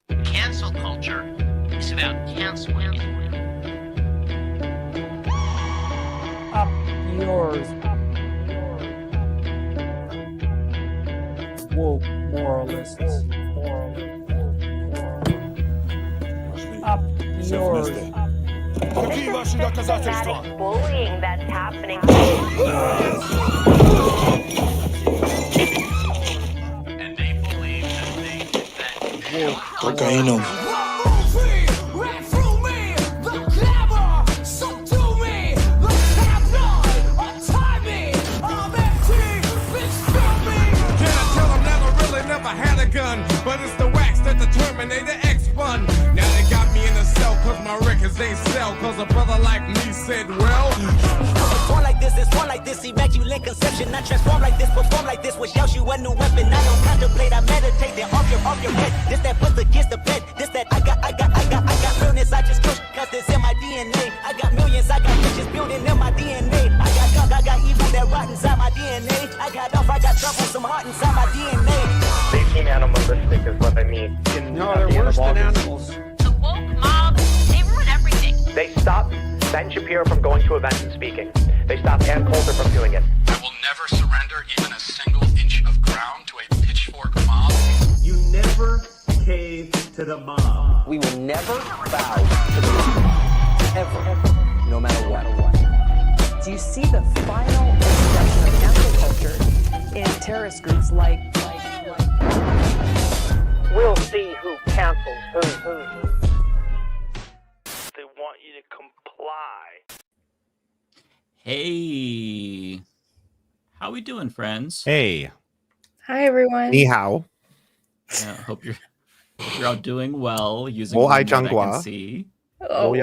Cancel culture is about canceling. Up yours. Woke moralists. Up yours. This is systematic bullying that's happening. And they believe that Cocaína. Had a gun, but it's the wax that the Terminator X spun. Now they got me in a cell cause my records ain't sell. Cause a brother like me said, well, it's one like this, immaculate conception. Not transform like this, perform like this, which else you a new weapon. I don't contemplate, I meditate, then off your head. This that puts against the bed, this that I got realness, I just push, cause it's in my DNA. I got millions, I got riches building in my DNA. I got junk, I got evil that rot inside my DNA. I got off, I got trouble, some heart inside my DNA. They seem animalistic is what I mean. No, they're worse than animals. the woke mob, they ruin everything. They stop Ben Shapiro from going to events and speaking. They stop Ann Coulter from doing it. I will never surrender even a single inch of ground to a pitchfork mob. You never cave to the mob. We will never bow to the mob. Ever. No matter what. Do you see the final expression of cancel culture in terrorist groups like We'll see who cancels who. They want you to comply. Hey, how we doing, friends? Hey. Hi, everyone. Ni hao. Yeah, hope you're all doing well using Oh, what I can see. Oh,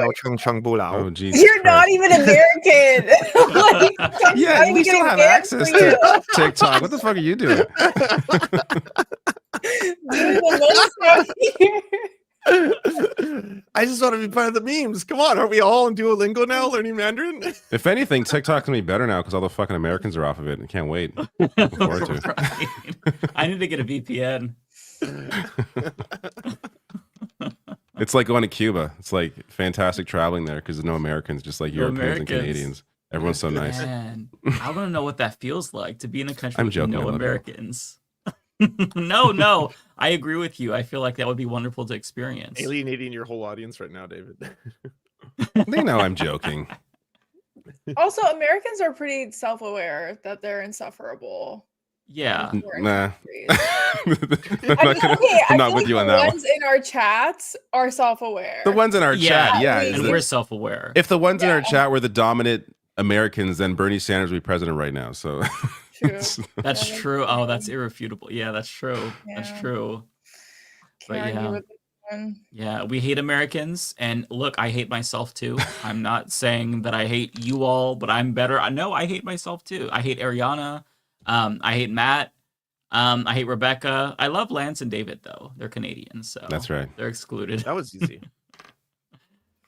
geez. You're not even American. Like, yeah, we still have access to TikTok. What the fuck are you doing? I just want to be part of the memes. Come on, are we all in Duolingo now learning Mandarin? If anything, TikTok's gonna be better now because all the fucking Americans are off of it. I can't wait. Look forward to it. Right. I need to get a VPN. It's like going to Cuba. It's like fantastic traveling there because there's no Americans, just like No Europeans and Americans. Canadians. Everyone's so nice. Man, I want to know what that feels like to be in a country I'm with joking, I no love you. Americans. No, I agree with you. I feel like that would be wonderful to experience. Alienating your whole audience right now, David. They know I'm joking. Also, Americans are pretty self-aware that they're insufferable. Yeah. Nah. I I'm not feel with like you on the that one. ones in our chats are self-aware. The ones in our chat, yeah. and we're self-aware. If the ones in our chat were the dominant Americans, then Bernie Sanders would be president right now. So That's true. Oh, that's irrefutable. Yeah, that's true. That's true. But Can't argue yeah. with this one. Yeah, we hate Americans, and look, I hate myself too. I'm not saying that I hate you all, but I'm better. No, I hate myself too. I hate Ariana. I hate Matt. I hate Rebecca. I love Lance and David though. They're Canadians, so That's right. They're excluded. That was easy.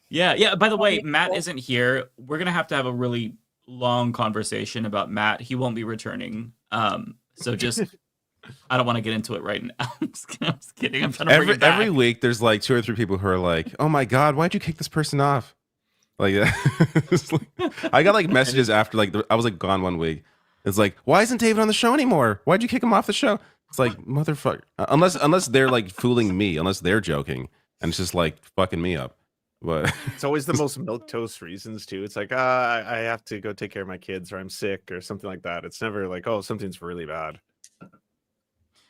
Yeah. By the way, Matt isn't here. We're gonna have to have a really long conversation about Matt. He won't be returning. So just I don't want to get into it right now. I'm just kidding. I'm trying to bring it back. Every week there's like 2 or 3 people who are like, "Oh my god, why'd you kick this person off?" Like, it's like I got like messages after like I was like gone one week. It's like, why isn't David on the show anymore? Why'd you kick him off the show? It's like, motherfucker. Unless they're like fooling me, unless they're joking, and it's just like fucking me up. But it's always the most milquetoast reasons too. It's like, I have to go take care of my kids, or I'm sick, or something like that. It's never like, oh, something's really bad.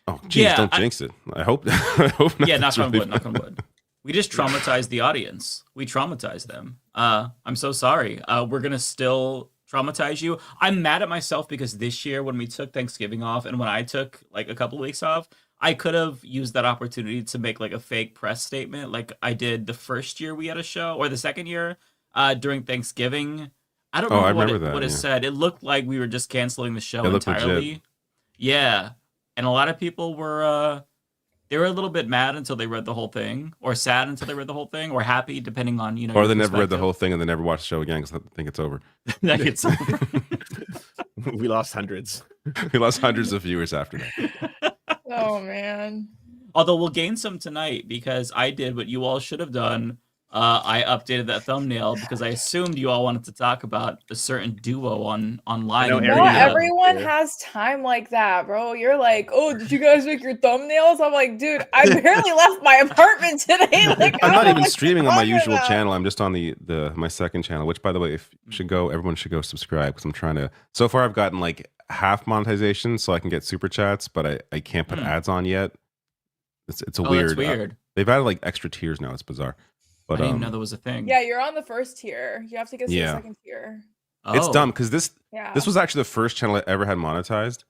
Oh, geez, don't jinx it. I hope. I hope not. Yeah, knock on really wood. Knock on wood. We just traumatized the audience. We traumatized them. I'm so sorry. We're gonna still traumatize you. I'm mad at myself because this year when we took Thanksgiving off and when I took like a couple of weeks off, I could have used that opportunity to make like a fake press statement like I did the first year we had a show or the second year during Thanksgiving. I don't remember what it said. It looked like we were just canceling the show entirely. Legit. Yeah. And a lot of people were they were a little bit mad until they read the whole thing, or sad until they read the whole thing, or happy depending on Or they never read the whole thing and they never watched the show again because they think it's over. It's over. We lost hundreds. We lost hundreds of viewers after that. Oh man. Although we'll gain some tonight because I did what you all should have done. I updated that thumbnail because I assumed you all wanted to talk about a certain duo online. Not everyone has time like that, bro. You're like, oh, did you guys make your thumbnails? I'm like, dude, I barely left my apartment today. Like, I'm not even streaming on my usual channel. I'm just on my second channel, which, by the way, everyone should go subscribe because I'm trying to. So far, I've gotten like half monetization, so I can get super chats, but I can't put ads on yet. It's a weird. That's weird. They've added like extra tiers now. It's bizarre. But, I didn't even know there was a thing. Yeah, you're on the first tier. You have to get to the second tier. It's dumb because this Yeah. was actually the first channel I ever had monetized,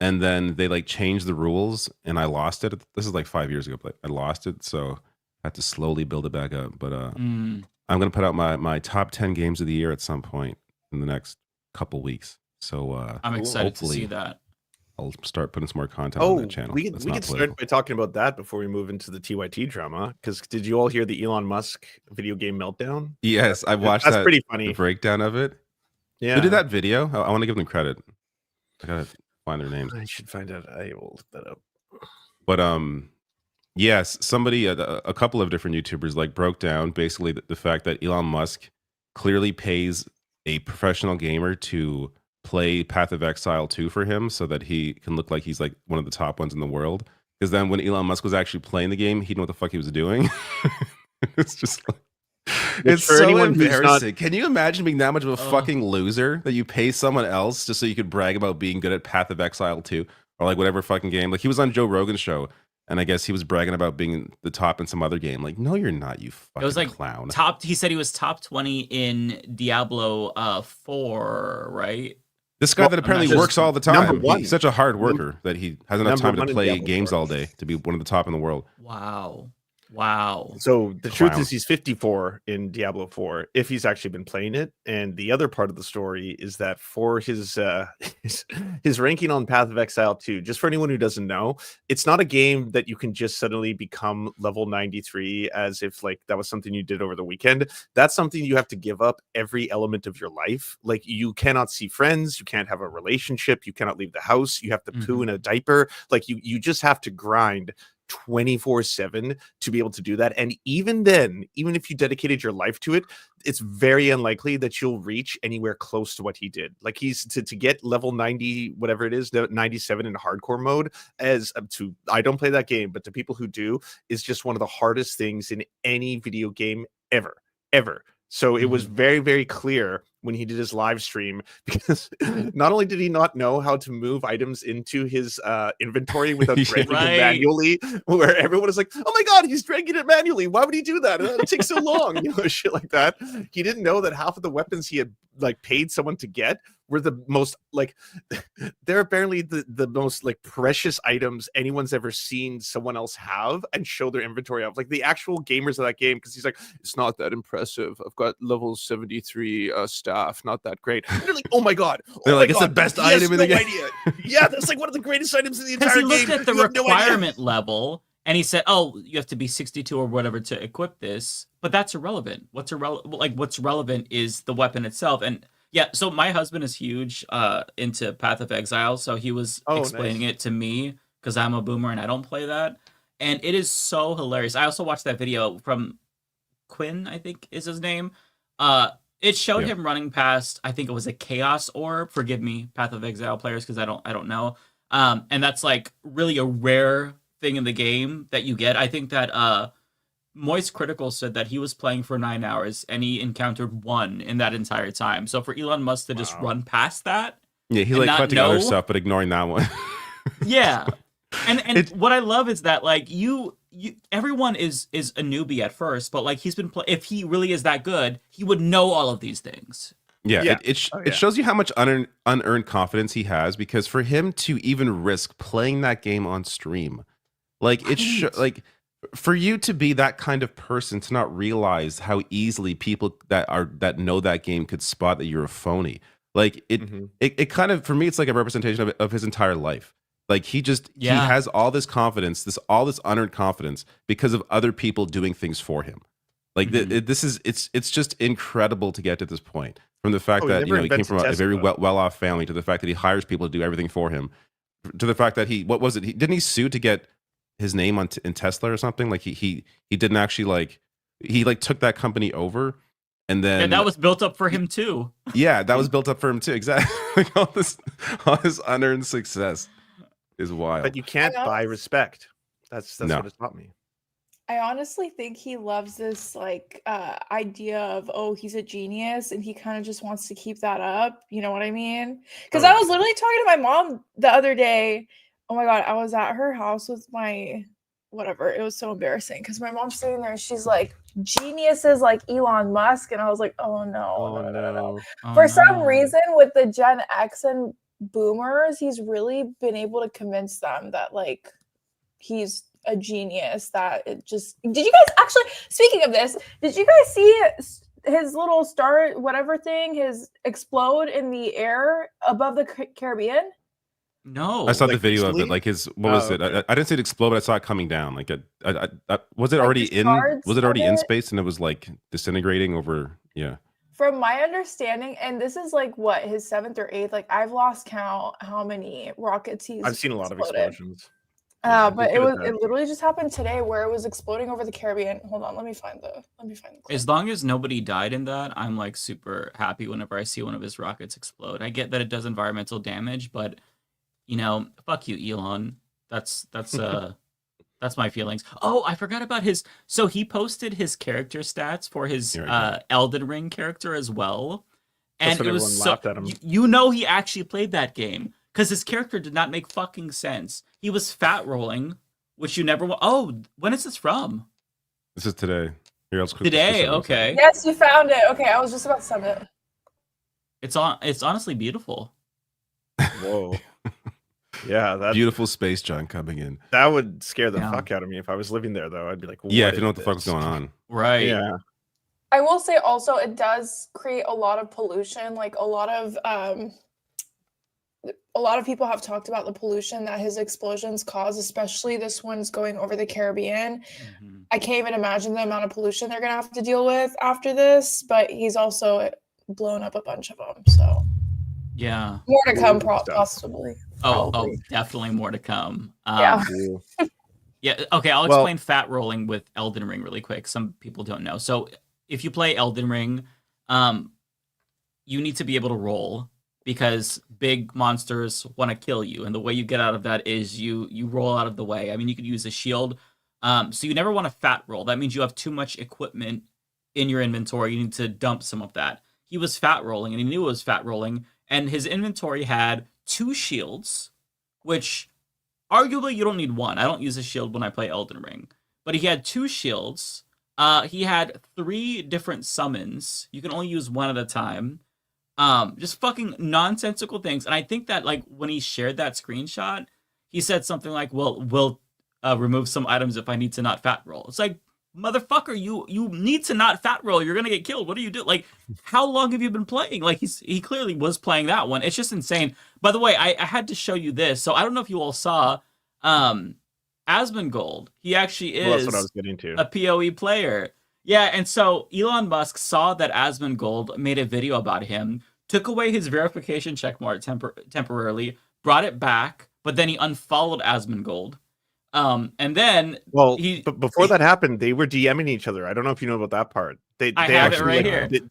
and then they like changed the rules, and I lost it. This is like 5 years ago, but I lost it, so I had to slowly build it back up. But I'm gonna put out my top 10 games of the year at some point in the next couple weeks. So I'm excited to see that. I'll start putting some more content on that channel. We can start by talking about that before we move into the TYT drama. Because did you all hear the Elon Musk video game meltdown? Yes, I watched That's pretty funny. The breakdown of it. Yeah. Who did that video? I want to give them credit. I gotta find their names. I should find out. I will look that up. But yes, somebody, a couple of different YouTubers like broke down basically the fact that Elon Musk clearly pays a professional gamer to play Path of Exile 2 for him so that he can look like he's like one of the top ones in the world. Because then when Elon Musk was actually playing the game, he didn't know what the fuck he was doing. It's just like, it's so embarrassing. Can you imagine being that much of a fucking loser that you pay someone else just so you could brag about being good at Path of Exile 2 or like whatever fucking game? Like he was on Joe Rogan's show, and I guess he was bragging about being the top in some other game. Like, no, you're not, you fucking It was like clown. He said he was top 20 in Diablo 4, right? This guy that apparently works all the time. #1. He's such a hard worker that he has enough time to #1 in play Diablo games 4. all day to be one of the top in the world. Wow. So the truth is he's 54 in Diablo 4 if he's actually been playing it. And the other part of the story is that for his his ranking on Path of Exile 2, just for anyone who doesn't know, it's not a game that you can just suddenly become level 93 as if like that was something you did over the weekend. That's something you have to give up every element of your life. Like you cannot see friends, you can't have a relationship, you cannot leave the house, you have to poo in a diaper. Like you just have to grind 24/7 to be able to do that. And even then, even if you dedicated your life to it, it's very unlikely that you'll reach anywhere close to what he did. Like he's to get level 90 whatever it is, 97 in hardcore mode, as to I don't play that game, but to people who do, is just one of the hardest things in any video game ever. So it was very, very clear when he did his live stream, because not only did he not know how to move items into his inventory without dragging it manually, where everyone is like, oh my god, he's dragging it manually, why would he do that? It takes so long, shit like that. He didn't know that half of the weapons he had like paid someone to get were the most like they're apparently the most like precious items anyone's ever seen someone else have and show their inventory of, like the actual gamers of that game. Because he's like, it's not that impressive, I've got level 73 staff, not that great. And they're like, oh my god, they're like, it's the best item in the game. Yeah, that's like one of the greatest items in the entire game. Because he looked at the requirement level and he said, oh, you have to be 62 or whatever to equip this, but that's irrelevant. What's relevant is the weapon itself. And yeah, so my husband is huge into Path of Exile, so he was explaining it to me because I'm a boomer and I don't play that. And it is so hilarious. I also watched that video from Quinn, I think is his name. It showed him running past, I think it was a Chaos Orb. Forgive me, Path of Exile players, because I don't know. And that's like really a rare thing in the game that you get. I think that Moist Critical said that he was playing for 9 hours and he encountered one in that entire time. So for Elon Musk to just run past that, he's like collecting other stuff but ignoring that one. Yeah. And what I love is that like you everyone is a newbie at first, but like he's been if he really is that good, he would know all of these things. Yeah. It shows you how much unearned confidence he has, because for him to even risk playing that game on stream, like like for you to be that kind of person to not realize how easily people that know that game could spot that you're a phony. Like it kind of, for me, it's like a representation of his entire life. Like he has all this confidence, all this unearned confidence because of other people doing things for him. Like it's just incredible to get to this point, from the fact that he came from a very well-off family, to the fact that he hires people to do everything for him, to the fact that didn't he sue to get his name in Tesla or something. Like he didn't actually like he like took that company over, and then that was built up for him too. Yeah, that was built up for him too. Exactly. Like all this unearned success is wild. But you can't buy respect. That's No. what it's taught me. I honestly think he loves this like idea of, oh, he's a genius and he kind of just wants to keep that up. You know what I mean? Because I was literally talking to my mom the other day. Oh my God, I was at her house with my whatever. It was so embarrassing because my mom's sitting there and she's like, geniuses like Elon Musk. And I was like, oh no, no. For some reason with the Gen X and boomers, he's really been able to convince them that like he's a genius, that it just... Did you guys actually, speaking of this, did you guys see his little star whatever thing, his explode in the air above the Caribbean? No, I saw Like the video recently? of it. Like his, what was it? I didn't see it explode, but I saw it coming down. Like was it Like already the in? shards Was it already of in it? space and it was like disintegrating over? Yeah. From my understanding, and this is like what, his 7th or 8th, like I've lost count how many rockets he's I've seen a lot of exploded. explosions. But good at it that. literally just happened today where it was exploding over the Caribbean. Hold on, let me find the clip. As long as nobody died in that, I'm like super happy whenever I see one of his rockets explode. I get that it does environmental damage, but you know, fuck you, Elon. That's my feelings. Oh, I forgot about his. So he posted his character stats for his Elden Ring character as well, and That's what it was everyone so. laughed at him. You know, he actually played that game because his character did not make fucking sense. He was fat rolling, which you never want. Oh, when is this from? This is today. Here, I'll quickly Today, switch it. okay. Yes, you found it. Okay, I was just about to send it. It's honestly beautiful. Whoa. Yeah, that Beautiful space junk coming in. that would scare the Yeah. fuck out of me if I was living there. Though I'd be like, Yeah, what if you know is what the fuck's this? going on. Right. Yeah. I will say also it does create a lot of pollution. Like a lot of people have talked about the pollution that his explosions cause, especially this one's going over the Caribbean. Mm-hmm. I can't even imagine the amount of pollution they're gonna have to deal with after this. But he's also blown up a bunch of them, so Yeah. more to come, Stuff. possibly. Oh, Probably. definitely more to come. Yeah. Yeah. Okay, I'll Well- explain fat rolling with Elden Ring really quick. Some people don't know. So if you play Elden Ring, you need to be able to roll because big monsters want to kill you, and the way you get out of that is you roll out of the way. I mean, you could use a shield. So you never want to fat roll. That means you have too much equipment in your inventory. You need to dump some of that. He was fat rolling, and he knew it was fat rolling, and his inventory had 2 shields, which arguably you don't need one. I don't use a shield when I play Elden Ring, but he had 2 shields. He had 3 different summons. You can only use one at a time. Just fucking nonsensical things. And I think that like when he shared that screenshot, he said something like, "Well, we'll remove some items if I need to not fat roll." It's like, motherfucker, you need to not fat roll. You're gonna get killed. What do you do? Like, how long have you been playing? Like, he clearly was playing that one. It's just insane. By the way, I had to show you this. So I don't know if you all saw Asmongold. He actually is Well, that's what I was getting to. a PoE player. Yeah, and so Elon Musk saw that Asmongold made a video about him, took away his verification checkmark temporarily, brought it back, but then he unfollowed Asmongold. And then Well, but before that happened, they were DMing each other. I don't know if you know about that part. They have it actually, right like, here.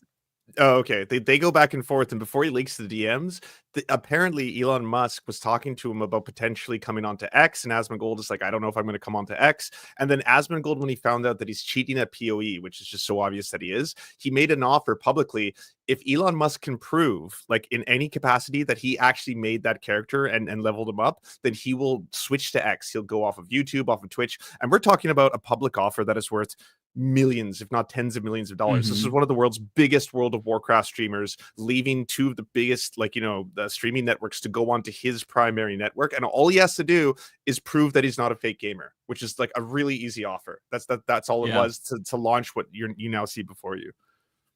Oh, okay. They go back and forth, and before he leaks the DMs, apparently Elon Musk was talking to him about potentially coming onto X, and Asmongold is like, I don't know if I'm going to come onto X. And then Asmongold, when he found out that he's cheating at PoE, which is just so obvious that he is, he made an offer publicly. If Elon Musk can prove, like in any capacity, that he actually made that character and leveled him up, then he will switch to X. He'll go off of YouTube, off of Twitch, and we're talking about a public offer that is worth millions, if not tens of millions of dollars. This is one of the world's biggest World of Warcraft streamers, leaving 2 of the biggest, like, you know, the streaming networks to go onto his primary network, and all he has to do is prove that he's not a fake gamer, which is like a really easy offer. That's all it was to launch what you now see before you.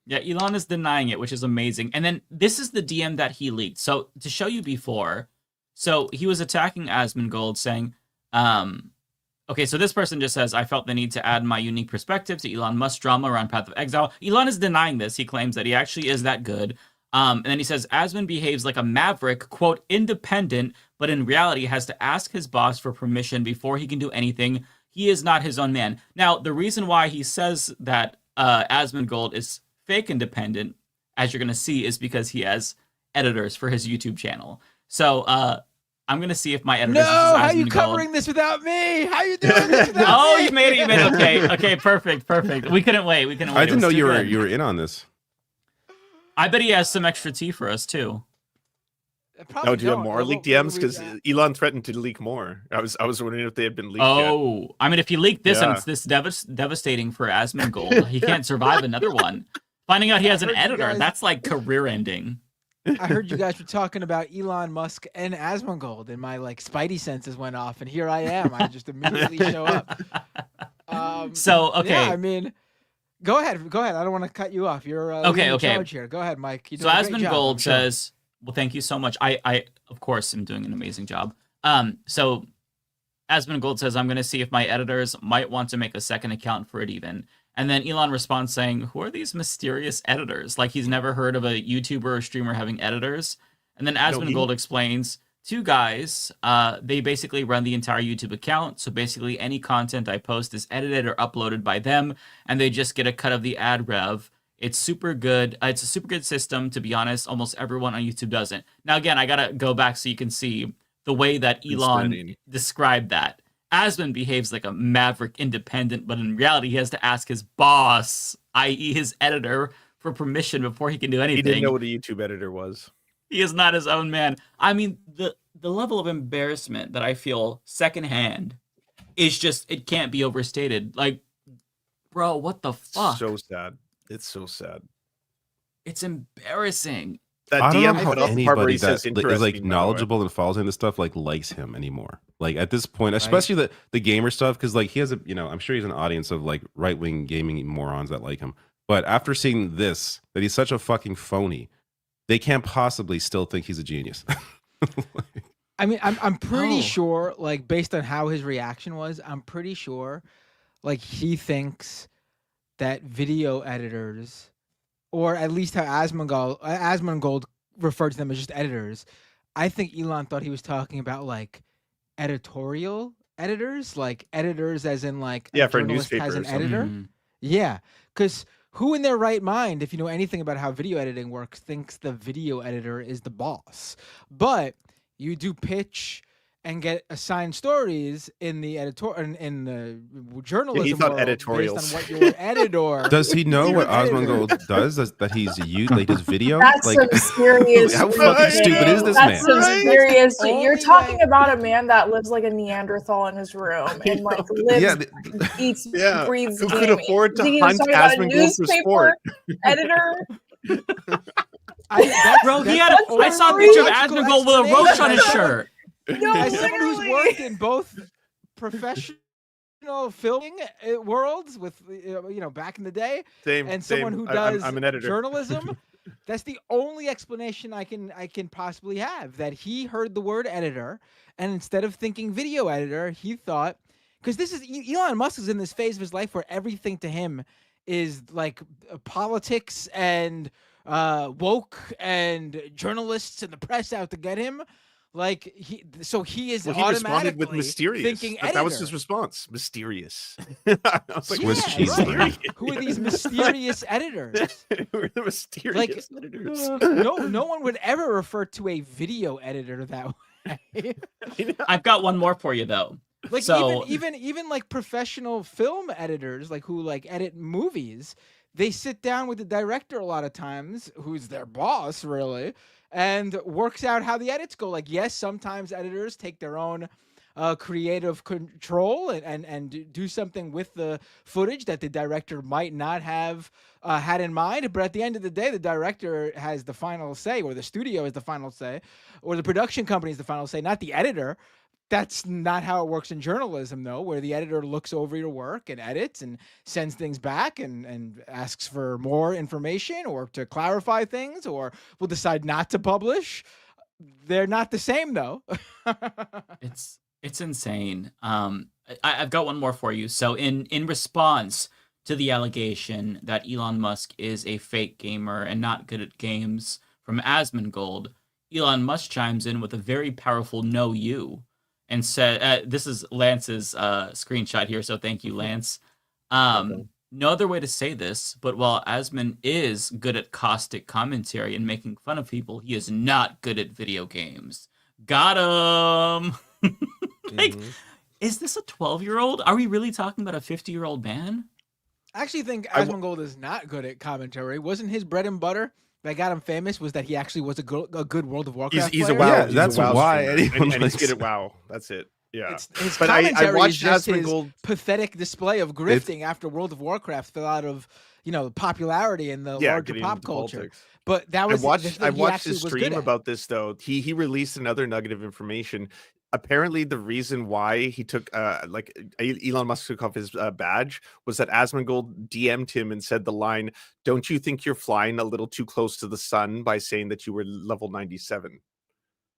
Yeah, Elon is denying it, which is amazing. And then this is the DM that he leaked. So to show you before, so he was attacking Asmongold saying, okay, so this person just says, I felt the need to add my unique perspective to Elon Musk drama around Path of Exile. Elon is denying this. He claims that he actually is that good. And then he says, Asmon behaves like a maverick, quote, independent, but in reality has to ask his boss for permission before he can do anything. He is not his own man. Now, the reason why he says that Asmongold is fake independent, as you're going to see, is because he has editors for his YouTube channel. So I'm going to see if my editors... No, how are you covering this without me? How you doing this without me? You made it. Okay, perfect. We couldn't wait. I didn't know you were in on this. I bet he has some extra tea for us too. Do you have more leaked DMs? Because Elon threatened to leak more. I was wondering if they had been leaked. Yet. I mean, if he leaked this and it's this devastating for Asmongold, he can't survive another one. Finding out he has an editor, that's like career ending. I heard you guys were talking about Elon Musk and Asmongold, and my like spidey senses went off, and here I am. I just immediately show up. Okay. Yeah, I mean. Go ahead. I don't want to cut you off. You're okay. in charge here. Go ahead, Mike. So Asmongold says, "Well, thank you so much. I of course am doing an amazing job." So Asmongold says, "I'm going to see if my editors might want to make a second account for it even." And then Elon responds saying, "Who are these mysterious editors?" Like he's never heard of a YouTuber or streamer having editors. And then Asmongold explains. 2 guys, they basically run the entire YouTube account. So basically any content I post is edited or uploaded by them, and they just get a cut of the ad rev. It's super good. It's a super good system, to be honest. Almost everyone on YouTube doesn't. Now, again, I got to go back so you can see the way that Elon described that. Asmon behaves like a maverick independent, but in reality, he has to ask his boss, i.e. his editor, for permission before he can do anything. He didn't know what a YouTube editor was. He is not his own man. I mean, the level of embarrassment that I feel secondhand is just, it can't be overstated. Like, bro, what the fuck? So sad. It's so sad. It's embarrassing. That I don't know how anybody that is like knowledgeable and follows into stuff like likes him anymore. Like at this point, especially the gamer stuff, because like he has a, I'm sure he's an audience of like right-wing gaming morons that like him. But after seeing this, that he's such a fucking phony, they can't possibly still think he's a genius. I mean, I'm pretty sure, like, based on how his reaction was, I'm pretty sure, like, he thinks that video editors, or at least how Asmongold referred to them as just editors, I think Elon thought he was talking about, like, editorial editors, like, editors as in, like, a for a newspaper has an editor. Yeah, because... who in their right mind, if you know anything about how video editing works, thinks the video editor is the boss? But you do pitch and get assigned stories in the in the journalism he thought world editorials. based on what your editor. Does he know what Asmongold does? That he's like his video? That's like, some serious. How fucking stupid is this man? That's some serious. You're talking about a man that lives like a Neanderthal in his room and like lives, eats, breathes. Who could afford to hunt Asmongold for sport? Editor. Bro, I saw a picture of Asmongold with a roach on his shirt. No, as someone who's worked in both professional filming worlds with back in the day, and someone who does I'm an editor. Journalism, that's the only explanation I can possibly have, that he heard the word editor, and instead of thinking video editor, he thought, because this is Elon Musk is in this phase of his life where everything to him is like politics and woke and journalists and the press out to get him. Like he is he automatically responded with mysterious. thinking That was his response. Mysterious. I was like, Swiss cheese. Right. Who are these mysterious editors? Who are the mysterious editors? No one would ever refer to a video editor that way. I've got one more for you though. Like even like professional film editors, like who like edit movies, they sit down with the director a lot of times, who's their boss really, and works out how the edits go. Like, yes, sometimes editors take their own creative control and do something with the footage that the director might not have had in mind. But at the end of the day, the director has the final say, or the studio has the final say, or the production company has the final say, not the editor. That's not how it works in journalism, though, where the editor looks over your work and edits and sends things back and asks for more information or to clarify things, or will decide not to publish. They're not the same, though. It's insane. I've got one more for you. So in response to the allegation that Elon Musk is a fake gamer and not good at games From Asmongold, Elon Musk chimes in with a very powerful "no you," and said, "This is Lance's screenshot here, so thank you, Lance." No other way to say this, but while Asmon is good at caustic commentary and making fun of people, he is not good at video games. Got him! Like, is this a 12-year-old? Are we really talking about a 50-year-old man? I actually think Asmongold is not good at commentary. Wasn't his bread and butter that got him famous was that he actually was a good World of Warcraft He's player? a WoW. Yeah, he's that's a WoW why streamer, anyone and he's likes good at it. WoW. That's it. Yeah, His but commentary I watched is just his Asmongold. pathetic display of grifting after World of Warcraft fell out of popularity in the larger getting pop into culture. politics. But that was I watched his stream about this though. He released another nugget of information. Apparently, the reason why he took Elon Musk took off his badge was that Asmongold DM'd him and said the line, "Don't you think you're flying a little too close to the sun by saying that you were level 97?"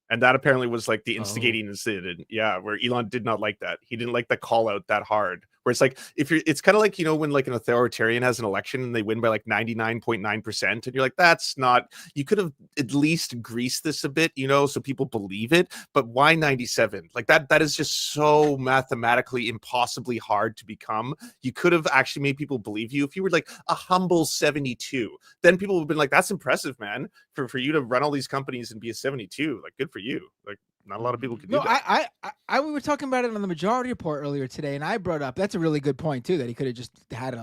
And that apparently was like the instigating incident. Yeah, where Elon did not like that. He didn't like the call out that hard. Where it's like, it's kind of like, when like an authoritarian has an election and they win by like 99.9%, and you're like, that's not, you could have at least greased this a bit, so people believe it. But why 97? Like that is just so mathematically impossibly hard to become. You could have actually made people believe you if you were like a humble 72. Then people would have been like, that's impressive, man. For you to run all these companies and be a 72, like, good for you. Like, not a lot of people can do that. We were talking about it on the Majority Report earlier today, and I brought up, that's a really good point too, that he could have just had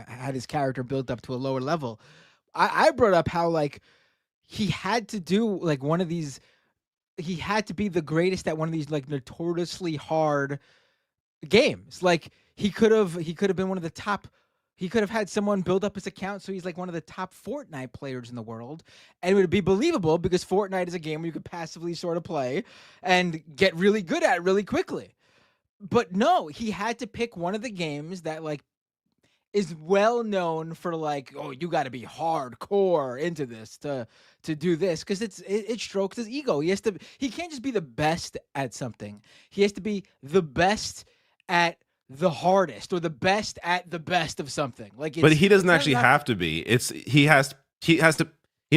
had his character built up to a lower level. I brought up how like he had to do like one of these, he had to be the greatest at one of these like notoriously hard games. Like he could have been one of the top. He could have had someone build up his account so he's like one of the top Fortnite players in the world, and it would be believable because Fortnite is a game where you could passively sort of play and get really good at really quickly. But no, he had to pick one of the games that like is well known for like, oh, you got to be hardcore into this to do this, because it strokes his ego. He can't just be the best at something. He has to be the best at the hardest, or the best at the best of something. Like, but he doesn't actually have to be. He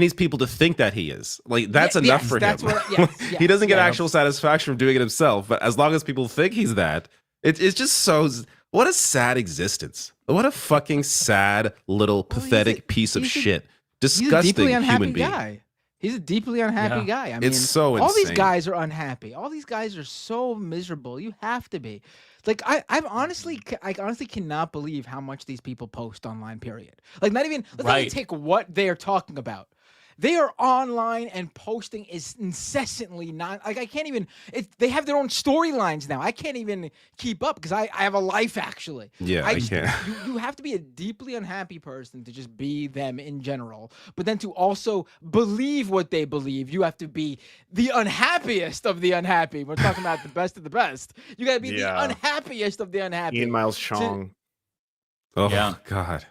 needs people to think that he is. Like, that's enough for him. He doesn't get actual satisfaction from doing it himself, but as long as people think he's that, it's just so. What a sad existence. What a fucking sad little pathetic piece of shit. Disgusting human being. Guy. He's a deeply unhappy guy. I mean, it's so insane. All these guys are unhappy. All these guys are so miserable. You have to be. Like, I honestly cannot believe how much these people post online, period. Like, let's not even take what they are talking about. They are online and posting is incessantly I can't even, they have their own storylines now. I can't even keep up because I have a life, actually. Yeah, I can't. You have to be a deeply unhappy person to just be them in general. But then to also believe what they believe, you have to be the unhappiest of the unhappy. We're talking about the best of the best. You got to be the unhappiest of the unhappy. Ian Miles Chong. God.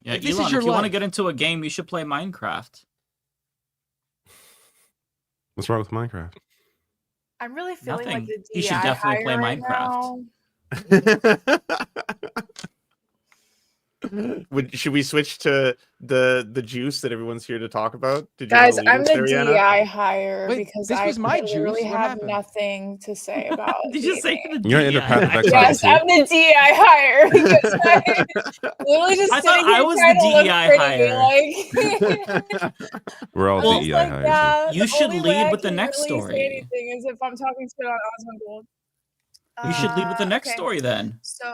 Yeah, Elon, if you want to get into a game, you should play Minecraft. What's wrong with Minecraft? I'm really feeling Nothing. like the DI You should definitely play right Minecraft. Should we switch to the juice that everyone's here to talk about? Did you Guys, wanna I'm lead the us, Ariana? DI hire because this I was my juice. really What have happened? nothing to say about Did you say gaming. the You're into Path of Exile Yes, too? I'm the DI hire because I'm literally just I sitting thought I here was trying the to look DEI pretty, like. We're all Well, DEI Like, hires. yeah, You the should only way lead I with the can next really story. say anything is if I'm talking shit on Asmongold. You should lead with the next Okay. story then. So,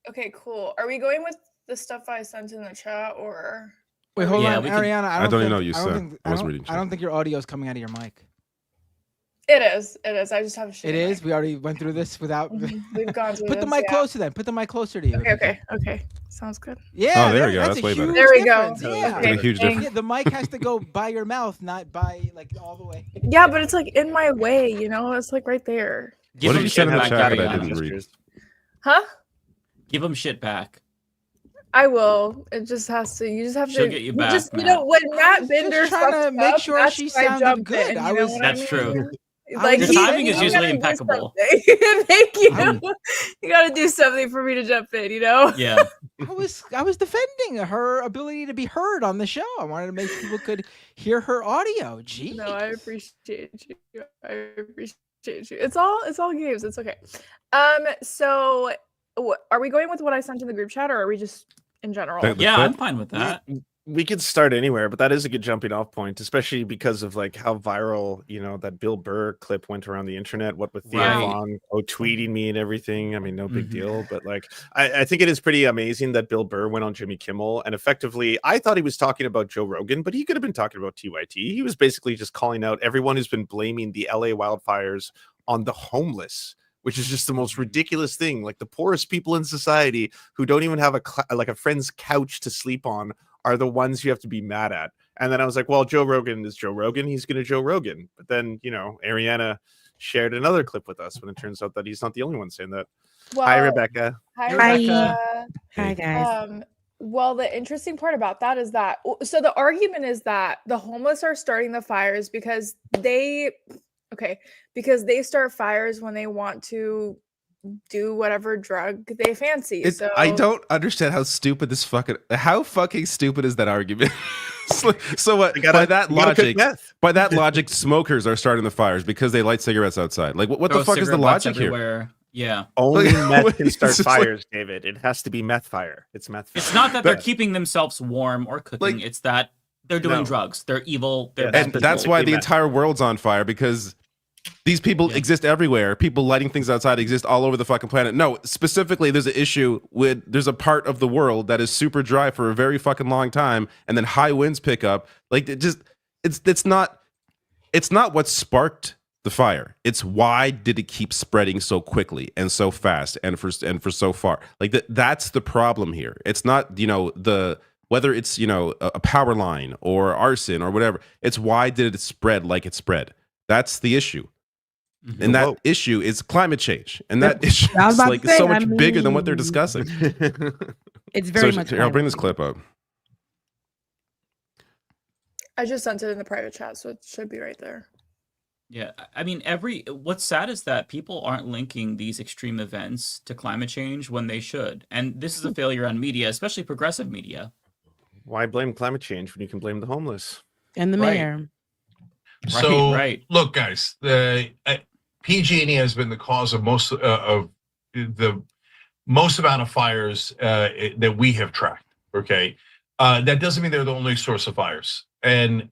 okay, cool. Are we going with the stuff I sent in the chat, or? Wait, hold Yeah, on, we can- Ariana. I don't even know what you I don't said. think- I was reading I don't think your audio is coming out of your mic. It is. It is. I just have a shit. It is. We already went through this without. We've gone through Put the this, mic yeah. closer then. Put the mic closer to you. Okay. Sounds good. Yeah. Oh, there we go. That's That's a way better. huge There we go. difference. Yeah. It's a huge difference. Yeah, the mic has to go by your mouth, not by like all the way. Yeah, but it's like in my way, you know? It's like right there. Give What did him you send shit in the back, chat that I Ariana. didn't read? Huh? Give him shit back. I will. It just has to. You just have She'll to. get you back, just, you Matt. know, when Matt Bender trying to fucked make up, sure that's she when I sounded jumped good. in, I you know was- what That's mean? true. Like Your timing is usually impeccable. Thank you. You got to do something for me to jump in, you know? Yeah. I was defending her ability to be heard on the show. I wanted to make sure people could hear her audio. Gee. No, I appreciate you. I appreciate you. It's all games. It's okay. So are we going with what I sent in the group chat, or are we just in general? Yeah, I'm fine with that. We could start anywhere, but that is a good jumping off point, especially because of like how viral, that Bill Burr clip went around the internet. What with Theo Vaughn tweeting me and everything. I mean, no big deal, but like, I think it is pretty amazing that Bill Burr went on Jimmy Kimmel and effectively, I thought he was talking about Joe Rogan, but he could have been talking about TYT. He was basically just calling out everyone who's been blaming the LA wildfires on the homeless, which is just the most ridiculous thing. Like the poorest people in society who don't even have a friend's couch to sleep on are the ones you have to be mad at. And then I was like, well, Joe Rogan is Joe Rogan. He's going to Joe Rogan. But then, Ariana shared another clip with us when it turns out that he's not the only one saying that. Well, hi, Rebecca. Hi, Rebecca. Hi, guys. Well, the interesting part about that is that, so the argument is that the homeless are starting the fires because they start fires when they want to do whatever drug they fancy. I don't understand how stupid how fucking stupid is that argument? So what? By that logic, smokers are starting the fires because they light cigarettes outside. Like, what the fuck is the logic here? Yeah. Only meth can start fires, David. It has to be meth fire. It's meth fire. It's not that they're keeping themselves warm or cooking. It's that they're doing drugs. They're evil. They're and that's why the entire world's on fire, because these people exist everywhere. People lighting things outside exist all over the fucking planet. No, specifically, there's an issue with there's a part of the world that is super dry for a very fucking long time, and then high winds pick up. Like it's not what sparked the fire. It's why did it keep spreading so quickly and so fast and for so far. Like that's the problem here. It's not whether it's a power line or arson or whatever. It's why did it spread like it spread. That's the issue. And that issue is climate change. And that issue is like so much bigger than what they're discussing. It's very much. I'll bring this clip up. I just sent it in the private chat, so it should be right there. Yeah, I mean, what's sad is that people aren't linking these extreme events to climate change when they should. And this is a failure on media, especially progressive media. Why blame climate change when you can blame the homeless? And the mayor. So, look, guys, PG&E has been the cause of most of the most amount of fires that we have tracked. Okay, that doesn't mean they're the only source of fires. And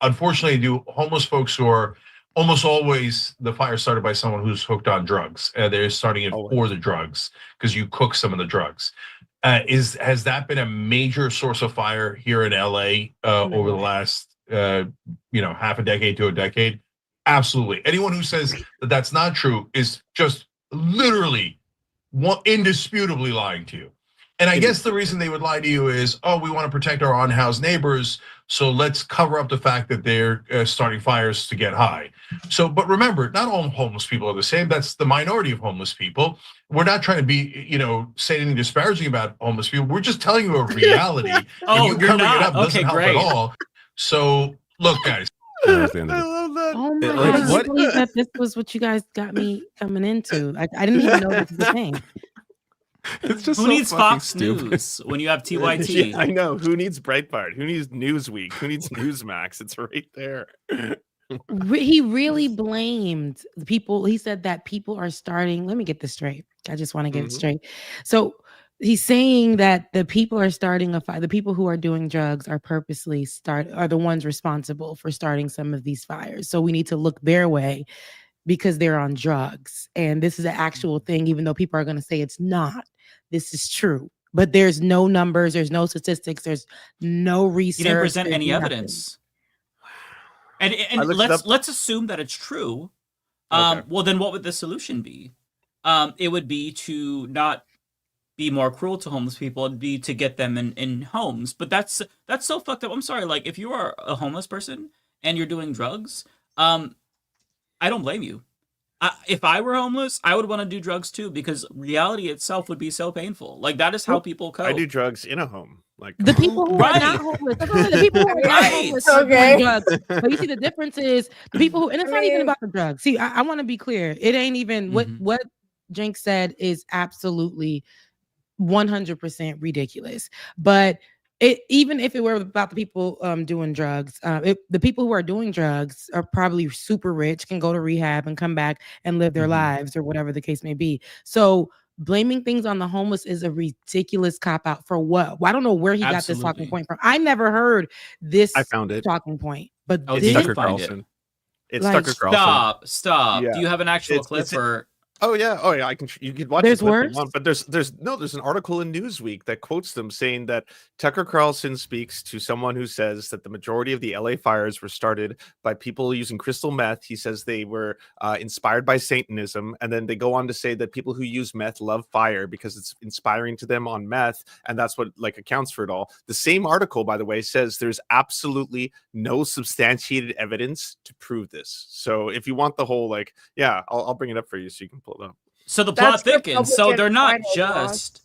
unfortunately, do homeless folks who are almost always the fire started by someone who's hooked on drugs. They're starting it for the drugs because you cook some of the drugs. Has that been a major source of fire here in LA over the last half a decade to a decade? Absolutely. Anyone who says that that's not true is just literally indisputably lying to you. And I guess the reason they would lie to you is, oh, we want to protect our unhoused neighbors, so let's cover up the fact that they're starting fires to get high. So, but remember, not all homeless people are the same. That's the minority of homeless people. We're not trying to be, say anything disparaging about homeless people. We're just telling you a reality. Oh, and you covering not? it up doesn't help great. at all. So, look, guys. I love that. Oh my God, I can't believe that this was what you guys got me coming into. I didn't even know this was a thing. It's just Who so needs fucking Fox stupid. News when you have TYT? Yeah, I know. Who needs Breitbart? Who needs Newsweek? Who needs Newsmax? It's right there. He really blamed the people. He said that people are starting. Let me get this straight. I just want to get it straight. So he's saying that the people are starting a fire. The people who are doing drugs are are the ones responsible for starting some of these fires. So we need to look their way because they're on drugs. And this is an actual thing, even though people are going to say it's not. This is true. But there's no numbers, there's no statistics, there's no research. He didn't present any evidence. And let's assume that it's true. Well, then what would the solution be? It would be to not be more cruel to homeless people. It'd be to get them in homes. But that's so fucked up. I'm sorry. Like, if you are a homeless person and you're doing drugs, I don't blame you. If I were homeless, I would want to do drugs too, because reality itself would be so painful. Like, that is how people cope. I do drugs in a home. Like the people who are not homeless, the people who are not homeless are doing drugs. But you see, the difference is the people who, and it's not even about the drugs. See, I want to be clear. It ain't even what Jinx said is absolutely 100% ridiculous. But even if it were about the people doing drugs, the people who are doing drugs are probably super rich, can go to rehab and come back and live their lives or whatever the case may be. So blaming things on the homeless is a ridiculous cop out for what? Well, I don't know where he got this talking point from. I never heard this talking point, but it's Tucker Carlson. It's like, Tucker Carlson. Stop. Yeah. Do you have an actual clip or? Oh yeah, I can. You can watch. There's the clip worse? if you want, but there's an article in Newsweek that quotes them saying that Tucker Carlson speaks to someone who says that the majority of the LA fires were started by people using crystal meth. He says they were inspired by Satanism, and then they go on to say that people who use meth love fire because it's inspiring to them on meth, and that's what like accounts for it all. The same article, by the way, says there's absolutely no substantiated evidence to prove this. So if you want the whole like, yeah, I'll bring it up for you so you can pull it up. So the plot thickens. So they're not just.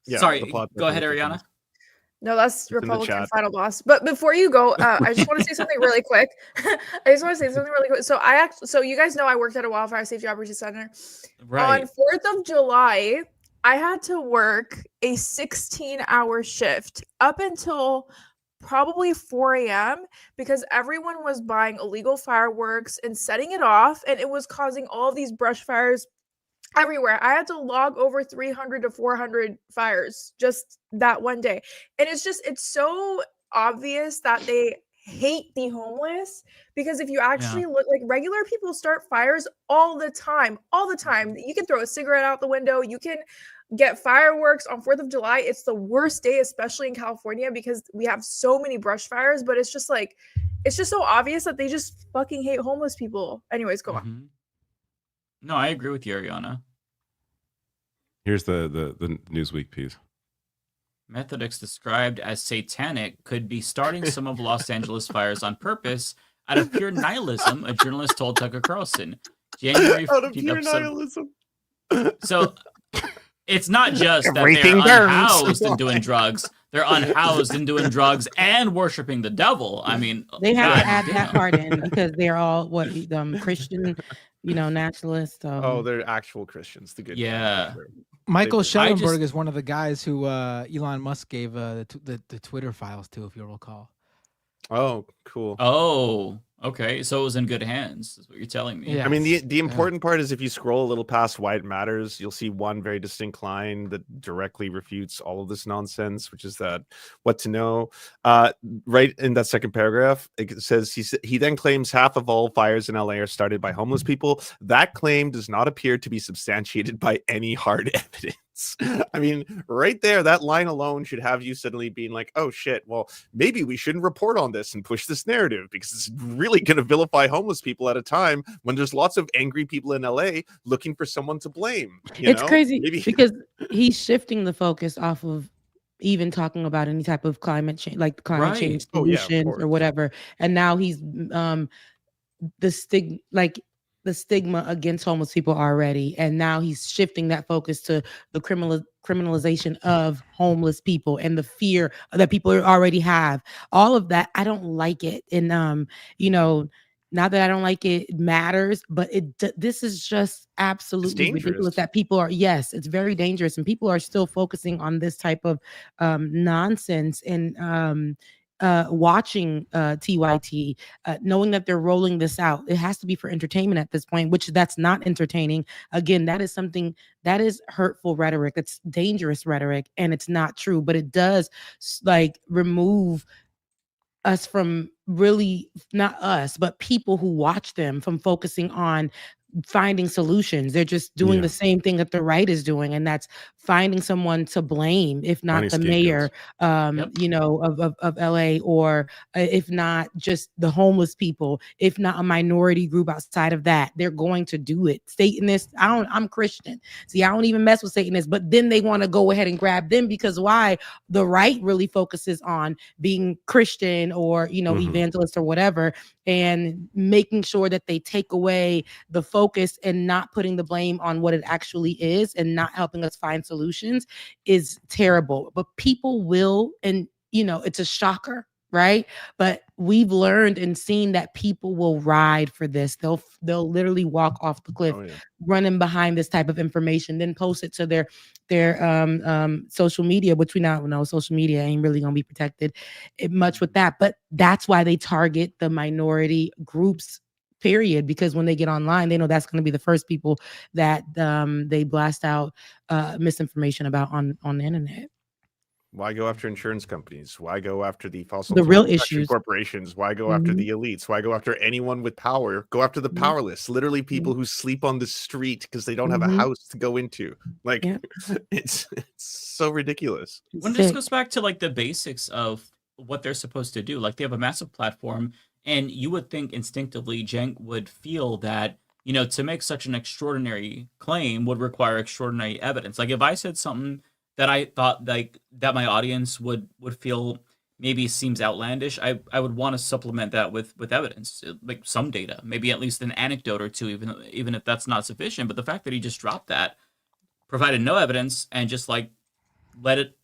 Yeah, sorry, the go ahead, Ariana. No, that's Republican final boss. But before you go, I just want to say something really quick. So you guys know I worked at a wildfire safety operations center. Right. On 4th of July, I had to work a 16-hour shift up until probably 4 a.m. because everyone was buying illegal fireworks and setting it off, and it was causing all of these brush fires everywhere. I had to log over 300 to 400 fires just that one day. And it's so obvious that they hate the homeless, because if you actually look, like, regular people start fires all the time. You can throw a cigarette out the window. You can get fireworks on 4th of July. It's the worst day, especially in California, because we have so many brush fires, but it's just so obvious that they just fucking hate homeless people. Anyways, go on. No, I agree with you, Ariana. Here's the Newsweek piece. Methodists described as satanic could be starting some of Los Angeles fires on purpose out of pure nihilism, a journalist told Tucker Carlson. January out of pure nihilism. So it's not just that they're unhoused and doing drugs. They're unhoused and doing drugs and worshiping the devil. I mean, they have to add that part in because they're all Christian, nationalists. Oh, they're actual Christians. The good. Yeah. Michael Schellenberg is one of the guys who Elon Musk gave the Twitter files to, if you'll recall. Oh, cool. Oh, okay. So it was in good hands, is what you're telling me. Yeah. I mean, the important part is if you scroll a little past why it matters, you'll see one very distinct line that directly refutes all of this nonsense, which is that what to know. Right in that second paragraph, it says he then claims half of all fires in LA are started by homeless people. That claim does not appear to be substantiated by any hard evidence. I mean, right there, that line alone should have you suddenly being like, oh shit, well, maybe we shouldn't report on this and push this narrative because it's really going to vilify homeless people at a time when there's lots of angry people in LA looking for someone to blame. It's crazy because he's shifting the focus off of even talking about any type of climate change, like climate change solutions or whatever. And now he's the stigma against homeless people already, and now he's shifting that focus to the criminalization of homeless people and the fear that people already have. All of that, I don't like it, and not that I don't like it, it matters, but this is just absolutely ridiculous that people are. Yes, it's very dangerous, and people are still focusing on this type of nonsense and watching TYT, knowing that they're rolling this out. It has to be for entertainment at this point, which that's not entertaining. Again, that is something that is hurtful rhetoric. It's dangerous rhetoric, and it's not true, but it does remove us from really, not us, but people who watch them from focusing on finding solutions. They're just doing the same thing that the right is doing, and that's finding someone to blame, if not the mayor of LA, or if not just the homeless people, if not a minority group outside of that. They're going to do it. Satanists, I'm Christian. See, I don't even mess with Satanists, but then they want to go ahead and grab them because why? The right really focuses on being Christian or evangelist or whatever, and making sure that they take away the focus and not putting the blame on what it actually is and not helping us find solutions is terrible. But people will, and it's a shocker, right? But we've learned and seen that people will ride for this. They'll literally walk off the cliff, running behind this type of information, then post it to their social media, which we now know social media ain't really gonna be protected much with that. But that's why they target the minority groups, period, because when they get online, they know that's going to be the first people that they blast out misinformation about on the internet. Why go after insurance companies? Why go after the fossil The fuel real issues. corporations? Why go after the elites? Why go after anyone with power? Go after the powerless. Literally, people who sleep on the street because they don't have a house to go into. Like, it's so ridiculous. When this goes back to like the basics of what they're supposed to do, like they have a massive platform, and you would think instinctively Cenk would feel that to make such an extraordinary claim would require extraordinary evidence. Like if I said something that I thought like that my audience would feel maybe seems outlandish, I would want to supplement that with evidence, like some data, maybe at least an anecdote or two, even if that's not sufficient. But the fact that he just dropped that, provided no evidence, and just like let it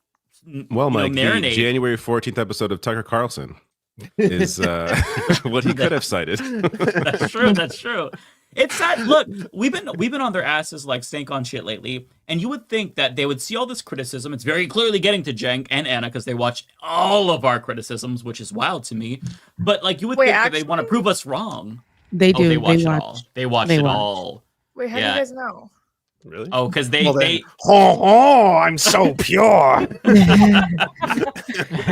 Mike, marinate. The January 14th episode of Tucker Carlson is what he could have cited. That's true. That's true. It's sad. Look, we've been on their asses like stank on shit lately, and you would think that they would see all this criticism. It's very clearly getting to Cenk and Anna because they watch all of our criticisms, which is wild to me. But like you would think that they want to prove us wrong. They do. They watch it all. They watch it all. Wait, how do you guys know? Really? Oh, because I'm so pure.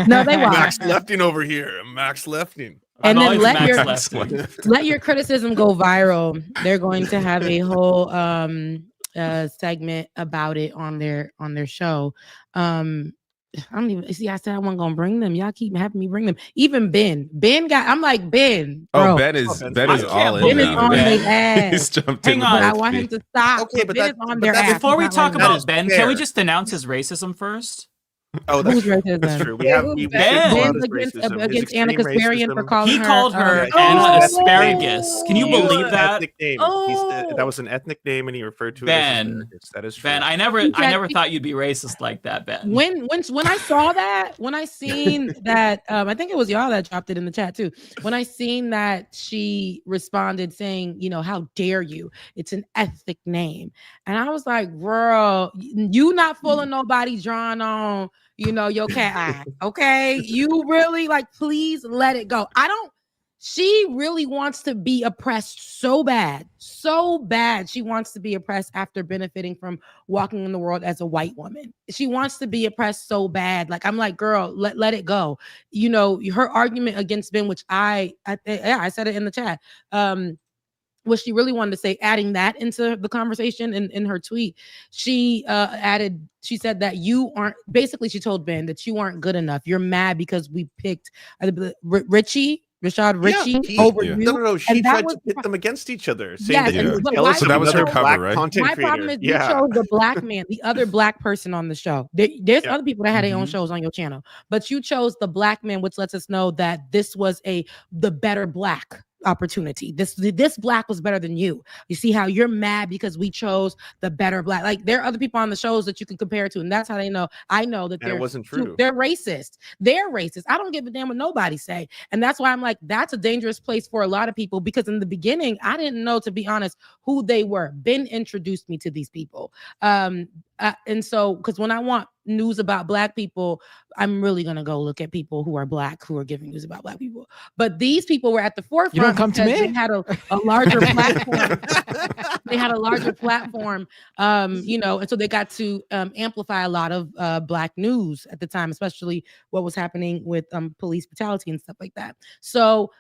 No, they watch. Max Lefting over here. Max Lefting. And then let your criticism go viral. They're going to have a whole segment about it on their show. I don't even see. I said I wasn't gonna bring them. Y'all keep having me bring them. Even Ben got. I'm like Ben. Bro. Oh, Ben is all in. Ben is on their ass. He's jumped Hang in. on. I want him to stop. Okay, but Ben is on their ass. Before we talk about Ben, fair. can we just denounce his racism first? Oh, that's true. We have Ben against Anna Kasparian for calling her. He called her Anna Asparagus. Can you believe that? Name. That was an ethnic name, and he referred to it as asparagus. That is true. Ben, I never thought you'd be racist like that, Ben. When I saw that, when I seen that, I think it was y'all that dropped it in the chat too. When I seen that she responded saying, how dare you? It's an ethnic name, and I was like, girl, you not fooling nobody drawn on. Your cat eye. Okay. You really please let it go. She really wants to be oppressed so bad. She wants to be oppressed after benefiting from walking in the world as a white woman. She wants to be oppressed so bad. I'm like, girl, let it go. Her argument against Ben, which I said it in the chat. What she really wanted to say, adding that into the conversation in her tweet, she said that you aren't, basically she told Ben that you aren't good enough. You're mad because we picked Rashad Ritchie over you. No. She tried to pit them against each other. Saying so that was her cover, right? My problem is you chose the black man, the other black person on the show. There's other people that had their own shows on your channel, but you chose the black man, which lets us know that this was the better black opportunity. This black was better than you. You see how you're mad because we chose the better black. There are other people on the shows that you can compare to, and that's how they know. I know that it wasn't true. They're racist. I don't give a damn what nobody say, and that's why I'm like, that's a dangerous place for a lot of people, because in the beginning I didn't know, to be honest, who they were. Ben introduced me to these people, and so because when I want news about black people, I'm really gonna go look at people who are black who are giving news about black people. But these people were at the forefront. You don't come to me. They had a larger platform. They had a larger platform, and so they got to amplify a lot of black news at the time, especially what was happening with police brutality and stuff like that. So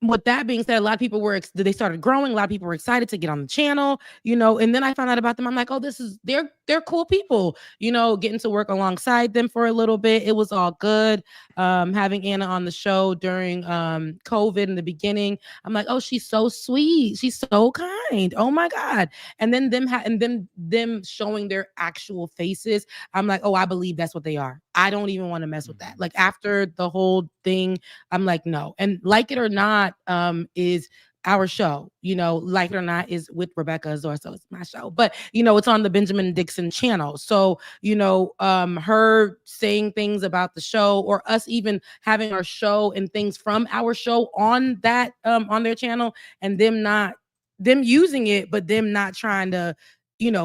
with that being said, a lot of people they started growing. A lot of people were excited to get on the channel, and then I found out about them. I'm like, oh, they're cool people, getting to work alongside them for a little bit. It was all good. Having Anna on the show during COVID in the beginning, I'm like, oh, she's so sweet. She's so kind. Oh my God. And then them showing their actual faces. I'm like, oh, I believe that's what they are. I don't even want to mess with that. Like after the whole thing, I'm like, no. And Like It or Not is our show, Like It or Not is with Rebecca Azor, so it's my show. But it's on the Benjamon Dixon channel. So her saying things about the show, or us even having our show and things from our show on that on their channel, and them using it, but them not trying to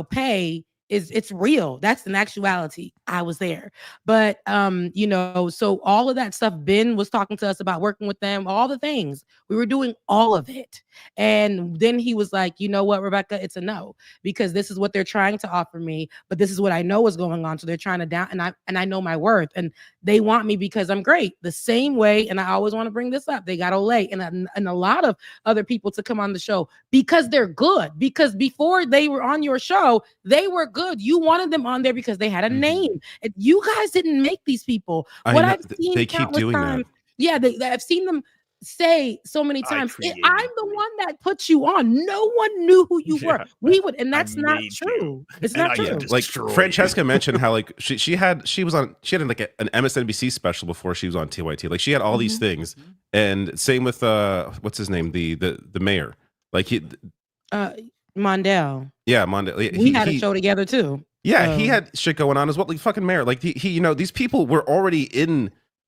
pay. It's real. That's an actuality. I was there. But so all of that stuff, Ben was talking to us about working with them, all the things. We were doing all of it. And then he was like, you know what, Rebecca, it's a no, because this is what they're trying to offer me, but this is what I know is going on. So they're trying to down, and I know my worth, and they want me because I'm great. The same way, and I always want to bring this up, they got Olay and a lot of other people to come on the show because they're good. Because before they were on your show, they were good. You wanted them on there because they had a name. And you guys didn't make these people. What I've seen they keep doing times, that. I've seen them say so many times, I'm the one that put you on. No one knew who you were. We would, and that's not true. It's not true. Like Francesca mentioned how like she had like an MSNBC special before she was on TYT. Like she had all these things, and same with what's his name, the mayor, like he Mondale. Yeah, Mondale. We had a show together too. Yeah, he had shit going on as well. Like fucking mayor. Like he these people were already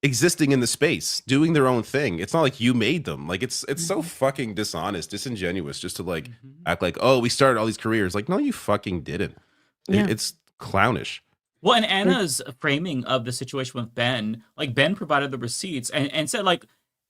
existing in the space, doing their own thing. It's not like you made them. Like it's so fucking dishonest, disingenuous, just to like act like, oh, we started all these careers. Like, no, you fucking didn't. It's clownish. Well, and Anna's framing of the situation with Ben, like Ben provided the receipts and said like,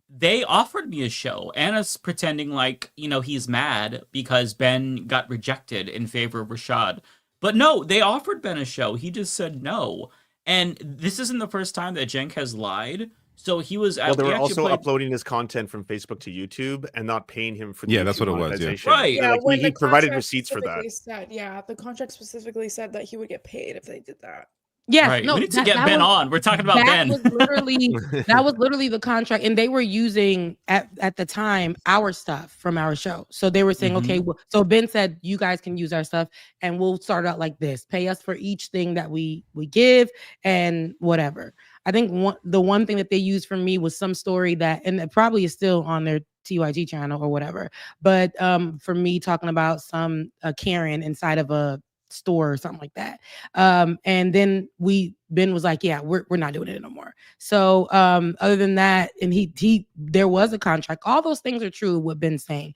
they offered me a show. Anna's pretending like, he's mad because Ben got rejected in favor of Rashad. But no, they offered Ben a show. He just said no. And this isn't the first time that Cenk has lied. So he was... Well, they were also uploading his content from Facebook to YouTube and not paying him for the that's what it was. Yeah. Right. Yeah, like, he provided contract receipts for that. The contract specifically said that he would get paid if they did that. Yes, right. no, we need to get Ben on. We're talking about Ben. That was literally the contract, and they were using at the time our stuff from our show. So they were saying, okay, well, so Ben said, you guys can use our stuff, and we'll start out like this: pay us for each thing that we give, and whatever. I think the one thing that they used for me was some story that, and it probably is still on their TYT channel or whatever. But for me talking about some Karen inside of a store or something like that, and then Ben was like, yeah, we're not doing it no more. So other than that, and he there was a contract. All those things are true, what Ben's saying,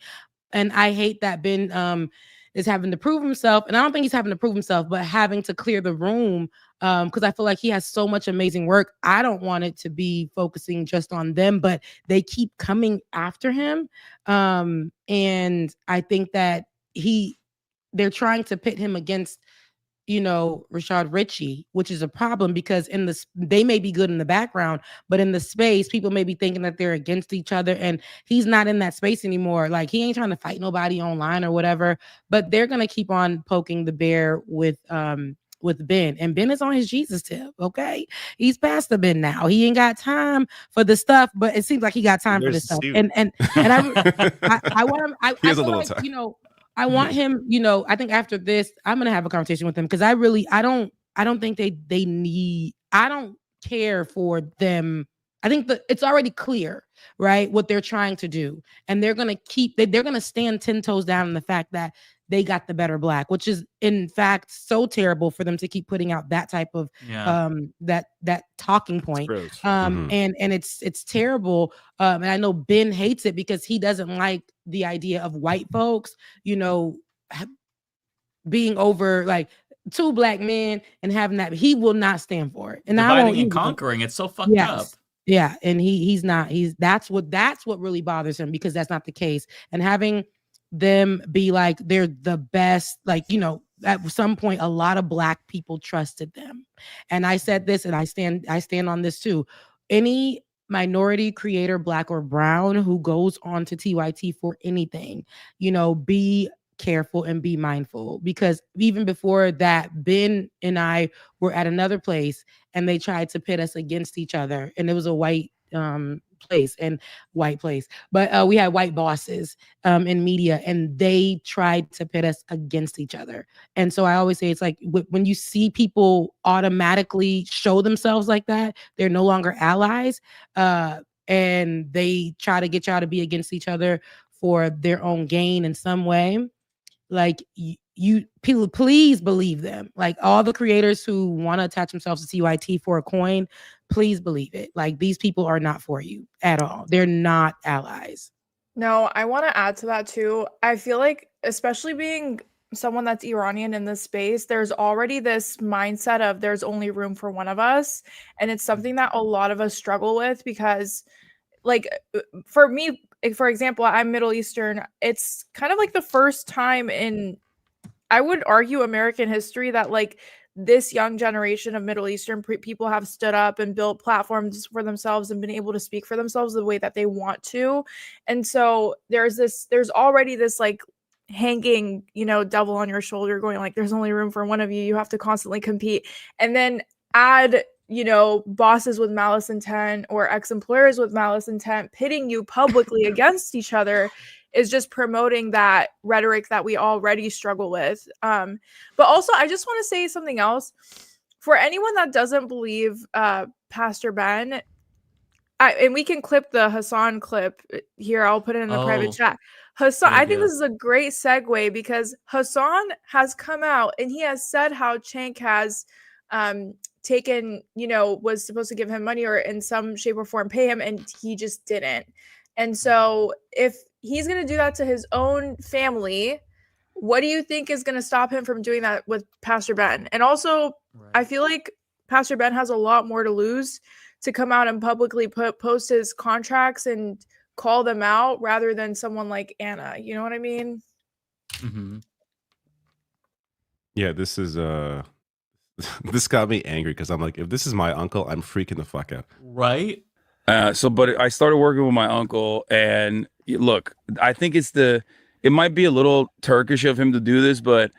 and I hate that Ben is having to prove himself, and I don't think he's having to prove himself, but having to clear the room, because I feel like he has so much amazing work. I don't want it to be focusing just on them, but they keep coming after him, and I think that they're trying to pit him against, Rashad Richey, which is a problem because they may be good in the background, but in the space, people may be thinking that they're against each other, and he's not in that space anymore. Like he ain't trying to fight nobody online or whatever, but they're going to keep on poking the bear with Ben, and Ben is on his Jesus tip. Okay. He's past the Ben now. He ain't got time for the stuff, but it seems like he got time for this stuff. And I want him, I feel like, time. I want him, I think after this, I'm going to have a conversation with him because I don't think they need, I don't care for them. I think that it's already clear, right, what they're trying to do. And they're going to stand 10 toes down in the fact that they got the better black, which is in fact so terrible for them to keep putting out that type of that talking point. And it's terrible. And I know Ben hates it because he doesn't like the idea of white folks, being over like two black men and having that. He will not stand for it. And dividing and conquering. It's so fucked up. Yeah, and that's what really bothers him, because that's not the case. And having them be like they're the best, like, at some point a lot of black people trusted them. And I said this, and I stand on this too. Any minority creator, black or brown, who goes on to TYT for anything, be careful and be mindful, because even before that, Ben and I were at another place and they tried to pit us against each other, and it was a white place and white place, but we had white bosses in media, and they tried to pit us against each other. And so I always say it's like when you see people automatically show themselves like that, they're no longer allies, and they try to get y'all to be against each other for their own gain in some way. Like you people, please believe them. Like all the creators who want to attach themselves to TYT for a coin, please believe it. Like these people are not for you at all. They're not allies. No, I want to add to that too. I feel like, especially being someone that's Iranian in this space, there's already this mindset of there's only room for one of us. And it's something that a lot of us struggle with because, like, for me, for example, I'm Middle Eastern. It's kind of like the first time in, I would argue, American history that like this young generation of Middle Eastern people have stood up and built platforms for themselves and been able to speak for themselves the way that they want to. And so there's already this like hanging, devil on your shoulder going like, there's only room for one of you. You have to constantly compete. And then add, bosses with malice intent or ex-employers with malice intent pitting you publicly against each other is just promoting that rhetoric that we already struggle with. But also, I just want to say something else. For anyone that doesn't believe Pastor Ben, and we can clip the Hassan clip here. I'll put it in the private chat. Hassan, I think this is a great segue because Hassan has come out and he has said how Cenk has taken, was supposed to give him money or in some shape or form pay him, and he just didn't. And so if he's going to do that to his own family, what do you think is going to stop him from doing that with Pastor Ben? And also, I feel like Pastor Ben has a lot more to lose to come out and publicly post his contracts and call them out rather than someone like Anna. You know what I mean? Mm-hmm. Yeah, this is this got me angry because I'm like, if this is my uncle, I'm freaking the fuck out. Right? But I started working with my uncle, and look, I think it might be a little Turkish of him to do this, but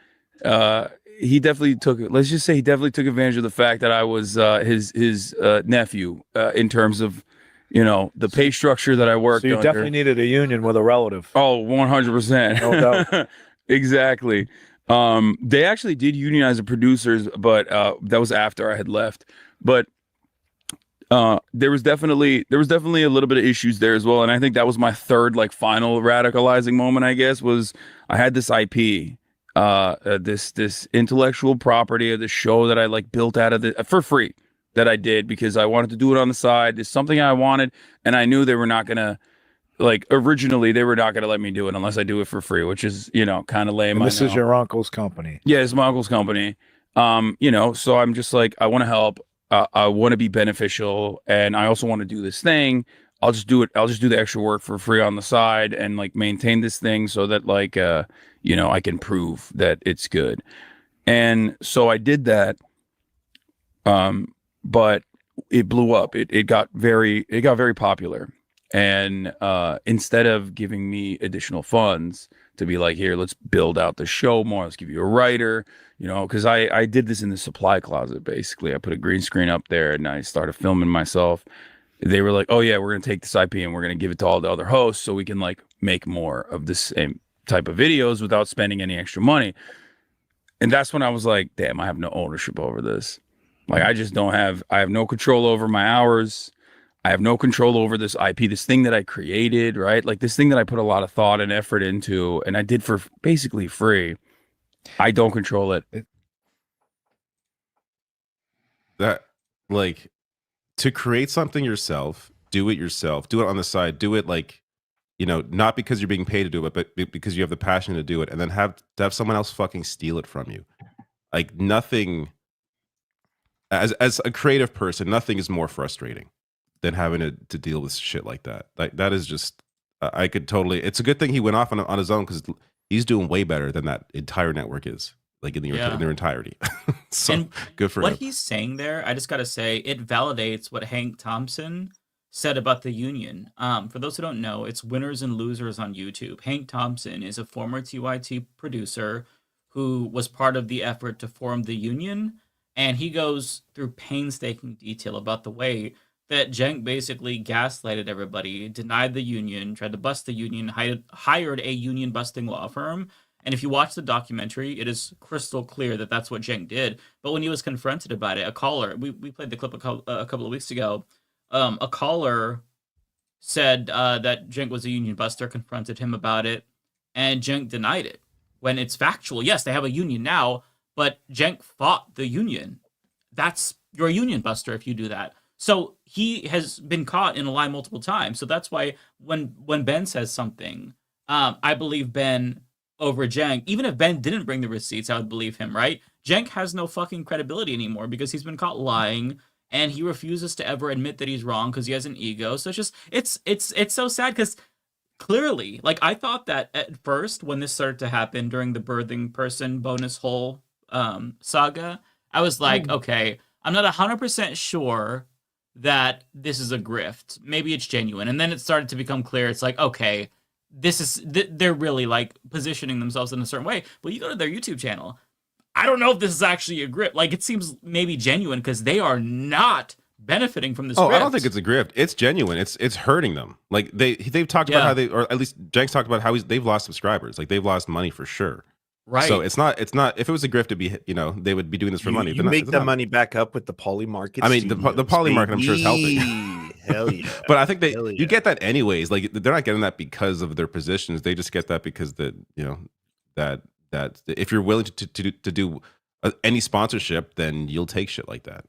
he definitely took advantage of the fact that I was his nephew in terms of, the pay structure that I worked So you under. definitely needed a union with a relative. Oh, 100%. No doubt. Exactly. They actually did unionize the producers, but that was after I had left. But there was definitely a little bit of issues there as well, and I think that was my third final radicalizing moment. I guess was I had this IP, this intellectual property of the show that I built out of for free that I did because I wanted to do it on the side. It's something I wanted, and I knew they were not gonna. Originally, they were not going to let me do it unless I do it for free, which is, kind of lame. And this is your uncle's company. Yeah, it's my uncle's company. So I'm just like, I want to help. I want to be beneficial, and I also want to do this thing. I'll just do it. I'll just do the extra work for free on the side and maintain this thing so that I can prove that it's good. And so I did that. But it blew up. It got very popular. And instead of giving me additional funds to be like, here, let's build out the show more, let's give you a writer, because I did this in the supply closet, basically. I put a green screen up there and I started filming myself. They were like, oh yeah, we're going to take this IP and we're going to give it to all the other hosts so we can make more of the same type of videos without spending any extra money. And that's when I was like, damn, I have no ownership over this. I have no control over my hours. I have no control over this IP, this thing that I created, right? This thing that I put a lot of thought and effort into, and I did for basically free. I don't control it. That, to create something yourself, do it on the side, do it not because you're being paid to do it, but because you have the passion to do it, and then have someone else fucking steal it from you. Nothing, as a creative person, nothing is more frustrating than having to deal with shit like that. That is just, I could totally. It's a good thing he went off on his own because he's doing way better than that entire network is, in their entirety. So and good for him. What he's saying there, I just gotta say, it validates what Hank Thompson said about the union. For those who don't know, it's Winners and Losers on YouTube. Hank Thompson is a former TYT producer who was part of the effort to form the union, and he goes through painstaking detail about the way that Cenk basically gaslighted everybody, denied the union, tried to bust the union, hired a union busting law firm. And if you watch the documentary, it is crystal clear that that's what Cenk did. But when he was confronted about it, a caller, we played the clip a couple of weeks ago, a caller said that Cenk was a union buster, confronted him about it, and Cenk denied it. When it's factual, yes, they have a union now, but Cenk fought the union. You're a union buster if you do that. So he has been caught in a lie multiple times. So that's why when Ben says something, I believe Ben over Cenk. Even if Ben didn't bring the receipts, I would believe him, right? Cenk has no fucking credibility anymore because he's been caught lying, and he refuses to ever admit that he's wrong because he has an ego. So it's so sad because clearly, like, I thought that at first when this started to happen during the birthing person bonus hole saga, I was like, okay, I'm not 100% sure that this is a grift. Maybe it's genuine. And then it started to become clear. It's like, okay, they're really like positioning themselves in a certain way. But you go to their YouTube channel, I don't know if this is actually a grift. Like, it seems maybe genuine because they are not benefiting from this. Oh, grift. I don't think it's a grift. It's genuine. It's hurting them. Like they've talked about how or at least Cenk's talked about how they've lost subscribers. Like, they've lost money for sure. Right. So it's not. If it was a grift, it'd be, they would be doing this for money. You make the money back up with the poly market. I mean, the poly market, I'm sure, is helping. Hell yeah. But I think you get that anyways. Like, they're not getting that because of their positions. They just get that because that if you're willing to do any sponsorship, then you'll take shit like that.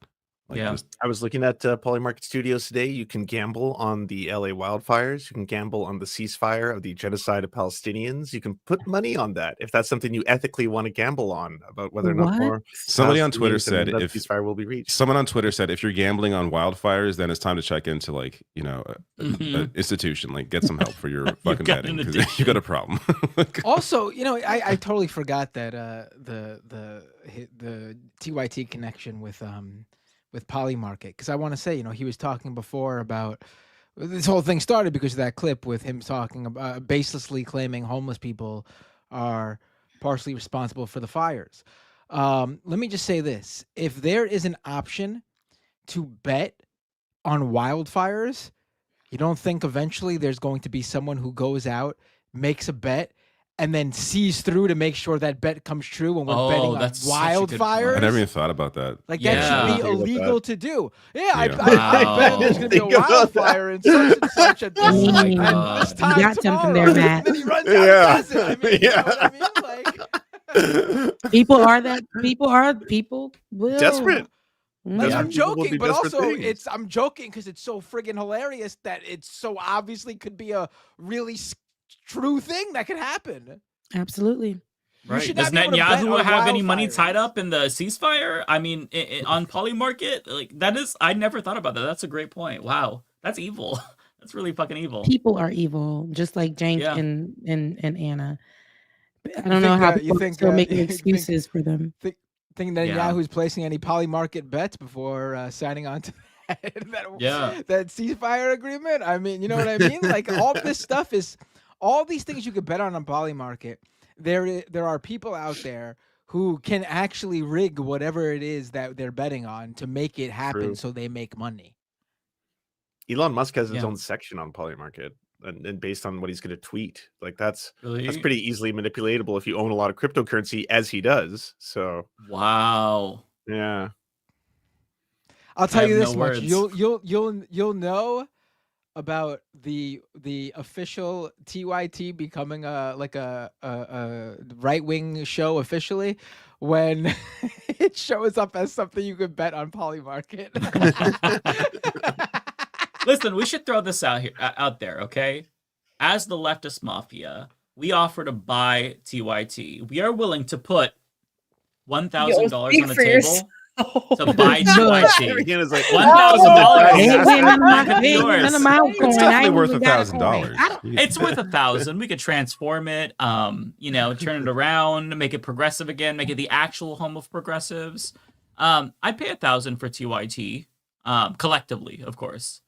Like, I was looking at Polymarket Studios today. You can gamble on the LA wildfires. You can gamble on the ceasefire of the genocide of Palestinians. You can put money on that if that's something you ethically want to gamble on, about whether or not more. Somebody on Twitter said if ceasefire will be reached. Someone on Twitter said if you're gambling on wildfires, then it's time to check into an institution. Like, get some help for your fucking betting because you got a problem. Also, I totally forgot that the TYT connection with Polymarket, because I want to say, he was talking before about this whole thing started because of that clip with him talking about baselessly claiming homeless people are partially responsible for the fires. Let me just say this: if there is an option to bet on wildfires, you don't think eventually there's going to be someone who goes out, makes a bet, and then sees through to make sure that bet comes true when we're betting on wildfires? I never even thought about that. Like, that should be illegal to do. Yeah, I bet there's going to be a wildfire in such and such at this, this time you got something there, Matt. And then he runs out and does it. I mean, you know what I mean? Like, people will. Desperate. Like, I'm joking, but also I'm joking because it's so friggin' hilarious that it so obviously could be a really true thing that could happen. Absolutely. Right. Does Netanyahu have any money tied up in the ceasefire? I mean, on Polymarket? Like, that is, I never thought about that. That's a great point. Wow. That's evil. That's really fucking evil. People are evil, just like Cenk and Anna. I don't know how people are still making excuses for them. Think Netanyahu's placing any Polymarket bets before signing on to that ceasefire agreement? I mean, you know what I mean? Like, all this stuff is... all these things you could bet on Polymarket, there are people out there who can actually rig whatever it is that they're betting on to make it happen so they make money. Elon Musk has his own section on Polymarket, and based on what he's going to tweet, like that's pretty easily manipulatable if you own a lot of cryptocurrency, as he does. So wow, yeah. I'll tell you this much: you'll know about the official TYT becoming a right-wing show officially when it shows up as something you could bet on Polymarket. Listen, we should throw this out there, okay? As the Leftist Mafia, we offer to buy TYT. We are willing to put $1,000 on the table to buy TYT. Again, it's like $1,000. It's definitely worth $1,000. It's worth $1,000. We could transform it, turn it around, make it progressive again, make it the actual home of progressives. I'd pay $1,000 for TYT, collectively, of course.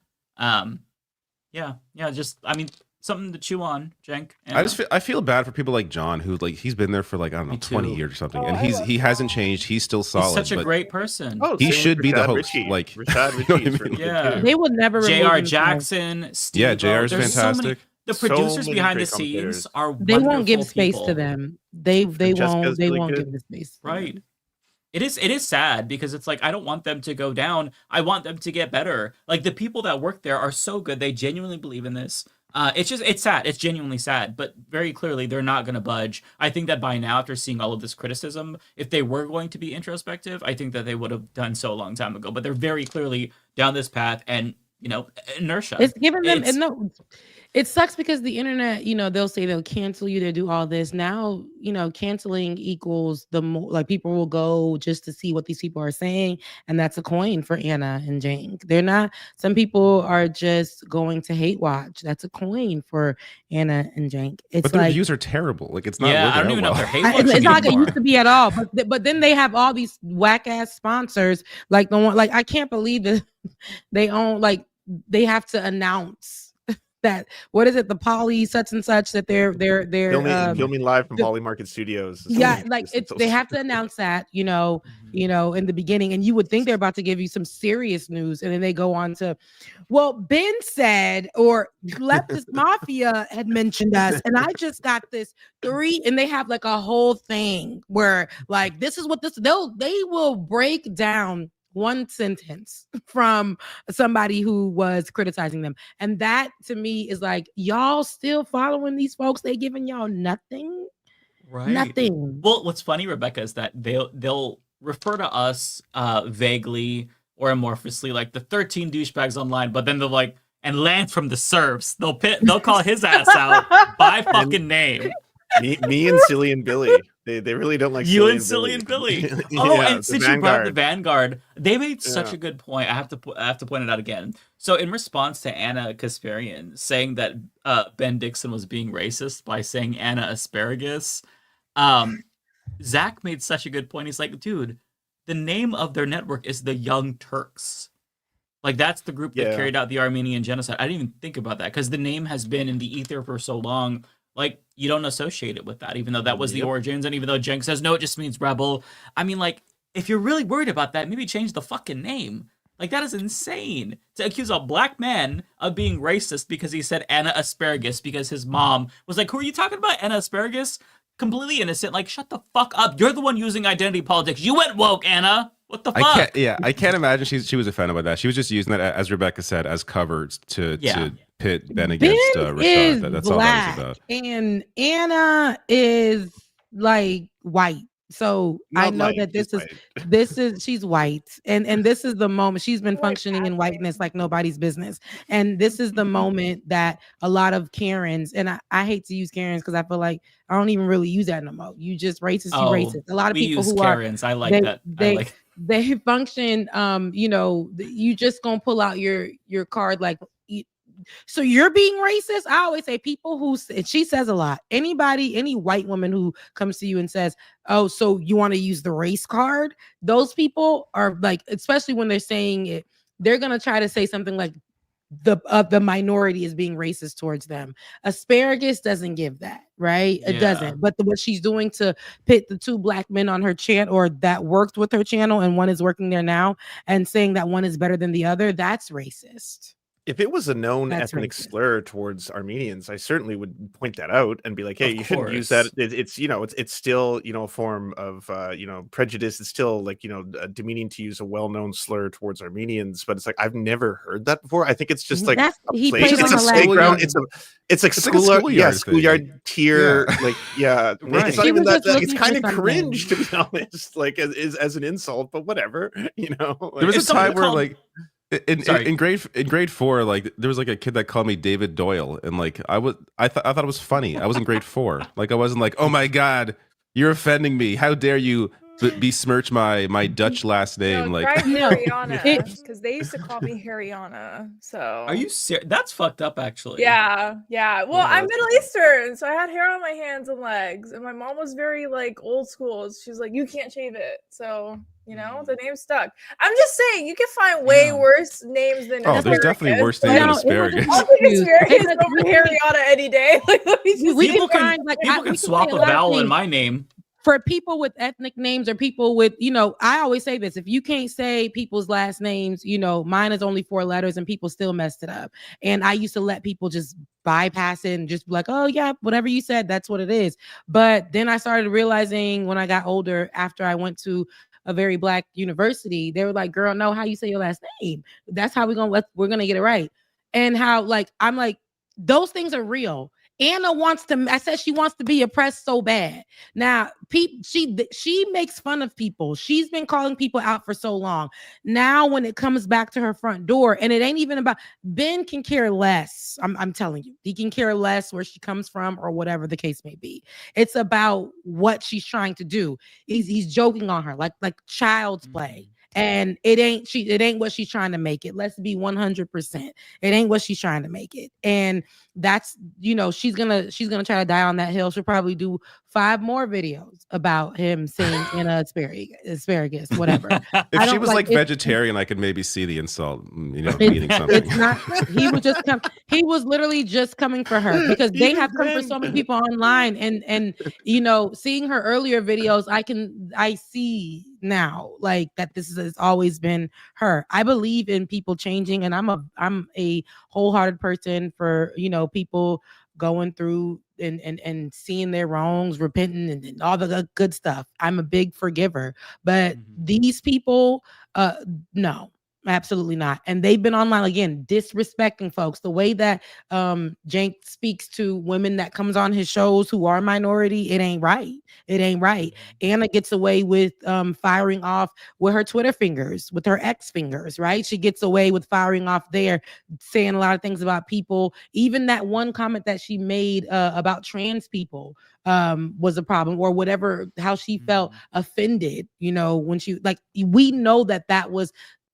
something to chew on, Jenk. I feel bad for people like John, who like he's been there for like I don't know 20 years or something, and he hasn't changed. He's still solid. He's such a but great person. he should be the host. Ritchie. Like Rashad you know what I Ritchie's mean? Yeah, They will never remove J.R. him from Jackson, Steve. Yeah, JR is There's fantastic. The So producers many behind the great commentators. scenes are They won't give wonderful space people. to them. They Francesca's really won't good. give the space. Right. It is sad because it's like I don't want them to go down. I want them to get better. Like the people that work there are so good. They genuinely believe in this. It's sad. It's genuinely sad, but very clearly they're not going to budge. I think that by now, after seeing all of this criticism, if they were going to be introspective, I think that they would have done so a long time ago. But they're very clearly down this path, and inertia. It's giving them. And no, it sucks because the internet, they'll say they'll cancel you, they'll do all this. Now, canceling equals the more like people will go just to see what these people are saying, and that's a coin for Anna and Jank. They're not. Some people are just going to hate watch. That's a coin for Anna and Jank. It's But the like reviews are terrible. Like it's not. Yeah, working I don't out even know if well. they're hate watching it's not like it anymore. used to be at all. But then they have all these whack ass sponsors, like the one. Like I can't believe that they own. Like they have to announce that what is it, the Poly such and such, that they're filming live from Poly Market Studios. Yeah, like they have to announce that, in the beginning, and you would think they're about to give you some serious news, and then they go on to, well, Ben said, or Leftist Mafia had mentioned us, and I just got this 3, and they have like a whole thing where like this is what they will break down one sentence from somebody who was criticizing them, and that to me is like, y'all still following these folks? They giving y'all nothing, Right. nothing. Well, what's funny, Rebecca, is that they'll refer to us vaguely or amorphously, like the 13 douchebags online, but then they're like, and Lance from the Serfs. They'll call his ass out by fucking name. Me and Silly and Billy. They really don't like You and Silly and Billy. Oh, Yeah, and since you brought up the Vanguard, they made such Yeah. a good point. I have to point it out again. So in response to Anna Kasparian saying that Ben Dixon was being racist by saying Anna Asparagus, Zach made such a good point. He's like, dude, the name of their network is the Young Turks. Like that's the group that Yeah. carried out the Armenian genocide. I didn't even think about that because the name has been in the ether for so long. Like you don't associate it with that, even though that was the Yep. origins, and even though Jenk says no, it just means rebel. I mean, like if you're really worried about that, maybe change the fucking name. Like that is insane to accuse a black man of being racist because he said Anna Asparagus because his mom was like, "Who are you talking about, Anna Asparagus?" Completely innocent. Like shut the fuck up. You're the one using identity politics. You went woke, Anna. What the fuck? I can't imagine she was offended by that. She was just using that, as Rebecca said, as covers to pit Ben against Rashad. That's all that was about. And Anna is like white. So I Not know like, that he's she's white, and this is the moment she's been functioning in whiteness like nobody's business, and this is the moment that a lot of Karens, and I hate to use Karens because I feel like I don't even really use that no more. You just racist, you racist. A lot of we people use who Karens. I like that. They function. You just gonna pull out your card like. So you're being racist? I always say people who, and she says a lot. Any white woman who comes to you and says, "Oh, so you want to use the race card?" Those people are like, especially when they're saying it, they're gonna try to say something like the minority is being racist towards them. Asparagus doesn't give that, right? It doesn't. But what she's doing to pit the 2 black men on her channel, or that worked with her channel, and one is working there now, and saying that one is better than the other, that's racist. If it was a known That's ethnic racist. slur towards Armenians, I certainly would point that out and be like, "Hey, Of you shouldn't use that. course. It's still a form of prejudice. It's still like demeaning to use a well-known slur towards Armenians." But it's like I've never heard that before. I think it's just like He place. plays It's on a the last playground. name. It's like It's like a schoolyard tier. Yeah. Yeah. Right. It's not He even was that. just It's looking kind for of cringe, to be honest. Like as an insult, but whatever. There was If a someone time where called- like in grade 4, like there was like a kid that called me David Doel, and like I thought it was funny. I was in grade 4. Like I wasn't like, "Oh my god, you're offending me. How dare you besmirch my Dutch last name. No, Like, try Ariana, because they used to call me Ariana. So Are you serious? That's fucked up, actually. Yeah. Well, Yeah, I'm that's Middle Eastern, so I had hair on my hands and legs, and my mom was very like old school. She's like, you can't shave it, so the name stuck. I'm just saying, you can find way worse names than. oh, there's definitely worse names than asparagus. I'll take asparagus over Ariana any day. Like, let me just People can swap a vowel in my name. For people with ethnic names or people with, I always say this, if you can't say people's last names, mine is only 4 letters and people still messed it up. And I used to let people just bypass it and just be like, oh yeah, whatever you said, that's what it is. But then I started realizing when I got older, after I went to a very Black university, they were like, girl, no, how you say your last name? That's how we're going to get it right. And how I'm like, those things are real. Anna I said she wants to be oppressed so bad. Now, she makes fun of people. She's been calling people out for so long. Now, when it comes back to her front door, and it ain't even about, Ben can care less. I'm telling you, he can care less where she comes from or whatever the case may be. It's about what she's trying to do. He's joking on her like child's play. And it ain't what she's trying to make it. Let's be 100%. It ain't what she's trying to make it. And that's, she's gonna try to die on that hill. She'll probably do 5 more videos about him saying in asparagus, whatever. If she was like vegetarian, I could maybe see the insult, meaning something. It's not, he was literally just coming for her because they have come for so many people online and seeing her earlier videos, I see now like that this has always been her. I believe in people changing, and I'm a wholehearted person for people going through and seeing their wrongs, repenting, and all the good stuff. I'm a big forgiver, but these people, no, absolutely not. And they've been online again, disrespecting folks. The way that Jank speaks to women that comes on his shows who are minority, it ain't right. It ain't right. Anna gets away with firing off with her Twitter fingers, with her X fingers, right? She gets away with firing off there, saying a lot of things about people. Even that one comment that she made about trans people was a problem, or whatever, how she felt offended, when she, we know that was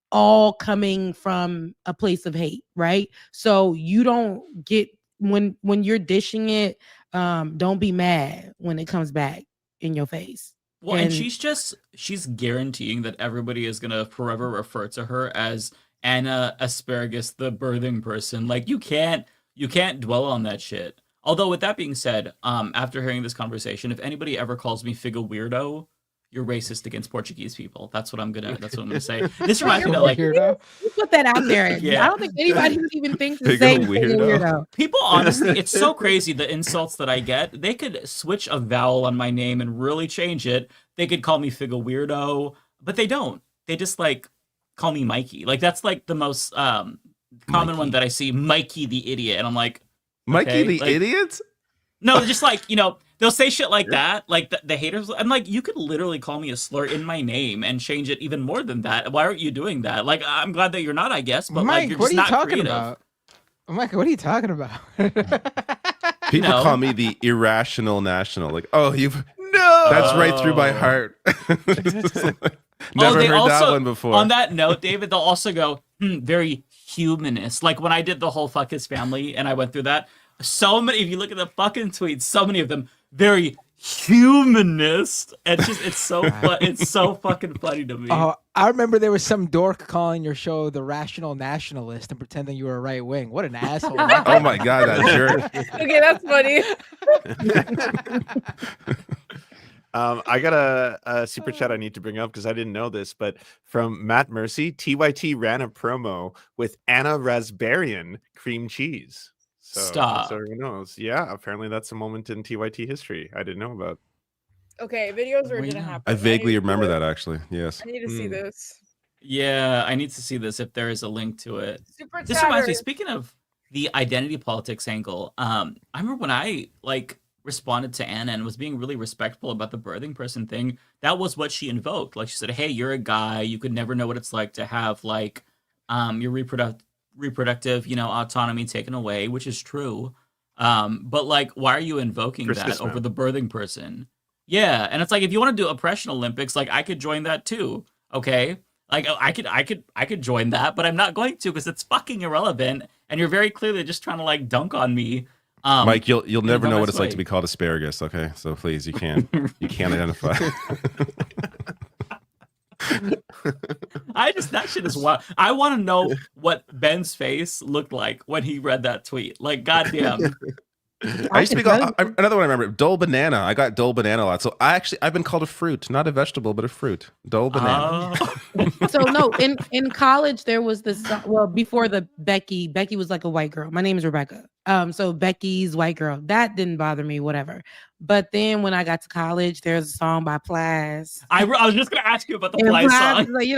all coming from a place of hate, right? So you don't get, when you're dishing it, don't be mad when it comes back in your face. Well, and she's guaranteeing that everybody is gonna forever refer to her as Anna Asparagus, the birthing person. Like, you can't dwell on that shit. Although, with that being said, after hearing this conversation, if anybody ever calls me Figa Weirdo, you're racist against Portuguese people. That's what I'm gonna say. This reminds me of you put that out there. Yeah. I don't think anybody even thinks to say weirdo. People, honestly, it's so crazy the insults that I get. They could switch a vowel on my name and really change it. They could call me Figa Weirdo, but they don't. They just call me Mikey. That's the most common one that I see, Mikey the idiot. And I'm like, Mikey the idiot? No, just they'll say shit like that, like the haters. I'm like, you could literally call me a slur in my name and change it even more than that. Why aren't you doing that? I'm glad that you're not, I guess, but Mike, you're just not creative. About? Mike, what are you talking about? People call me the irrational national. That's right through my heart. Never heard that one before. On that note, David, they'll also go, very humanist. Like when I did the whole fuck his family and I went through that, so many, if you look at the fucking tweets, so many of them, very humanist. It's so fucking funny to me. Oh, I remember there was some dork calling your show the Rational Nationalist and pretending you were right wing. What an asshole. Oh my God, that jerk. Okay, that's funny. I got a super chat I need to bring up because I didn't know this, but from Matt Mercy, TYT ran a promo with Anna Raspberrian cream cheese. Stop. So everyone knows. Yeah, apparently that's a moment in TYT history I didn't know about. Okay, videos are gonna happen. I vaguely remember that, actually. Yes. I need to see this. Yeah, I need to see this if there is a link to it. Super this reminds me, speaking of the identity politics angle, I remember when I responded to Anna and was being really respectful about the birthing person thing. That was what she invoked. Like, she said, hey, you're a guy, you could never know what it's like to have your reproductive autonomy taken away, which is true, but why are you invoking that over the birthing person? Yeah, and it's like if you want to do oppression Olympics, like I could join that too. Okay, like I could join that, but I'm not going to because it's fucking irrelevant, and you're very clearly just trying to like dunk on me. Mike, you'll never know what it's like way. to be called asparagus. Okay, so please, you can't identify. That shit is wild. I want to know what Ben's face looked like when he read that tweet. Like, goddamn. I used to be called another one. I remember Doel banana. I got Doel banana a lot. So I've been called a fruit, not a vegetable, but a fruit. Doel banana. So no, in college there was this. Well, before the Becky was like a white girl. My name is Rebecca. So Becky's white girl. That didn't bother me. Whatever. But then when I got to college, there's a song by Plies. I was just gonna ask you about the Plies song. Like,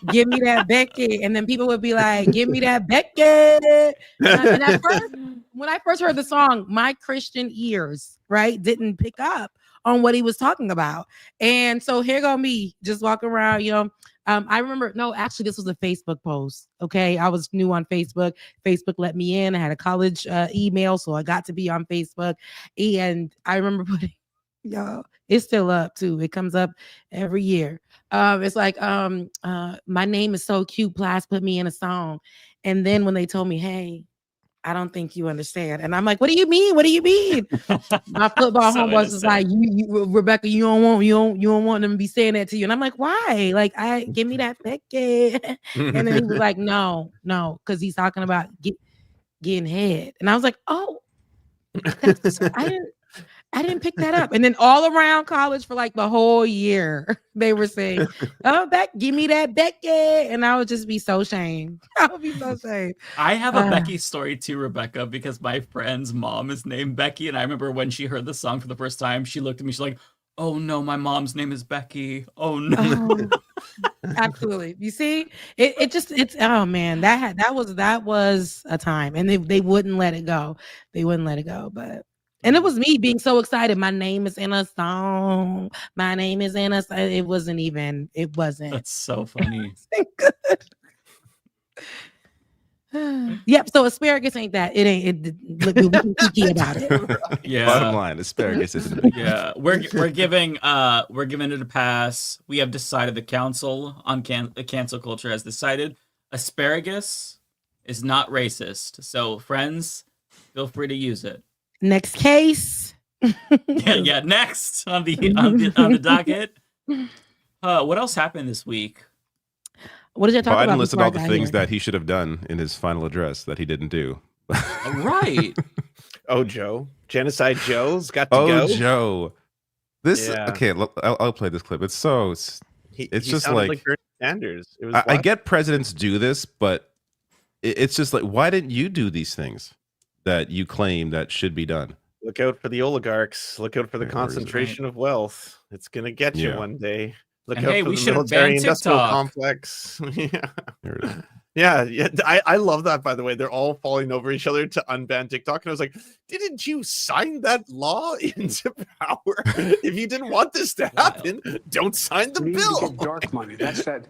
give me that Becky, and then people would be like, "Give me that Becky." And at first, when I first heard the song, my Christian ears didn't pick up on what he was talking about, and so here go me just walking around, I remember, actually, this was a Facebook post. Okay. I was new on Facebook. Facebook let me in. I had a college email, so I got to be on Facebook. And I remember putting, it's still up too. It comes up every year. It's like, my name is so cute. Plies put me in a song. And then when they told me, hey, I don't think you understand. And I'm like, what do you mean? What do you mean? My football homeboys was like, you Rebecca, you don't want them to be saying that to you. And I'm like, why? Like, give me that Becky. And then he was like, no, because he's talking about getting head. And I was like, oh, I didn't pick that up. And then all around college for like the whole year, they were saying, oh, give me that Becky. And I would just be so ashamed. I would be so ashamed. I have a Becky story too, Rebecca, because my friend's mom is named Becky. And I remember when she heard the song for the first time, she looked at me, she's like, oh no, my mom's name is Becky. Oh no. Oh, absolutely. You see, it's oh man, that was a time. And they wouldn't let it go. They wouldn't let it go. And it was me being so excited. My name is in a song. My name is in a song. It wasn't. That's so funny. Yep. So asparagus ain't that. It ain't. We can kiki about it. Yeah. Bottom line, asparagus isn't. Yeah. We're giving it a pass. We have decided, the council on cancel culture has decided asparagus is not racist. So friends, feel free to use it. Next case. yeah. Next on the docket. What else happened this week? What did you talk about? Biden listed all the things that he should have done in his final address that he didn't do. Right. Joe. Genocide Joe's got to go. Joe. Okay, I'll play this clip. It's just like Bernie Sanders. I get presidents do this, but it's just like, why didn't you do these things that you claim that should be done? Look out for the oligarchs. Look out for the concentration of wealth. It's gonna get you one day. Look out for the military industrial complex. Yeah. I love that, by the way. They're all falling over each other to unban TikTok. And I was like, didn't you sign that law into power? If you didn't want this to happen, don't sign the bill. We need to get dark money. That's that.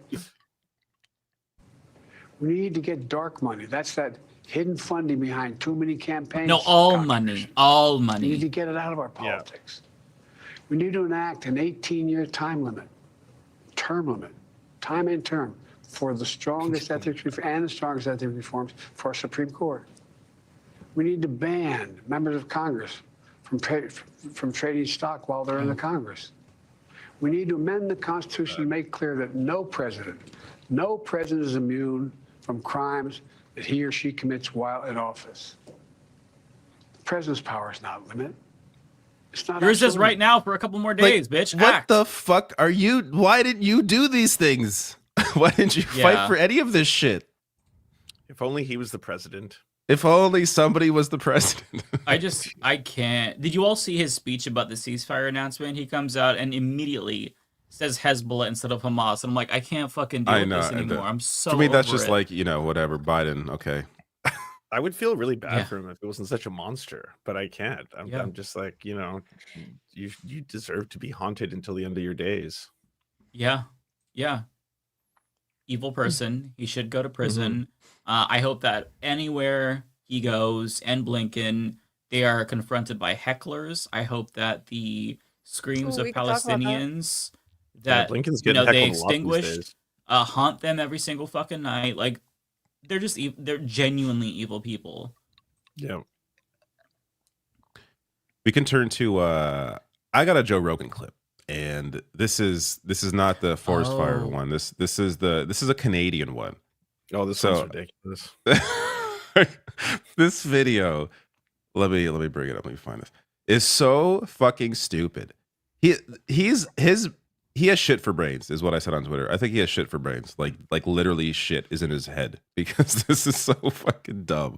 We need to get dark money. That's that hidden funding behind too many campaigns. No, all money. All money. We need to get it out of our politics. We need to enact an 18-year time limit. Term limit, time and term, for the strongest ethics reforms for our Supreme Court. We need to ban members of Congress from trading stock while they're in the Congress. We need to amend the Constitution to make clear that no president is immune from crimes that he or she commits while in office. The president's power is not limited. Yours is right now for a couple more days, bitch. What the fuck are you? Why didn't you do these things? Why didn't you fight for any of this shit? If only he was the president. If only somebody was the president. I can't. Did you all see his speech about the ceasefire announcement? He comes out and immediately says Hezbollah instead of Hamas. And I'm like, I can't fucking deal with this anymore. I'm so To me, that's over just it. like, whatever, Biden, okay. I would feel really bad for him if it wasn't such a monster, but I can't. I'm just like, you deserve to be haunted until the end of your days. Yeah. Evil person. He should go to prison. I hope that anywhere he goes, and Blinken, they are confronted by hecklers. I hope that the screams Ooh, of we could talk about that. Palestinians that Blinken's you getting know they heckled a lot these extinguished, days. haunt them every single fucking night. Like they're just they're genuinely evil people. Yeah. We can turn to I got a Joe Rogan clip, and this is not the forest fire one. This is a Canadian one. Oh, this one's ridiculous. This video, let me bring it up. Let me find this. Is so fucking stupid. He has shit for brains, is what I said on Twitter. I think he has shit for brains. Like literally shit is in his head because this is so fucking dumb.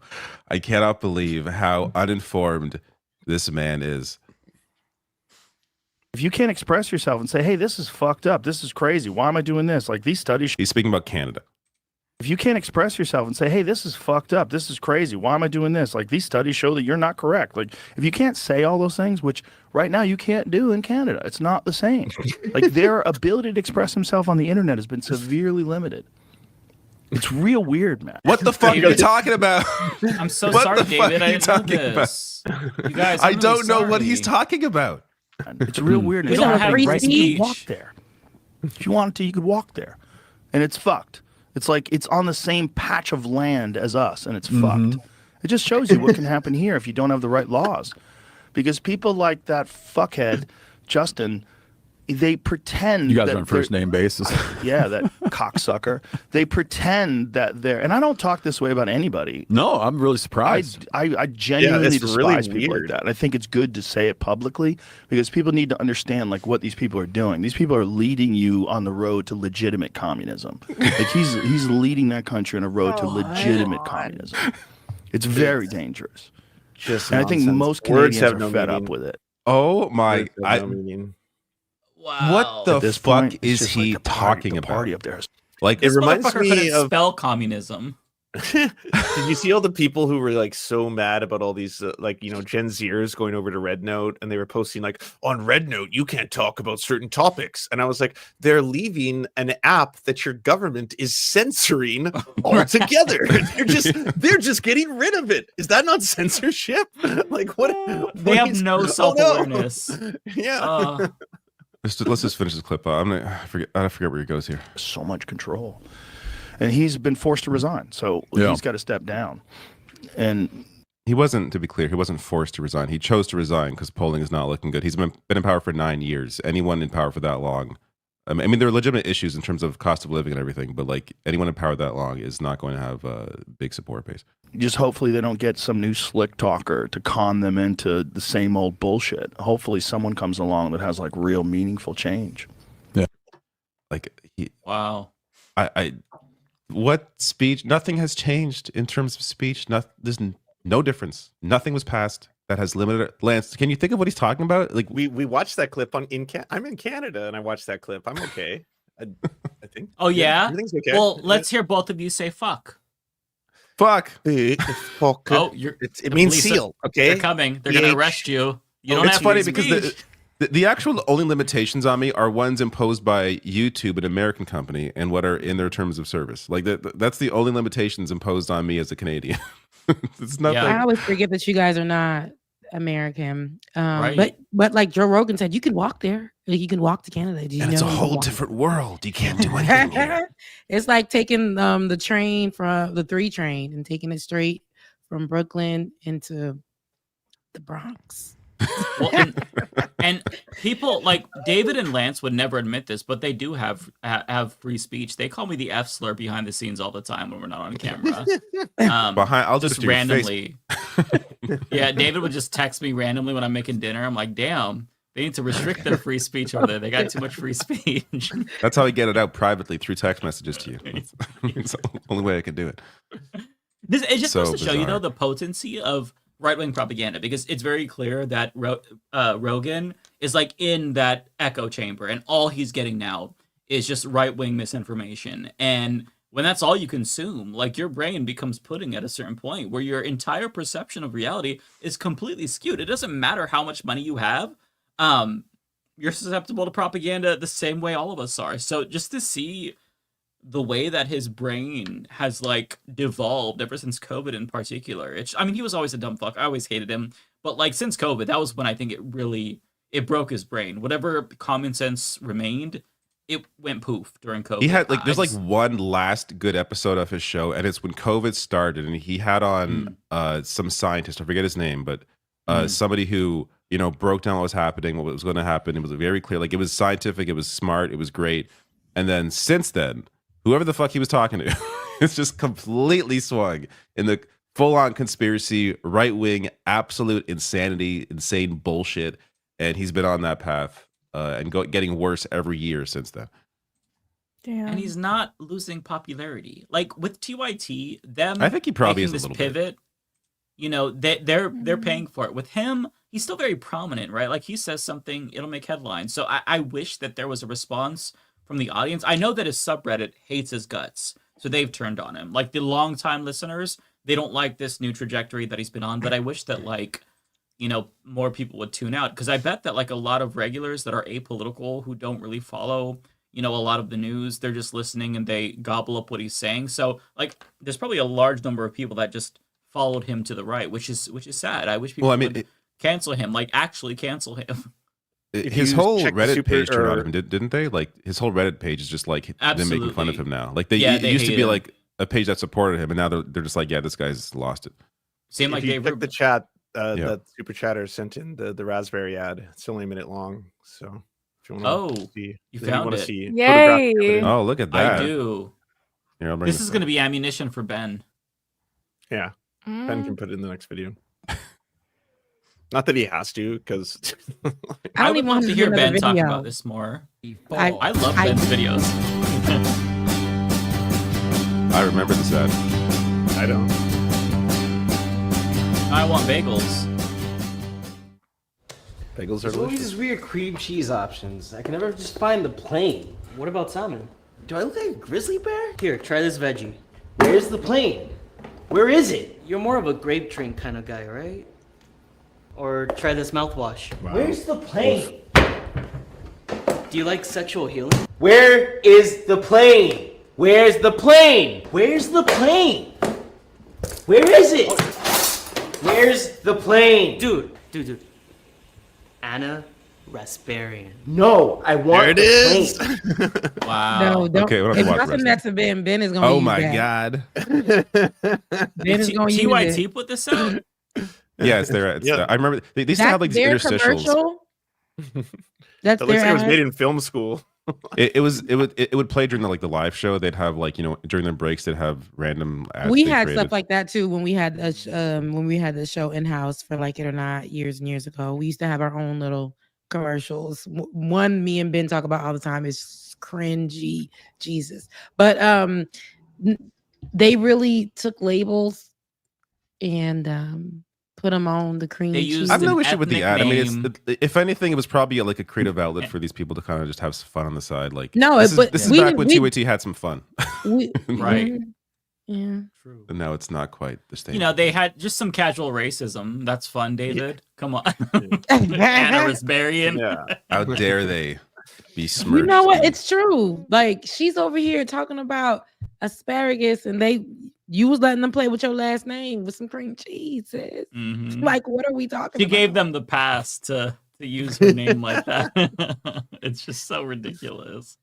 I cannot believe how uninformed this man is. If you can't express yourself and say, hey, this is fucked up, this is crazy, why am I doing this? Like these studies. He's speaking about Canada. If you can't express yourself and say, hey, this is fucked up, this is crazy, why am I doing this? Like these studies show that you're not correct. Like if you can't say all those things, which right now you can't do in Canada, it's not the same. Like their ability to express himself on the internet has been severely limited. It's real weird, man. What the fuck are you talking about? I'm so sorry, David. I didn't know this. You guys, I don't know what he's talking about. It's real weird. We don't have free speech. You could walk there. If you wanted to, you could walk there. And it's fucked. It's like it's on the same patch of land as us, and it's fucked. It just shows you what can happen here if you don't have the right laws. Because people like that fuckhead, Justin, they pretend you guys that are on first name basis. Yeah, that cocksucker. They pretend that they're, and I don't talk this way about anybody. No, I'm really surprised. I genuinely despise really people like that. And I think it's good to say it publicly because people need to understand like what these people are doing. These people are leading you on the road to legitimate communism. Like he's leading that country on a road to legitimate communism. It's very dangerous. Just and I think most Canadians are fed up with it. Oh my! Wow. What the fuck is he talking about? Party up there. Like it reminds me couldn't of spell communism. Did you see all the people who were like so mad about all these like Gen Zers going over to Red Note and they were posting like on Red Note you can't talk about certain topics, and I was like, they're leaving an app that your government is censoring altogether. they're just getting rid of it. Is that not censorship? Like what? They have no self-awareness. Yeah. Let's just finish this clip. I forget where he goes here. So much control. And he's been forced to resign, so he's got to step down. And he wasn't, to be clear, he wasn't forced to resign. He chose to resign because polling is not looking good. He's been in power for 9 years. Anyone in power for that long, I mean, there are legitimate issues in terms of cost of living and everything, but like anyone in power that long is not going to have a big support base. Just hopefully they don't get some new slick talker to con them into the same old bullshit. Hopefully someone comes along that has like real meaningful change. Yeah. Like wow. What speech? Nothing has changed in terms of speech. There's no difference. Nothing was passed that has limited. Lance, can you think of what he's talking about? Like we watched that clip I'm in Canada and I watched that clip. I'm okay. I think. Oh yeah. Everything's okay. Well, let's hear both of you say fuck. Fuck. Fuck. Oh, it means seal. Okay. They're coming. They're gonna arrest you. You don't it's have funny free because speech. the actual only limitations on me are ones imposed by YouTube, an American company, and what are in their terms of service. Like that's the only limitations imposed on me as a Canadian. It's nothing. I always forget that you guys are not American. Right. But like Joe Rogan said, you can walk there. Like you can walk to Canada. Did you and know it's a you can whole walk? different world. You can't do anything here. It's like taking the train from the 3 train and taking it straight from Brooklyn into the Bronx. Well, and people like David and Lance would never admit this, but they do have free speech. They call me the F slur behind the scenes all the time when we're not on camera. I'll just do randomly. Yeah, David would just text me randomly when I'm making dinner. I'm like, damn, they need to restrict their free speech over there. They got too much free speech. That's how we get it out privately through text messages to you. It's the only way I can do it. It just goes to show you bizarre. though the potency of right-wing propaganda, because it's very clear that Rogan is like in that echo chamber and all he's getting now is just right-wing misinformation. And when that's all you consume, like your brain becomes pudding at a certain point where your entire perception of reality is completely skewed. It doesn't matter how much money you have. You're susceptible to propaganda the same way all of us are. So just to see the way that his brain has like devolved ever since COVID in particular. I mean, he was always a dumb fuck. I always hated him. But like since COVID, that was when I think it really it broke his brain. Whatever common sense remained, it went poof during COVID. He had there's like one last good episode of his show, and it's when COVID started, and he had on some scientist, I forget his name, but somebody who broke down what was happening, what was going to happen. It was very clear, like it was scientific, it was smart, it was great. And then since then, whoever the fuck he was talking to, it's just completely swung in the full-on conspiracy, right-wing, absolute insanity, insane bullshit, and he's been on that path. And getting worse every year since then. Damn. And he's not losing popularity. Like with TYT, them I think he probably making is a this little pivot, they're paying for it. With him, he's still very prominent, right? Like he says something, it'll make headlines. So I wish that there was a response from the audience. I know that his subreddit hates his guts, so they've turned on him. Like the longtime listeners, they don't like this new trajectory that he's been on, but I wish that more people would tune out, because I bet that like a lot of regulars that are apolitical who don't really follow a lot of the news, they're just listening and they gobble up what he's saying. So like there's probably a large number of people that just followed him to the right, which is sad. I wish people would cancel him, like actually cancel him. His whole Reddit page turned on him, didn't they? Like his whole Reddit page is just like them making fun of him now. Like they used to be like a page that supported him, and now they're just like, yeah, this guy's lost it. Same like Dave. Check the chat. That super chatter sent in the raspberry ad. It's only a minute long, so if you want to see, you found it. See Yay! Oh, look at that! I do. Here, this is going to be ammunition for Ben. Yeah, Ben can put it in the next video. Not that he has to, because I would love to hear Ben talk about this more. I love Ben's videos. I remember this ad. I don't. I want bagels. Bagels are There's always these weird cream cheese options. I can never just find the plain. What about salmon? Do I look like a grizzly bear? Here, try this veggie. Where's the plain? Where is it? You're more of a grape drink kind of guy, right? Or try this mouthwash. Wow. Where's the plain? Do you like sexual healing? Where is the plain? Where's the plain? Where's the plain? Where is it? Where's the plane? Dude. Anna Rasparian. No, I want there it is. Wow. No, don't. Okay, if nothing that's a Ben is going to use my that. God. Ben is going to use it. TYT put this out? Yeah, it's there. I remember they used to have like these interstitials. That's it looks like it was made in film school. It would play during the live show. They'd have during their breaks they'd have random ads. We had stuff like that too when we had the show in house for Like It or Not years and years ago. We used to have our own little commercials. One me and Ben talk about all the time is cringy, Jesus. But they really took labels and put them on the cream cheese. I have no issue with the ad. I mean, if anything, it was probably like a creative outlet for these people to kind of just have some fun on the side. Like, this is back when TYT had some fun, right? Yeah, true. And now it's not quite the same. They had just some casual racism. That's fun, David. Come on, Anna Rasparian. Yeah. How dare they be smirched? You know what? It's true. Like she's over here talking about asparagus, and you was letting them play with your last name with some cream cheese. Mm-hmm. Like, what are we talking about? She gave them the pass to use her name like that. It's just so ridiculous.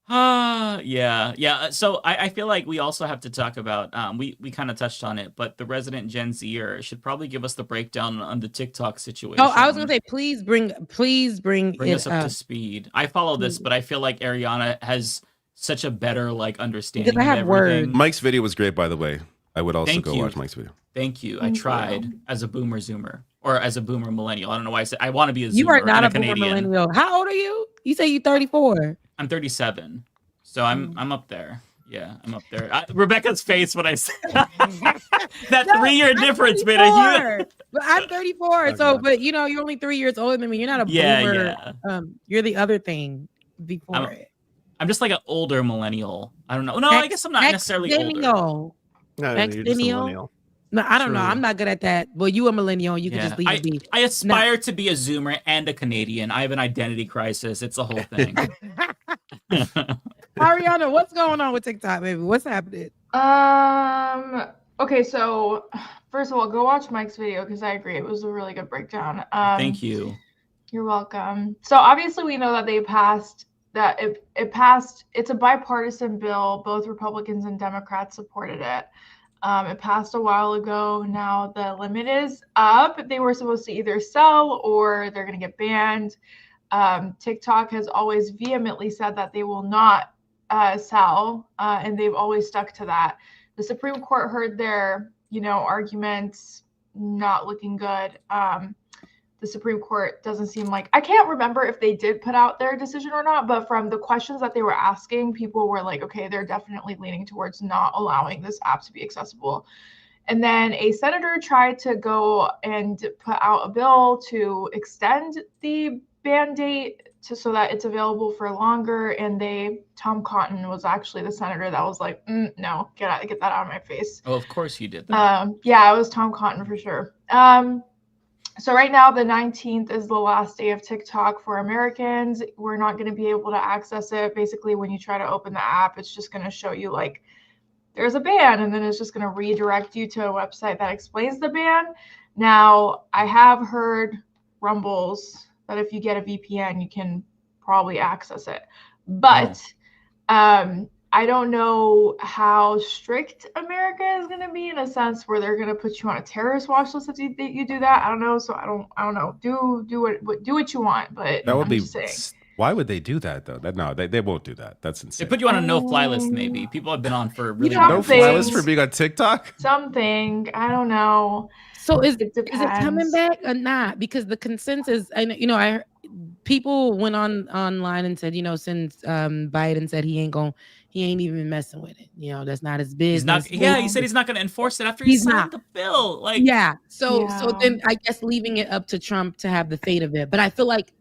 Yeah. So I feel like we also have to talk about, we kind of touched on it, but the resident Gen Zer should probably give us the breakdown on the TikTok situation. Oh, I was going to say, please bring us up to speed. I follow this, but I feel like Ariana has such a better understanding because I have of everything. Words. Mike's video was great, by the way. I would also go watch Mike's video. Thank you. I tried as a boomer zoomer or as a boomer millennial. I don't know why I said I want to be a zoomer. You are not a boomer Canadian millennial. How old are you? You say you're 34. I'm 37. So I'm up there. Yeah, I'm up there. Rebecca's face when I said that 3-year difference made a huge. But I'm 34. Okay. So, but you're only 3 years older than me. You're not a boomer. Yeah. You're the other thing before it. I'm just like an older millennial. I don't know. No, I guess I'm not necessarily older. No, you're just a millennial. No, I don't know. I'm not good at that. Well, you a millennial. You can just leave it be. I aspire to be a Zoomer and a Canadian. I have an identity crisis. It's a whole thing. Ariana, what's going on with TikTok, baby? What's happening? Okay, so first of all, go watch Mike's video because I agree it was a really good breakdown. Thank you. You're welcome. So obviously we know that they passed that it passed. It's a bipartisan bill. Both Republicans and Democrats supported it. It passed a while ago. Now the limit is up. They were supposed to either sell or they're going to get banned. TikTok has always vehemently said that they will not sell, and they've always stuck to that. The Supreme Court heard their, arguments, not looking good. The Supreme Court doesn't seem like, I can't remember if they did put out their decision or not, but from the questions that they were asking, people were like, okay, they're definitely leaning towards not allowing this app to be accessible. And then a senator tried to go and put out a bill to extend the ban date so that it's available for longer. And Tom Cotton was actually the senator that was like, no, get that out of my face. Oh, of course you did that. Yeah, it was Tom Cotton for sure. So right now, the 19th is the last day of TikTok for Americans. We're not going to be able to access it. Basically, when you try to open the app, it's just going to show you like there's a ban, and then it's just going to redirect you to a website that explains the ban. Now, I have heard rumbles that if you get a VPN, you can probably access it. But I don't know how strict America is going to be in a sense where they're going to put you on a terrorist watch list if you do that. I don't know. So I don't know. Do what you want, but that would I'm just saying. Why would they do that though? No, they won't do that. That's insane. They put you on a no-fly list, maybe. People have been on for really no-fly list for being on TikTok. Something, I don't know. So is it coming back or not? Because the consensus, I people went online and said, since Biden said he ain't even messing with it. That's not his business. He said he's not going to enforce it after he signed the bill. So then I guess leaving it up to Trump to have the fate of it. But I feel like,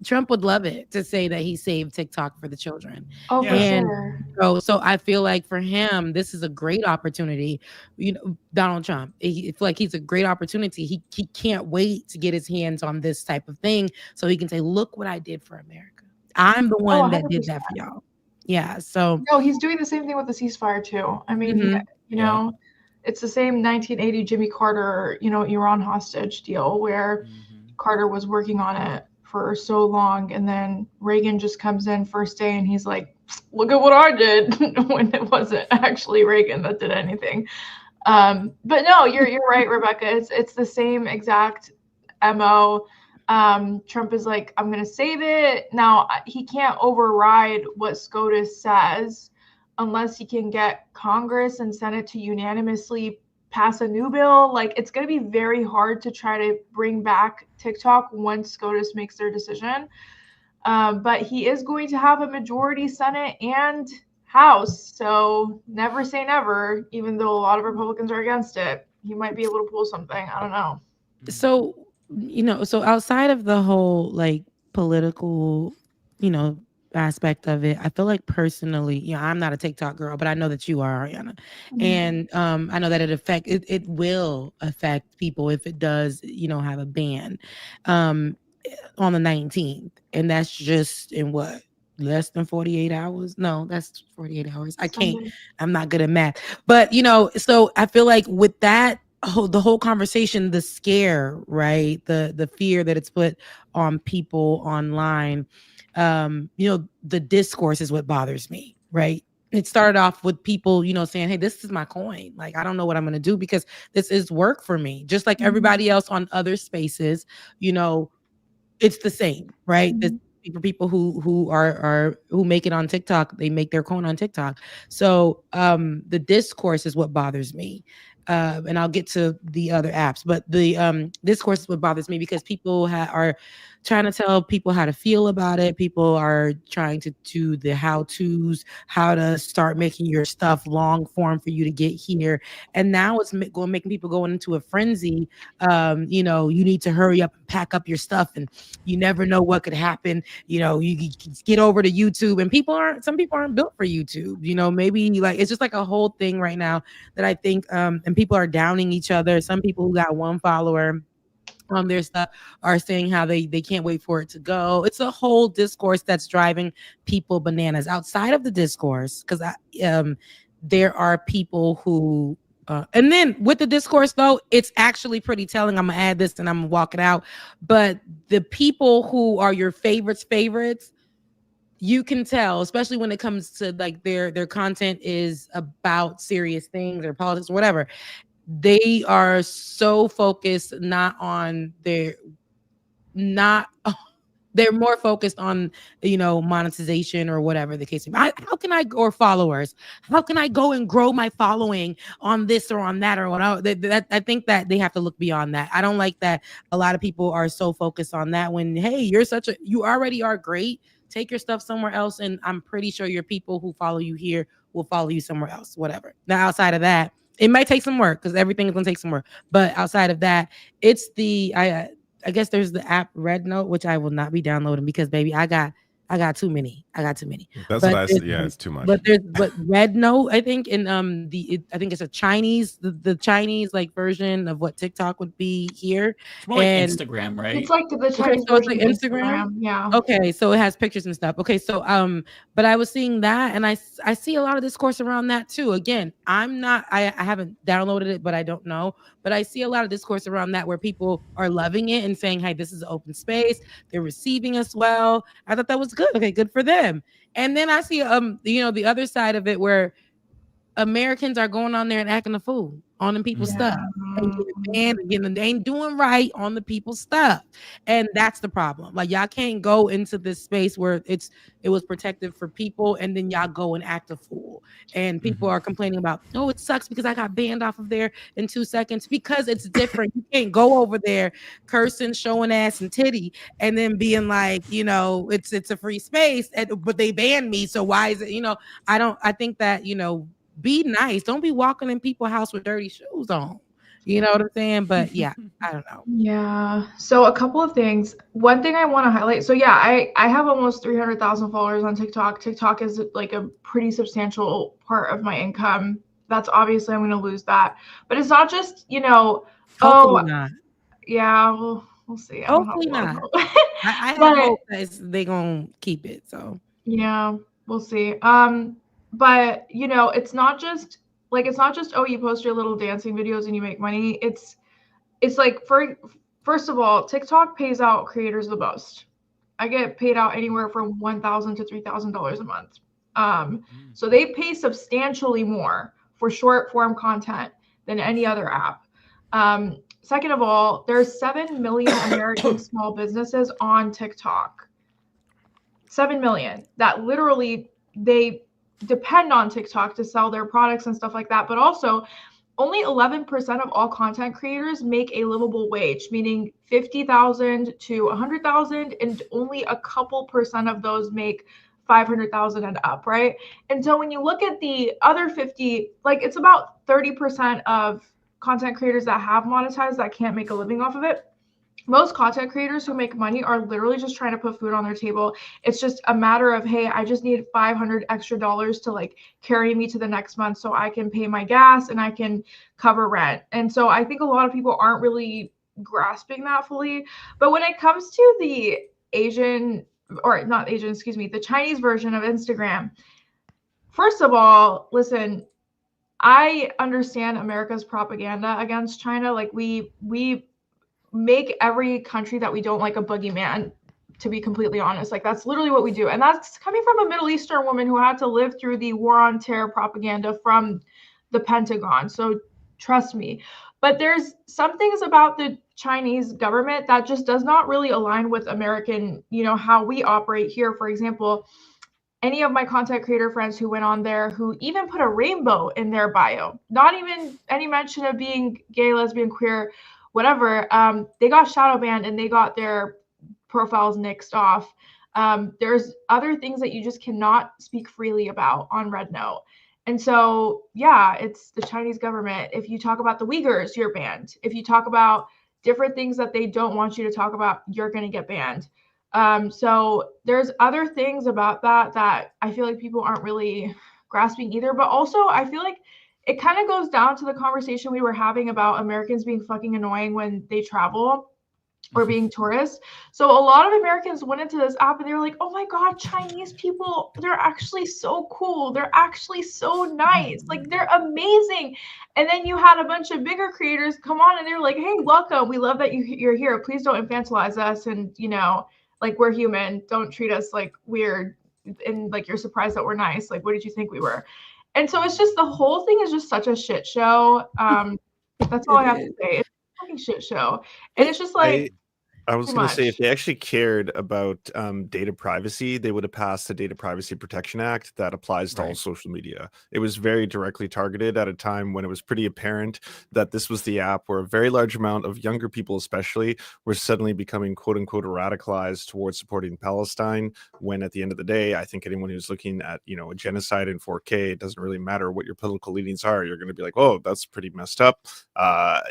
Trump would love it to say that he saved TikTok for the children. Oh, for sure. So I feel like for him, this is a great opportunity. Donald Trump, I feel like he's a great opportunity. He can't wait to get his hands on this type of thing so he can say, look what I did for America. I'm the one that did that for y'all. Yeah. So no, he's doing the same thing with the ceasefire too. I mean, it's the same 1980 Jimmy Carter, Iran hostage deal where Carter was working on it for so long, and then Reagan just comes in first day and he's like, look at what I did, when it wasn't actually Reagan that did anything. But no, you're right, Rebecca. It's the same exact MO. Trump is like, I'm going to save it. Now, he can't override what SCOTUS says unless he can get Congress and Senate to unanimously pass a new bill. Like, it's going to be very hard to try to bring back TikTok once SCOTUS makes their decision. But he is going to have a majority Senate and House. So never say never, even though a lot of Republicans are against it. He might be able to pull something. I don't know. So, so outside of the whole like political, aspect of it, I feel like personally, I'm not a TikTok girl, but I know that you are, Ariana. And I know that it will affect people if it does, have a ban on the 19th. And that's just in what? Less than 48 hours? No, that's 48 hours. I'm not good at math. But, so I feel like with that, the whole conversation, the scare, right? The fear that it's put on people online, the discourse is what bothers me, right? It started off with people, saying, hey, this is my coin. Like, I don't know what I'm going to do because this is work for me. Just like everybody else on other spaces, it's the same, right? For people who make it on TikTok, they make their coin on TikTok. So the discourse is what bothers me. And I'll get to the other apps, but the discourse is what bothers me because people are trying to tell people how to feel about it. People are trying to do the how-tos, how to start making your stuff long form for you to get here. And now it's making people go into a frenzy. You need to hurry up and pack up your stuff, and you never know what could happen. You get over to YouTube, and some people aren't built for YouTube. Maybe like it's just like a whole thing right now that I think, and people are downing each other. Some people who got one follower on their stuff are saying how they can't wait for it to go. It's a whole discourse that's driving people bananas. Outside of the discourse, because there are people who And then with the discourse, though, it's actually pretty telling. I'm gonna add this and I'm gonna walk it out. But the people who are your favorites, you can tell, especially when it comes to like their content is about serious things or politics or whatever. They are so focused they're more focused on, monetization or whatever the case may be. How can I, or followers, how can I go and grow my following on this or on that or what? I think that they have to look beyond that. I don't like that a lot of people are so focused on that when, hey, you already are great. Take your stuff somewhere else. And I'm pretty sure your people who follow you here will follow you somewhere else, whatever. Now, outside of that, it might take some work because everything is going to take some work. But outside of that, it's I guess there's the app Red Note, which I will not be downloading because, baby, I got too many. That's what I said. Yeah, it's too much. But Red Note, I think I think it's a Chinese, the Chinese like version of what TikTok would be here. It's more like Instagram, right? It's like the Chinese so it's version like of Instagram. Yeah. Okay, so it has pictures and stuff. Okay, so but I was seeing that, and I see a lot of discourse around that too. Again, I haven't downloaded it, but I don't know. But I see a lot of discourse around that where people are loving it and saying, "Hey, this is an open space. They're receiving us well." I thought that was good. Okay, good for them. And then I see the other side of it where Americans are going on there and acting a fool on the people's stuff and getting banned and they ain't doing right on the people's stuff. And that's the problem. Like, y'all can't go into this space where it was protected for people and then y'all go and act a fool. And people are complaining about, oh, it sucks because I got banned off of there in 2 seconds, because it's different. You can't go over there cursing, showing ass and titty, and then being like, it's a free space, but they banned me. So why is it, I think that, be nice. Don't be walking in people's house with dirty shoes on. You know what I'm saying? But yeah, I don't know. Yeah. So a couple of things. One thing I want to highlight. So yeah, I have almost 300,000 followers on TikTok. TikTok is like a pretty substantial part of my income. That's obviously I'm going to lose that. But it's not just, Hopefully not. Yeah, we'll see. Hopefully not. I hope they're going to keep it. So yeah, we'll see. But it's not just oh, you post your little dancing videos and you make money. It's like, first of all, TikTok pays out creators the most. I get paid out anywhere from $1,000 to $3,000 a month. So they pay substantially more for short form content than any other app. Second of all, there's 7 million American small businesses on TikTok. 7 million that literally they depend on TikTok to sell their products and stuff like that. But also, only 11% of all content creators make a livable wage, meaning 50,000 to 100,000, and only a couple percent of those make 500,000 and up, right? And so when you look at the other 50, like it's about 30% of content creators that have monetized that can't make a living off of it. Most content creators who make money are literally just trying to put food on their table. It's just a matter of, hey, I just need $500 extra to like carry me to the next month so I can pay my gas and I can cover rent. And so I think a lot of people aren't really grasping that fully. But when it comes to the the Chinese version of Instagram, first of all, listen, I understand America's propaganda against China. Like we make every country that we don't like a boogeyman, to be completely honest. Like that's literally what we do. And that's coming from a Middle Eastern woman who had to live through the war on terror propaganda from the Pentagon. So trust me. But there's some things about the Chinese government that just does not really align with American, how we operate here. For example, any of my content creator friends who went on there who even put a rainbow in their bio, not even any mention of being gay, lesbian, queer, whatever, they got shadow banned and they got their profiles nixed off. There's other things that you just cannot speak freely about on Red Note. And so, yeah, it's the Chinese government. If you talk about the Uyghurs, you're banned. If you talk about different things that they don't want you to talk about, you're going to get banned. So there's other things about that I feel like people aren't really grasping either. But also, I feel like it kind of goes down to the conversation we were having about Americans being fucking annoying when they travel. or being tourists. So a lot of Americans went into this app and they were like, oh my God, Chinese people, they're actually so cool. They're actually so nice. Like they're amazing. And then you had a bunch of bigger creators come on and they're like, hey, welcome. We love that you're here. Please don't infantilize us. And, you know, like we're human. Don't treat us like weird. And like, you're surprised that we're nice. Like, what did you think we were? And so it's just, the whole thing is just such a shit show. That's all I have to say. It's a fucking shit show. And it's just like, I was going to say, if they actually cared about data privacy, they would have passed the Data Privacy Protection Act that applies to all social media. It was very directly targeted at a time when it was pretty apparent that this was the app where a very large amount of younger people, especially, were suddenly becoming quote unquote radicalized towards supporting Palestine. When at the end of the day, I think anyone who's looking at, you know, a genocide in 4K, it doesn't really matter what your political leanings are. You're going to be like, oh, that's pretty messed up.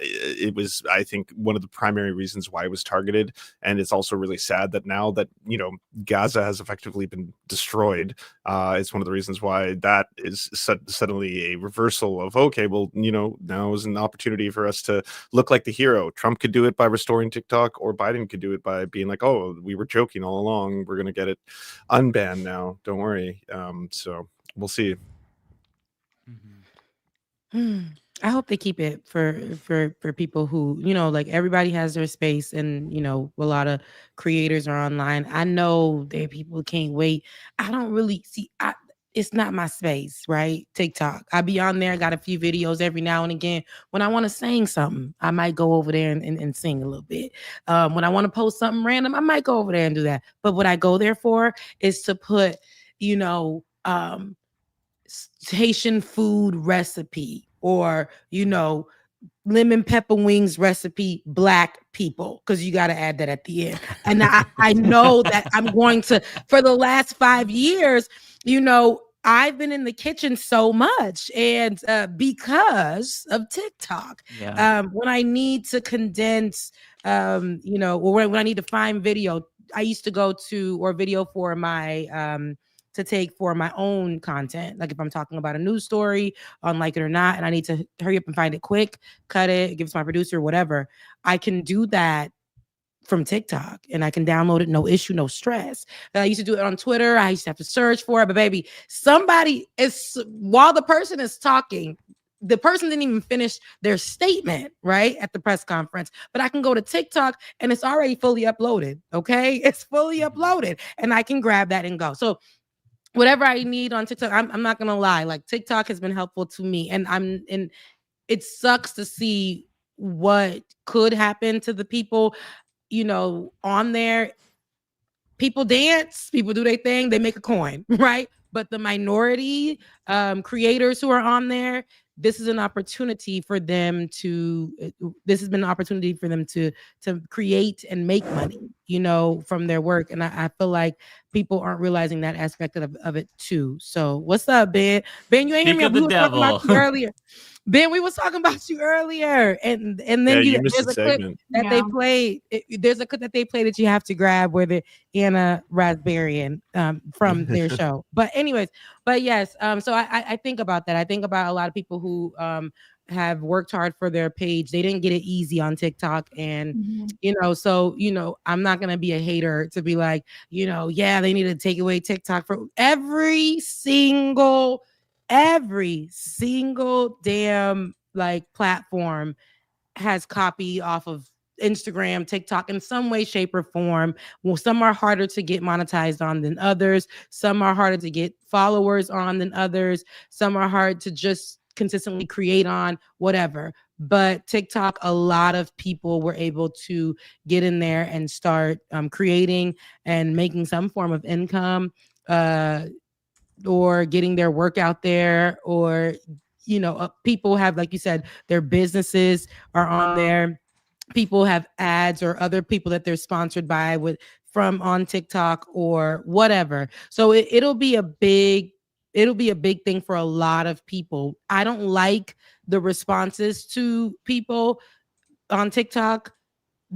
It was, I think, one of the primary reasons why it was targeted. And it's also really sad that now that, you know, Gaza has effectively been destroyed, it's one of the reasons why that is suddenly a reversal of, okay, well, you know, now is an opportunity for us to look like the hero. Trump could do it by restoring TikTok, or Biden could do it by being like, oh, we were joking all along. We're going to get it unbanned now. Don't worry. So we'll see. I hope they keep it for people who, you know, like everybody has their space, and you know, a lot of creators are online. I know that people can't wait. I don't really see. It's not my space, right? TikTok. I be on there. Got a few videos every now and again. When I want to sing something, I might go over there and sing a little bit. When I want to post something random, I might go over there and do that. But what I go there for is to put, you know, Haitian food recipe, or, you know, lemon pepper wings recipe, Black people, because you got to add that at the end. And I know that I'm going to, for the last 5 years, you know, I've been in the kitchen so much, and because of TikTok, when I need to condense, you know, or when I need to find video, I used to go to, or video for my, to take for my own content. Like if I'm talking about a news story on Like It or Not, and I need to hurry up and find it quick, cut it, give it to my producer, whatever, I can do that from TikTok, and I can download it, no issue, no stress. And I used to do it on Twitter. I used to have to search for it, but baby, somebody is, while the person is talking, the person didn't even finish their statement, right, at the press conference, but I can go to TikTok and it's already fully uploaded. Okay, it's fully uploaded, and I can grab that and go. So whatever I need on TikTok, I'm not gonna lie, like TikTok has been helpful to me, and it sucks to see what could happen to the people, you know, on there. People dance, people do their thing, they make a coin, right? But the minority creators who are on there, this is an opportunity for them to, this has been an opportunity for them to create and make money, you know, from their work. And I feel like people aren't realizing that aspect of it too. So what's up, Ben? Ben, you ain't hear me. We were talking about you earlier. Ben, we was talking about you earlier, and then there's a clip that they played. There's a clip that they played that you have to grab, where the Anna Raspberrian from their show. But anyways, but yes, so I think about that. I think about a lot of people who have worked hard for their page. They didn't get it easy on TikTok, and you know, so you know, I'm not gonna be a hater to be like, you know, yeah, they need to take away TikTok. For every single damn like platform has copy off of Instagram, TikTok in some way, shape, or form. Well, some are harder to get monetized on than others. Some are harder to get followers on than others. Some are hard to just consistently create on, whatever. But TikTok, a lot of people were able to get in there and start creating and making some form of income, or getting their work out there, or, you know, people have, like you said, their businesses are on there. People have ads or other people that they're sponsored by from on TikTok or whatever. So it'll be a big thing for a lot of people. I don't like the responses to people on TikTok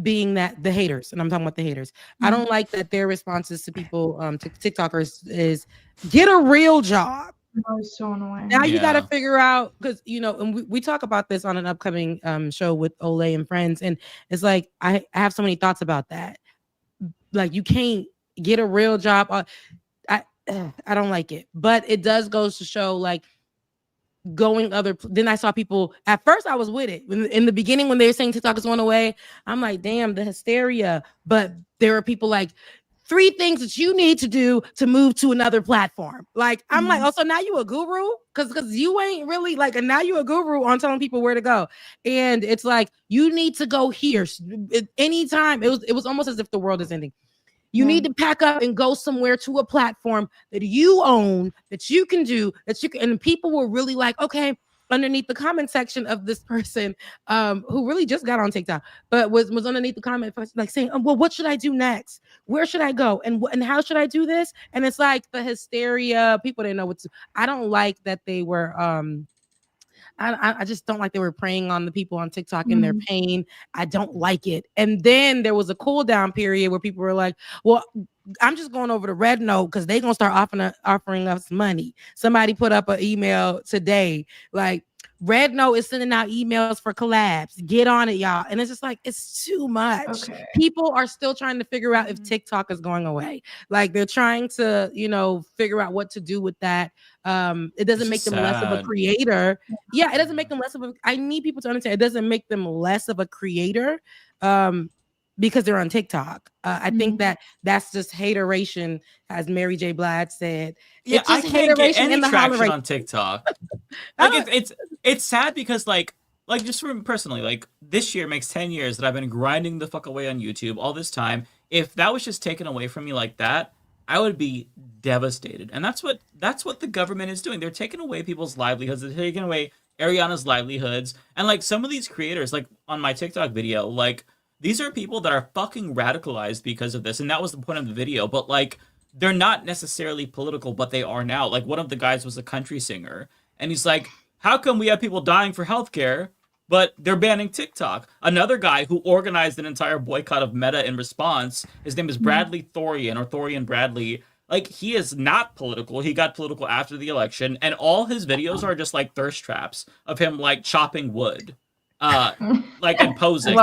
being that the haters, and I'm talking about the haters. I don't like that their responses to people, to TikTokers, is get a real job. That was so annoying. Now you got to figure out, because and we talk about this on an upcoming show with Olay and friends, and it's like I have so many thoughts about that. Like, you can't get a real job. I don't like it, but it does goes to show, like, going then I saw people, at first I was with it in the beginning when they were saying TikTok is going away. I'm like, damn, the hysteria. But there are people like, 3 things that you need to do to move to another platform. Like, I'm like, oh, so now you a guru? Because you ain't really like, and now you a guru on telling people where to go. And it's like, you need to go here. Anytime. It was almost as if the world is ending. You need to pack up and go somewhere to a platform that you own, that you can do, and people were really like, okay, underneath the comment section of this person who really just got on TikTok, but was underneath the comment, like saying, well, what should I do next? Where should I go? And how should I do this? And it's like the hysteria. People didn't know what to. I don't like that they were I just don't like they were preying on the people on TikTok in their pain. I don't like it. And then there was a cool down period where people were like, well, I'm just going over to Red Note because they're going to start offering us money. Somebody put up an email today, like, Red Note is sending out emails for collabs. Get on it, y'all. And it's just like, it's too much. Okay. People are still trying to figure out if TikTok is going away. Like, they're trying to, figure out what to do with that. It doesn't make them less of a creator. Yeah, it doesn't make them less of a. I need people to understand, it doesn't make them less of a creator because they're on TikTok. I think that's just hateration, as Mary J. Blige said. Yeah, I can't get any traction on TikTok. Like, it's sad because like just for me personally, like, this year makes 10 years that I've been grinding the fuck away on YouTube all this time. If that was just taken away from me like that, I would be devastated. And that's what the government is doing. They're taking away people's livelihoods. They're taking away Ariana's livelihoods. And like, some of these creators, like on my TikTok video, like, these are people that are fucking radicalized because of this. And that was the point of the video. But like, they're not necessarily political, but they are now. Like, one of the guys was a country singer. And he's like, how come we have people dying for healthcare, but they're banning TikTok? Another guy who organized an entire boycott of Meta in response, his name is Bradley Thorian, or Thorian Bradley. Like, he is not political. He got political after the election. And all his videos are just like thirst traps of him, like, chopping wood. Like, and posing.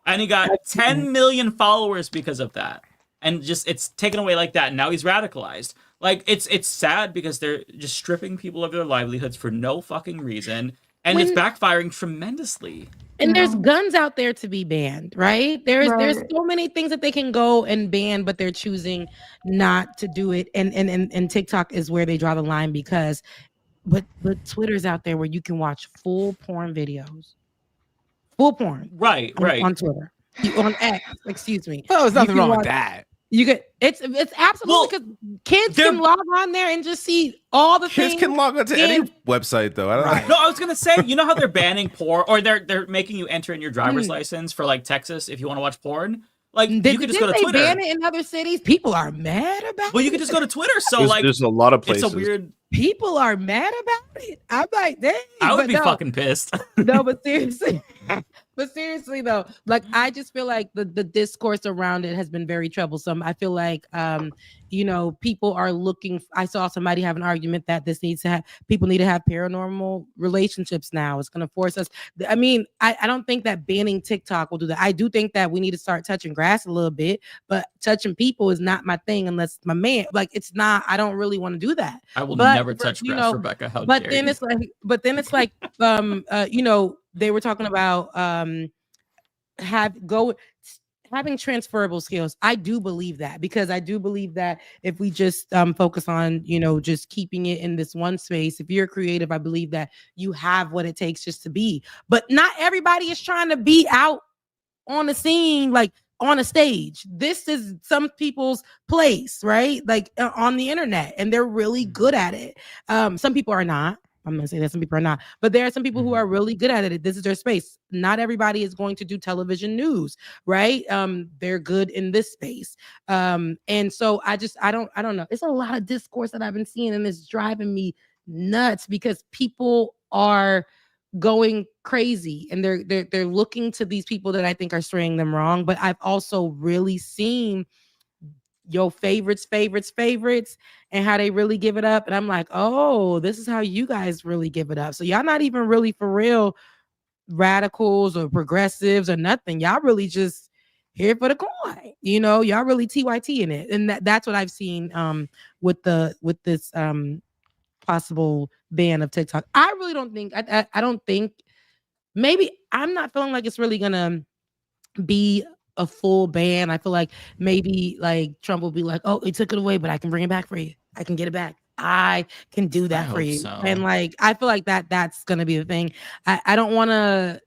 And he got 10 million followers because of that. And just, it's taken away like that. And now he's radicalized. Like, it's sad because they're just stripping people of their livelihoods for no fucking reason. And it's backfiring tremendously. And there's guns out there to be banned, right? There's so many things that they can go and ban, but they're choosing not to do it. And TikTok is where they draw the line, because but Twitter's out there where you can watch full porn videos. Full porn. Right. On Twitter. On X, excuse me. Oh, there's nothing wrong with that. You get it's absolutely, because kids can log on there and just see all the things. Kids can log on to any website, though. I don't know. No, I was gonna say, you know how they're banning porn, or they're making you enter in your driver's license for like Texas if you want to watch porn. Like, you could just go to Twitter. They ban it in other cities. People are mad about it. Well, you could just go to Twitter. So there's a lot of places. It's a weird. People are mad about it. I'm like, dang. I would be fucking pissed. No, but seriously. But seriously though, like, I just feel like the discourse around it has been very troublesome. I feel like people are looking. I saw somebody have an argument that people need to have paranormal relationships now. It's going to force us. I mean, I don't think that banning TikTok will do that. I do think that we need to start touching grass a little bit, but touching people is not my thing unless my man. Like, it's not. I don't really want to do that. I will never touch grass, Rebecca. How dare you? It's like, they were talking about having transferable skills. I do believe that, because I do believe that if we just focus on, just keeping it in this one space, if you're creative, I believe that you have what it takes just to be. But not everybody is trying to be out on the scene, like on a stage. This is some people's place, right? Like on the internet, and they're really good at it. Some people are not. I'm going to say that some people are not, but there are some people who are really good at it. This is their space. Not everybody is going to do television news, right? They're good in this space. And so I don't know. It's a lot of discourse that I've been seeing, and it's driving me nuts, because people are going crazy, and they're looking to these people that I think are straying them wrong. But I've also really seen your favorites, and how they really give it up. And I'm like, oh, this is how you guys really give it up. So y'all not even really for real radicals or progressives or nothing. Y'all really just here for the coin. Y'all really TYT in it. And that's what I've seen with this possible ban of TikTok. I really don't think I don't think, maybe I'm not feeling like it's really gonna be a full ban. I feel like maybe like Trump will be like, oh, he took it away, but I can bring it back for you. I can get it back. I can do that for you. So. And like, I feel like that's gonna be the thing. I don't want to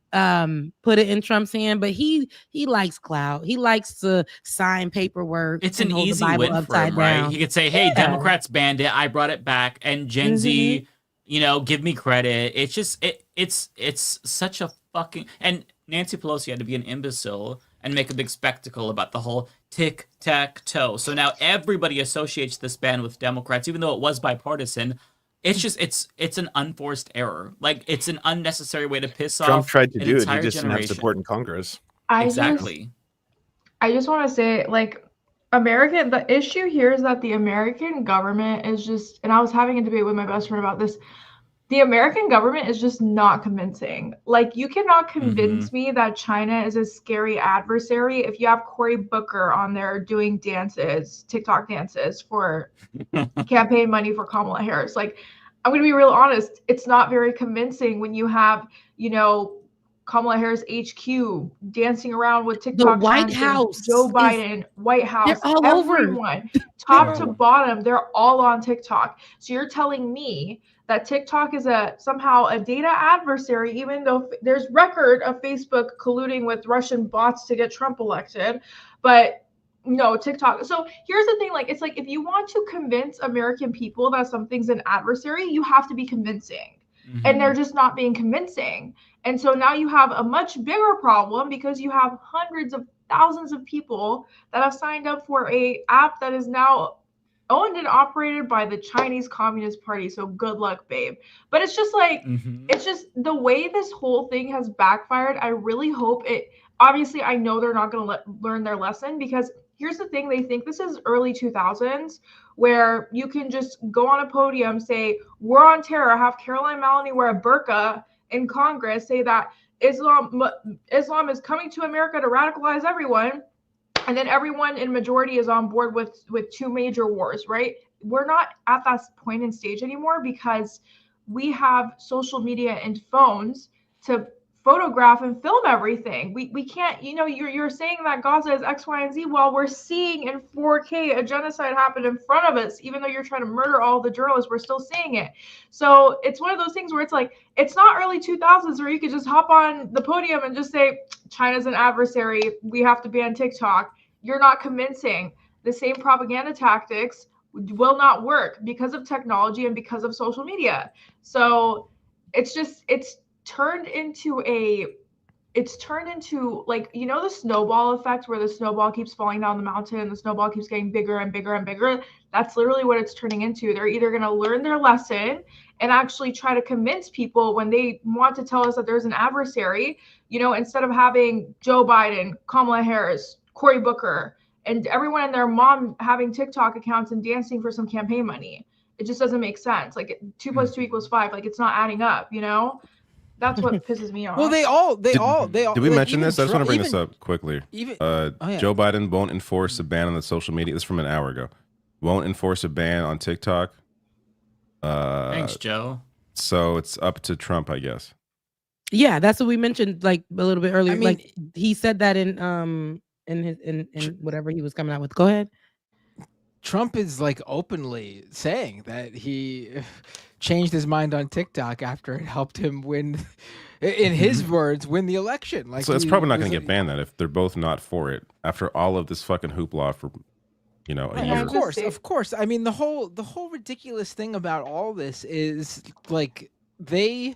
put it in Trump's hand, but he likes clout. He likes to sign paperwork. It's an easy win for him, right? He could say, hey, Democrats banned it, I brought it back, and Gen Z, give me credit. It's just it's such a fucking, and Nancy Pelosi had to be an imbecile and make a big spectacle about the whole tic-tac-toe. So now everybody associates this ban with Democrats, even though it was bipartisan. It's just it's an unforced error. Like, it's an unnecessary way to piss off Trump tried to an do it. He entire just didn't have generation. support in Congress. I just want to say, like, the issue here is that the American government is just, and I was having a debate with my best friend about this, the American government is just not convincing. Like, you cannot convince me that China is a scary adversary if you have Cory Booker on there doing dances, TikTok dances for campaign money for Kamala Harris. Like, I'm going to be real honest. It's not very convincing when you have, Kamala Harris HQ dancing around with TikTok. The White House, Joe Biden, White House, they're all everyone, top to bottom, they're all on TikTok. So you're telling me that TikTok is somehow a data adversary, even though there's record of Facebook colluding with Russian bots to get Trump elected, but no, TikTok. So here's the thing, like, it's like, if you want to convince American people that something's an adversary, you have to be convincing. And they're just not being convincing. And so now you have a much bigger problem because you have hundreds of thousands of people that have signed up for a app that is now owned and operated by the Chinese Communist Party. So good luck, babe. But it's just like, it's just the way this whole thing has backfired. I really hope obviously, I know they're not going to learn their lesson, because here's the thing. They think this is early 2000s where you can just go on a podium, say, war on terror, have Caroline Maloney wear a burqa in Congress, say that Islam is coming to America to radicalize everyone. And then everyone in majority is on board with two major wars, right? We're not at that point in stage anymore because we have social media and phones to photograph and film everything. We can't, you're saying that Gaza is X, Y, and Z while we're seeing in 4K a genocide happen in front of us. Even though you're trying to murder all the journalists, we're still seeing it. So it's one of those things where it's like, it's not early 2000s where you could just hop on the podium and just say, China's an adversary, we have to ban TikTok. You're not convincing. The same propaganda tactics will not work because of technology and because of social media. So it's turned into like, the snowball effect where the snowball keeps falling down the mountain and the snowball keeps getting bigger and bigger and bigger. That's literally what it's turning into. They're either going to learn their lesson and actually try to convince people when they want to tell us that there's an adversary, instead of having Joe Biden, Kamala Harris, Cory Booker, and everyone and their mom having TikTok accounts and dancing for some campaign money. It just doesn't make sense. Like, 2 + 2 = 5. Like, it's not adding up, That's what pisses me off. Well, they all. Did we mention this? I just want to bring this up quickly. Yeah. Joe Biden won't enforce a ban on the social media. This is from an hour ago. Won't enforce a ban on TikTok. Thanks, Joe. So it's up to Trump, I guess. Yeah, that's what we mentioned like a little bit earlier. Like, he said that in whatever he was coming out with. Go ahead. Trump is like openly saying that he changed his mind on TikTok after it helped him win, in his words, win the election. Like, so it's probably not going to get banned then if they're both not for it after all of this fucking hoopla for, a year. Of course. I mean, the whole ridiculous thing about all this is like they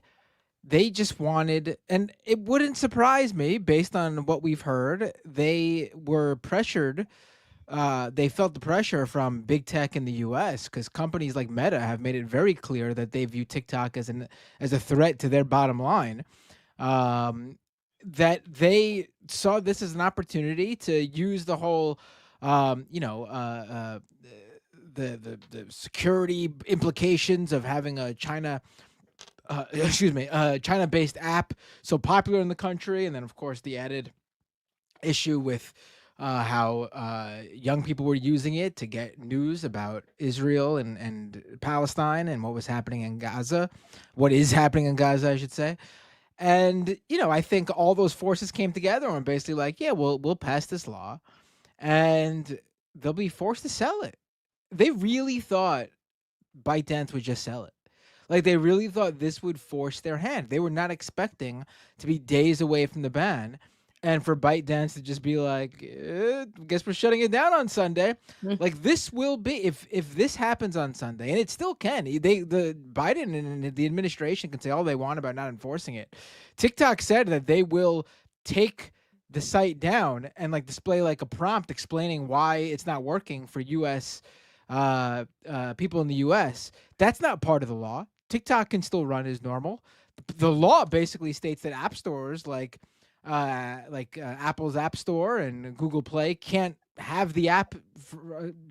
just wanted, and it wouldn't surprise me based on what we've heard, they were pressured. They felt the pressure from big tech in the U.S. because companies like Meta have made it very clear that they view TikTok as a threat to their bottom line. That they saw this as an opportunity to use the whole the security implications of having a China-based app so popular in the country, and then of course the added issue with how young people were using it to get news about Israel and Palestine and what was happening in Gaza, what is happening in Gaza, I should say. And I think all those forces came together and basically like, yeah, we'll pass this law, and they'll be forced to sell it. They really thought ByteDance would just sell it. Like, they really thought this would force their hand. They were not expecting to be days away from the ban, and for ByteDance to just be like, guess we're shutting it down on Sunday. Like, this will be, if this happens on Sunday, and it still can, the Biden and the administration can say all they want about not enforcing it. TikTok said that they will take the site down and like display like a prompt explaining why it's not working for U.S. People in the U.S. That's not part of the law. TikTok can still run as normal. The law basically states that app stores like Apple's App Store and Google Play can't have the app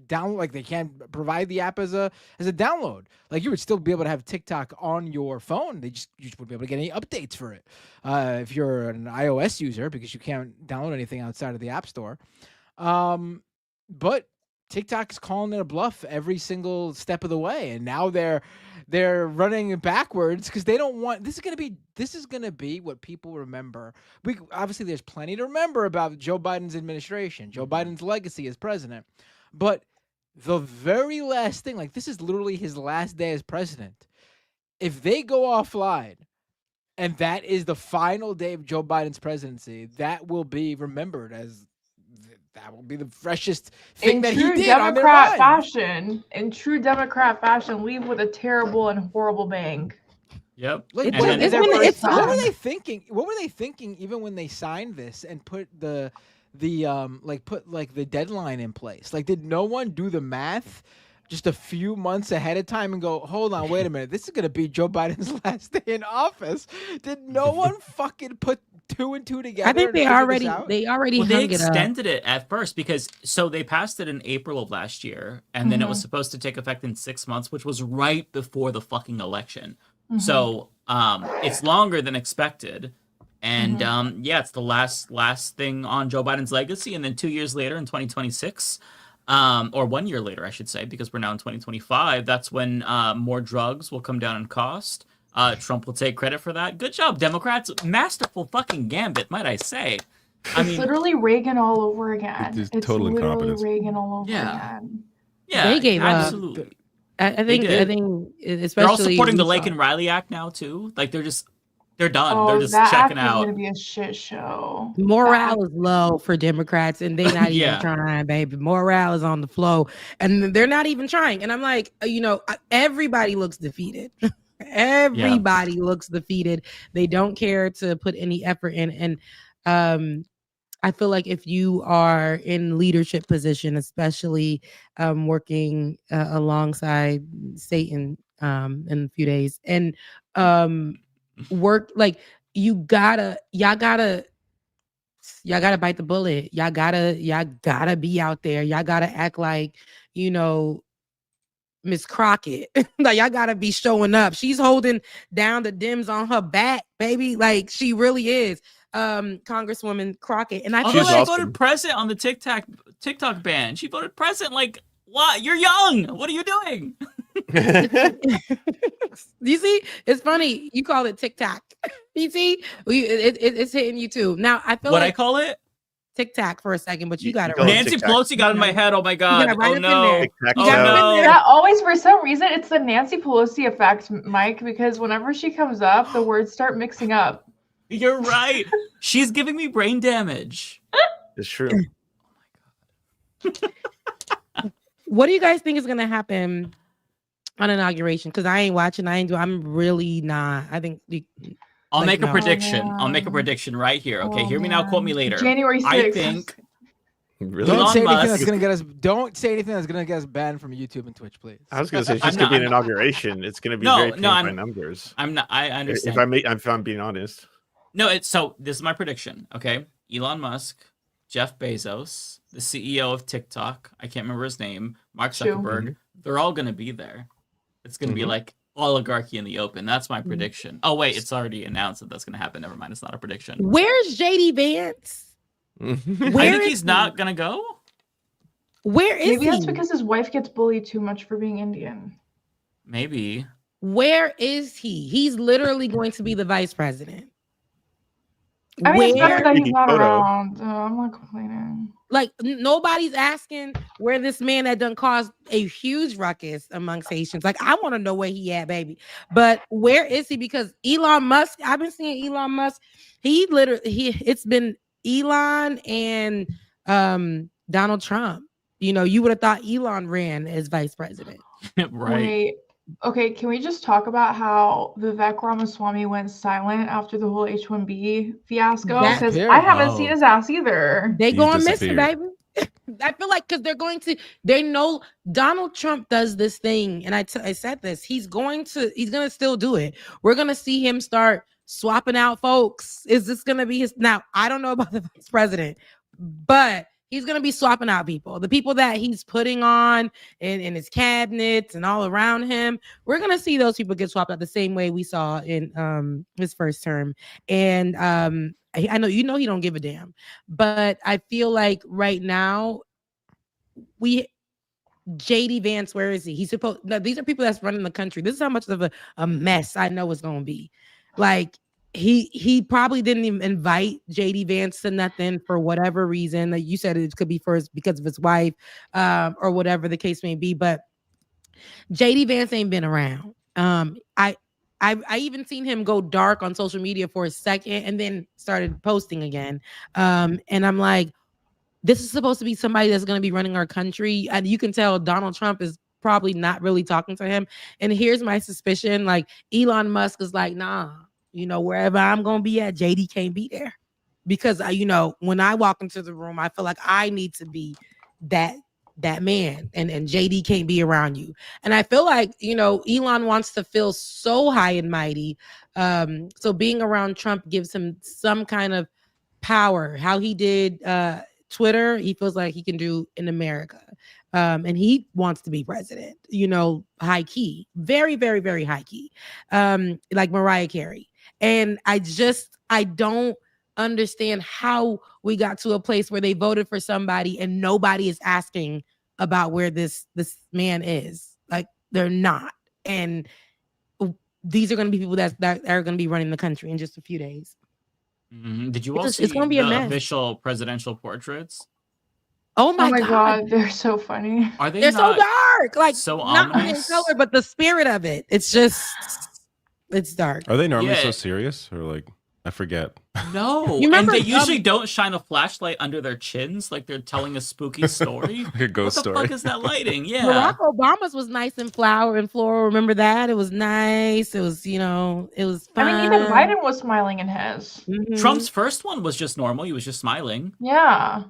download. Like, they can't provide the app as a download. Like, you would still be able to have TikTok on your phone. You just wouldn't be able to get any updates for it if you're an iOS user, because you can't download anything outside of the App Store. But TikTok is calling it a bluff every single step of the way, and now they're running backwards because they don't want. This is gonna be what people remember. Obviously there's plenty to remember about Joe Biden's administration, Joe Biden's legacy as president, but the very last thing, like, this is literally his last day as president. If they go offline, and that is the final day of Joe Biden's presidency, that will be remembered as. That will be the freshest thing that he did on their mind. In true Democrat fashion, leave with a terrible and horrible bang. Yep. Like, what were they thinking? What were they thinking even when they signed this and put the deadline in place? Like, did no one do the math just a few months ahead of time and go, hold on, wait a minute, this is gonna be Joe Biden's last day in office? Did no one fucking put two and two together? I think they already they extended it at first because they passed it in April of last year, and then it was supposed to take effect in 6 months, which was right before the fucking election. So it's longer than expected, and it's the last thing on Joe Biden's legacy. And then 2 years later, in 2026, or 1 year later, I should say, because we're now in 2025, that's when more drugs will come down in cost. Trump will take credit for that. Good job, Democrats. Masterful fucking gambit, might I say. It's literally Reagan all over again. It's total literally incompetence. Reagan all over again. Yeah, they gave absolutely. up. I think especially they're all supporting the Lake and Riley Act now too. Like, they're done. Oh, they're just that checking act is out. gonna be a shit show. Morale is low for Democrats, and they're not even trying, baby. Morale is on the flow, and they're not even trying. And I'm like, everybody looks defeated. Everybody looks defeated. They don't care to put any effort in. And I feel like if you are in leadership position, especially working alongside Satan in a few days, and work, like, y'all gotta bite the bullet. Y'all gotta be out there. Y'all gotta act like, Miss Crockett. Like, y'all gotta be showing up. She's holding down the Dems on her back, baby. Like, she really is. Congresswoman Crockett. And I feel she voted president on the TikTok ban. She voted president. Like, what? You're young. What are you doing? You see, it's funny. You call it TikTok. You see, it's hitting you too. Now I feel I call it TikTok for a second, but you got it right. Nancy Pelosi got in my head. Oh my god. Oh no. That always, for some reason, it's the Nancy Pelosi effect, Mike, because whenever she comes up, the words start mixing up. You're right. She's giving me brain damage. It's true. Oh my god. What do you guys think is gonna happen on Inauguration? Because I ain't watching. I'm really not. I think I'll make a prediction. I'll make a prediction right here. Okay, hear me now. Quote me later. January 6th. I think. Really? Don't say anything that's gonna get us. Don't say anything that's gonna get us banned from YouTube and Twitch, please. I was gonna say it's just gonna be an inauguration. It's gonna be very painful by numbers. I'm not. I understand. If I'm being honest. No, so this is my prediction. Okay, Elon Musk Jeff Bezos, the CEO of TikTok, I can't remember his name, Mark True. Zuckerberg, they're all going to be there. It's going to be like oligarchy in the open. That's my prediction. Oh, wait, it's already announced that that's going to happen. Never mind. It's not a prediction. Where's JD Vance? I think he's not going to go. Where is Maybe he? that's because his wife gets bullied too much for being Indian. Maybe. Where is he? He's literally going to be the vice president. I mean, it's better Where- that he's not around. I'm not complaining. Like nobody's asking where this man that done caused a huge ruckus amongst Haitians. Like I want to know where he at, baby. But where is he? Because Elon Musk, I've been seeing Elon Musk. It's been Elon and Donald Trump. You know, you would have thought Elon ran as vice president. Right. Wait, okay, can we just talk about how Vivek Ramaswamy went silent after the whole H-1B fiasco? That- Because I haven't seen his ass either. They He going missing, disappeared. baby. I feel like because they know Donald Trump does this thing, and I said this. He's gonna still do it. We're gonna see him start swapping out folks. Is this gonna be his? Now I don't know about the vice president, but he's gonna be swapping out people. The people that he's putting on in his cabinets and all around him. We're gonna see those people get swapped out the same way we saw in his first term. And I know he don't give a damn, but I feel like right now JD Vance, where is he? He's supposed. Now, these are people that's running the country. This is how much of a mess I know it's gonna be. Like he probably didn't even invite JD Vance to nothing for whatever reason. Like you said, it could be because of his wife, or whatever the case may be. But JD Vance ain't been around. I even seen him go dark on social media for a second and then started posting again. And I'm like, this is supposed to be somebody that's going to be running our country. And you can tell Donald Trump is probably not really talking to him. And here's my suspicion. Like Elon Musk is like, nah, wherever I'm going to be at, JD can't be there. Because, when I walk into the room, I feel like I need to be that man, and JD can't be around you. And I feel like, Elon wants to feel so high and mighty. So being around Trump gives him some kind of power. How he did Twitter, he feels like he can do in America. And he wants to be president, high key, very, very, very high key, like Mariah Carey. And I don't understand how we got to a place where they voted for somebody and nobody is asking about where this man is. Like they're not. And these are going to be people that are going to be running the country in just a few days. Mm-hmm. Did you all see it's gonna be a the mess. official presidential portraits? Oh my God, they're so funny. Are they? They're so not dark. Like so not in ominous? color, but the spirit of it. It's dark. Are they normally Yeah. so serious, or like I forget? No, You remember, and they usually don't shine a flashlight under their chins like they're telling a spooky story. Like a ghost what the story. fuck is that lighting? Yeah. Barack Obama's was nice and floral. Remember that? It was nice. It was, it was fun. I mean, even Biden was smiling in his. Mhm. Trump's first one was just normal. He was just smiling. Yeah.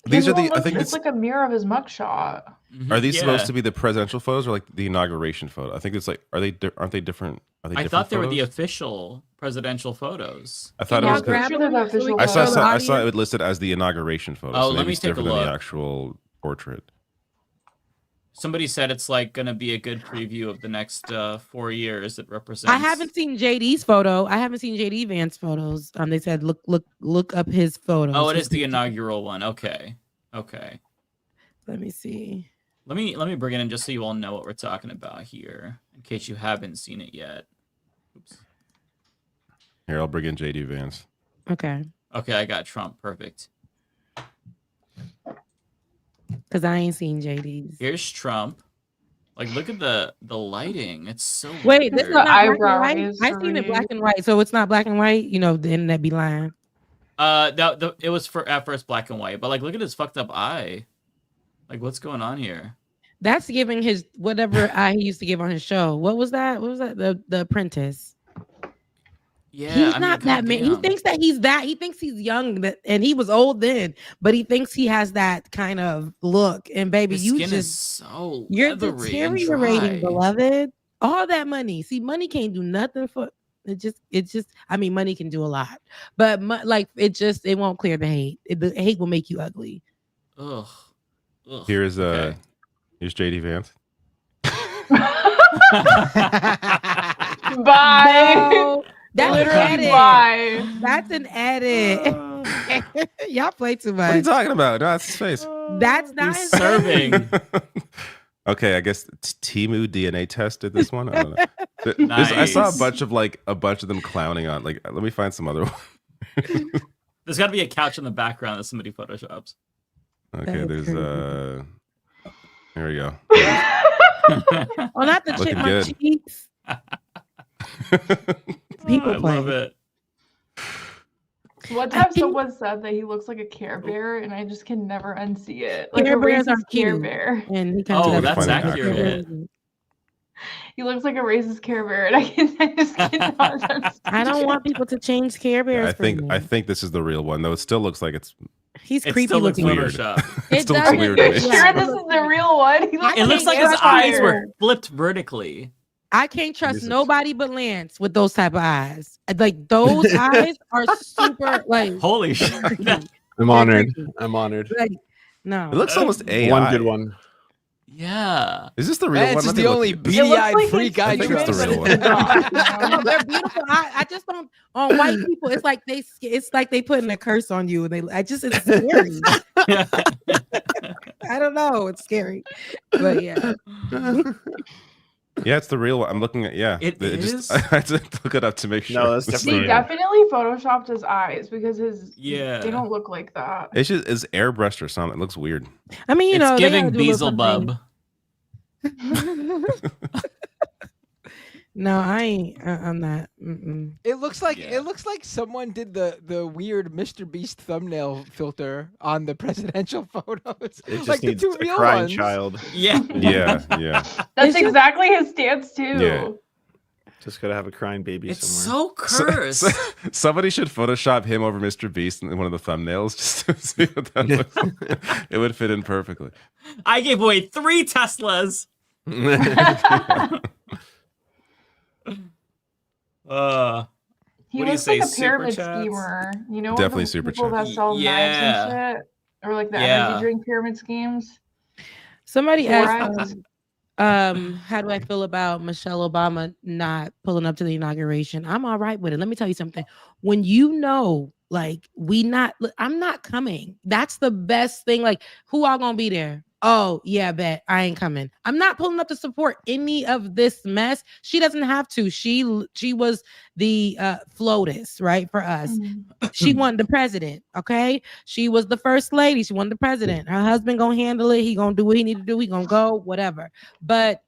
These His are one the. I looks- think it's it's. like a mirror of his mugshot. Are these Yeah. supposed to be the presidential photos or like the inauguration photo? I think it's like. Aren't they different? Are they I different thought they were the photos? official presidential photos. I thought it Yeah, was. pretty sure they're the official I photos. saw it listed as the inauguration photo. Oh, so let maybe me it's take a different than look. the actual portrait. Somebody said it's like going to be a good preview of the next 4 years. It represents. I haven't seen JD's photo. I haven't seen JD Vance photos. They said look up his photos. Oh, it is the inaugural one. Okay. Let me see. Let me bring it in just so you all know what we're talking about here, in case you haven't seen it yet. Oops. Here, I'll bring in JD Vance. Okay. Okay, I got Trump. Perfect. Because I ain't seen JD's. Here's Trump. Like, look at the lighting. It's so Wait, this is weird. not black and eyebrow white. is I seen it really- black and white, so it's not black and white. The internet be lying. It was at first black and white, but like, look at his fucked up eye. Like, what's going on here? That's giving his whatever eye he used to give on his show. What was that? The Apprentice. Yeah, He's not that man. He thinks that he's that. He thinks he's young, and he was old then, but he thinks he has that kind of look. And baby, His you skin is just so you're leathery and deteriorating, dry. beloved. All that money. See, money can't do nothing for It just. I mean, money can do a lot, but it won't clear the hate. The hate will make you ugly. Ugh. Here's JD Vance. Bye. No, that's Literally an bye. edit. That's an edit. Y'all play too much. What are you talking about? No, that's his face. That's not He's his serving. Okay, I guess Timu DNA tested this one. I don't know. I saw a bunch of them clowning on. Like, let me find some other one. There's got to be a couch in the background that somebody photoshops. Okay, there's there we go. Oh, not the Looking chipmunk good. cheeks. People I play. love it. One time someone said that he looks like a Care Bear, and I just can never unsee it. Like Care a Bears are racist Care cute. Bear. And he That's accurate. He looks like a racist Care Bear, and I just cannot unsee I don't it. want people to change Care Bears. I think this is the real one, though. It still looks like it's. He's It creepy still looks looking. Photoshop. It still looks weird to me. Sure, this is the real one. He It looks like his eyes were flipped vertically. I can't trust nobody but Lance with those type of eyes. Like those eyes are super like holy shit. I'm honored. I'm honored. Like, no. It looks almost AI. One good one. Yeah. Is this the real Vance one? is Let me the look only at this. beady-eyed freak I think it's the trust. real one. No, they're beautiful. I just don't on white people. It's like they putting a curse on you. It's scary. I don't know. It's scary, but yeah. Yeah, it's the real one. I'm looking at It is? I had to look it up to make sure. No, that's This is He the real one. definitely photoshopped his eyes because Yeah. they don't look like that. It's just it's airbrushed or something. It looks weird. I mean, you know, It's they giving gotta do a little Beelzebub. No, I ain't. I'm not. Mm-mm. It looks like someone did the weird Mr. Beast thumbnail filter on the presidential photos. It just like needs the two a real crying ones. child. Yeah. Yeah. That's exactly his stance too. Yeah. Just gotta have a crying baby It's somewhere. so cursed. Somebody should Photoshop him over Mr. Beast in one of the thumbnails just to see what that looks like. It would fit in perfectly. I gave away 3 Teslas. He what do you looks say? like a Super pyramid chats? schemer. You know, Definitely the super people chat. that sell knives and shit, or like the energy drink pyramid schemes. Somebody Forex. asked, how do I feel about Michelle Obama not pulling up to the inauguration? I'm all right with it. Let me tell you something. When you know, like, I'm not coming. That's the best thing. Like, who all gonna be there? Oh, yeah, bet I ain't coming. I'm not pulling up to support any of this mess. She doesn't have to. She was the FLOTUS, right, for us. She won the president, okay? She was the first lady. She won the president. Her husband gonna handle it. He gonna do what he need to do. He gonna go, whatever. But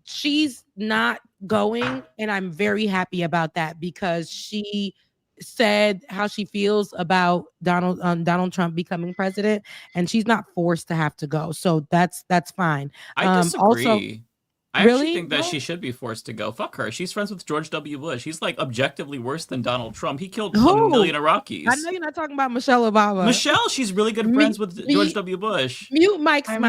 she's not going, and I'm very happy about that because she said how she feels about Donald Trump becoming president, and she's not forced to have to go. So that's fine. I disagree. Also, I really? actually think that she should be forced to go. Fuck her. She's friends with George W. Bush. He's like objectively worse than Donald Trump. He killed Who? 1 million Iraqis. I know you're not talking about Michelle Obama. Michelle, she's really good friends with George W. Bush. Mute Mike's mute.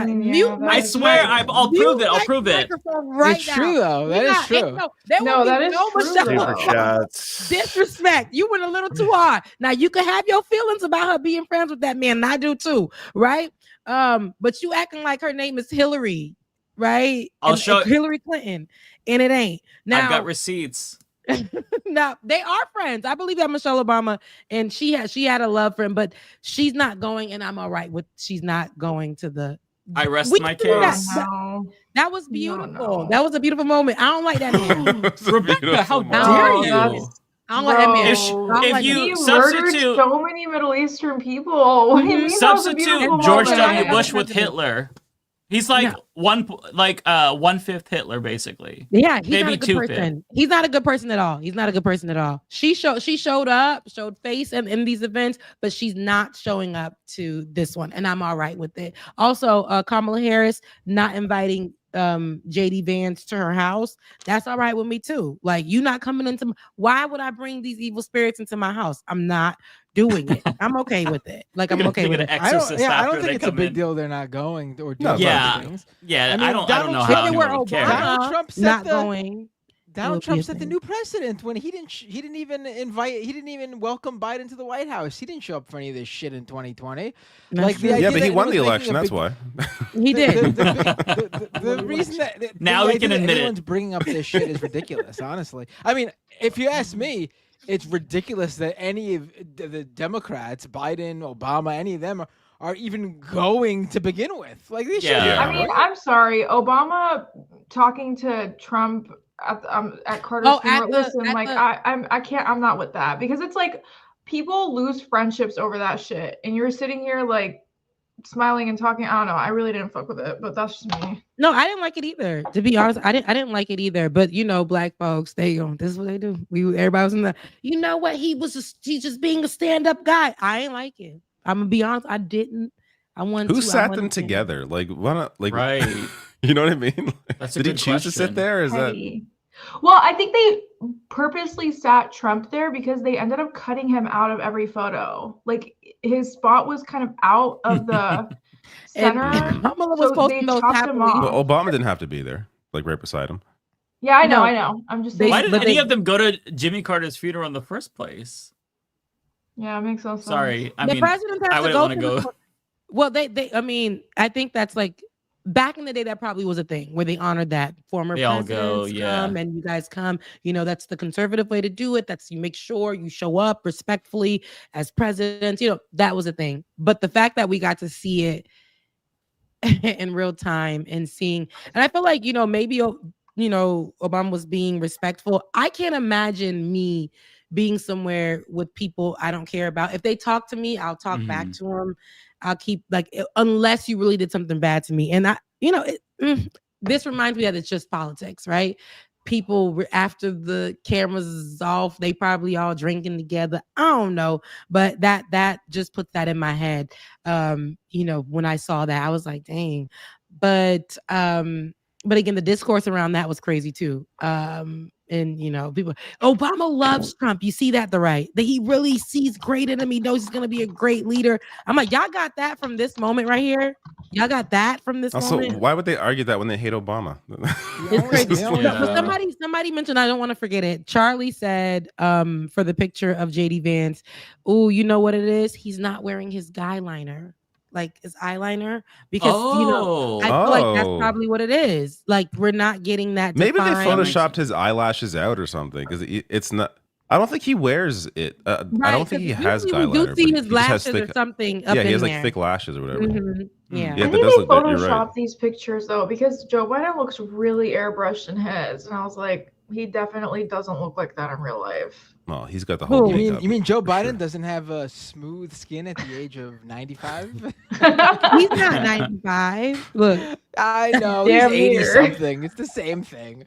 I Mike's swear, mic. I'll prove it. I'll prove it. Right It's now. true though. That is true. No, that is true, Michelle. Super chats. Disrespect. You went a little too hard. Now you can have your feelings about her being friends with that man, and I do too, right? But you acting like her name is Hillary, right? I'll show Hillary Clinton, and it ain't. Now I've got receipts. now they are friends. I believe that Michelle Obama and she had a love for him, but she's not going, and I'm all right with she's not going to the. I rest We my can do that. case. That was beautiful. That was a beautiful moment. I don't like that man. Rebecca, how No, dare you? that's- I don't like that man. If you He murdered substitute so many Middle Eastern people. What do you mean that was a substitute beautiful George moment? W. Bush with Hitler, he's like 1/5 Hitler basically. Yeah, he's maybe not a good 2/5. person. He's not a good person at all. He's not a good person at all. She showed up, showed face in these events, but she's not showing up to this one, and I'm all right with it. Also, Kamala Harris not inviting JD Vance to her house. That's all right with me too. Like, you not coming into why would I bring these evil spirits into my house? I'm not doing it. I'm okay with it. Like, I'm okay with it. I don't think it's a big deal they're not going or doing Yeah, things. yeah. I mean, I don't know how If it were anyone would care. Obama Donald Trump set not the- going. Donald Trump set the new precedent when he didn't even welcome Biden to the White House. He didn't show up for any of this shit in 2020. That's true. Yeah, but he won the election. That's why. He did. The reason that Now we can admit it. Anyone's bringing up this shit is ridiculous. Honestly, I mean, if you ask me, it's ridiculous that any of the Democrats, Biden, Obama, any of them are even going to begin with. Like these. Yeah. I mean, I'm sorry, Obama talking to Trump at Carter's funeral. Listen, I'm not with that, because it's like people lose friendships over that shit, and you're sitting here like smiling and talking. I don't know. I really didn't fuck with it, but that's just me. No, I didn't like it either. To be honest, I didn't like it either. But you know, black folks, this is what they do. Everybody was in the. You know what? He's just being a stand-up guy. I ain't like it. I'm gonna be honest. I didn't. Who sat them together? Like, why not? Like, right? You know what I mean? That's a Did he good choose to sit question. there? Or is that? Well, I think they purposely sat Trump there because they ended up cutting him out of every photo. Like his spot was kind of out of the center. Kamala was so posting they those chopped him off. Well, Obama didn't have to be there, like right beside him. Yeah, I know. I'm just saying. Why did any of them go to Jimmy Carter's funeral in the first place? Yeah, it makes no sense. Sorry, I the mean, president has I to wouldn't go want to to go. the- Well, I mean, I think that's like back in the day. That probably was a thing where they honored that former They all presidents go, yeah. come and you guys come. You know, that's the conservative way to do it. That's you make sure you show up respectfully as presidents. You know, that was a thing. But the fact that we got to see it in real time and seeing, and I feel like maybe Obama was being respectful. I can't imagine me being somewhere with people I don't care about. If they talk to me, I'll talk back to them. I'll keep unless you really did something bad to me. And this reminds me that it's just politics, right? People after the cameras is off, they probably all drinking together. I don't know, but that just puts that in my head. When I saw that, I was like, dang. But again, the discourse around that was crazy too. And people, Obama loves Trump. You see that that he really sees great in him. He knows he's gonna be a great leader. I'm like, y'all got that from this moment right here. Y'all got that from this moment. Also, why would they argue that when they hate Obama? It's crazy. But somebody mentioned, I don't want to forget it. Charlie said, for the picture of JD Vance, oh, you know what it is? He's not wearing his guy liner. Like his eyeliner, because I feel like that's probably what it is. Like we're not getting that. Maybe they defined. photoshopped his eyelashes out or something, because it's not. I don't think he wears it. I don't think he has guy We liner. do see but his he just has lashes thick, or something. Yeah, he has in like there. thick lashes or whatever. Yeah, yeah, I that think does they look good. You're right. photoshopped these pictures though, because Joe Biden looks really airbrushed in his, and I was like, he definitely doesn't look like that in real life. Oh, he's got the whole. You mean Joe Biden doesn't have a smooth skin at the age of 95? He's not 95. Look, I know Damn he's 80 near. something. It's the same thing.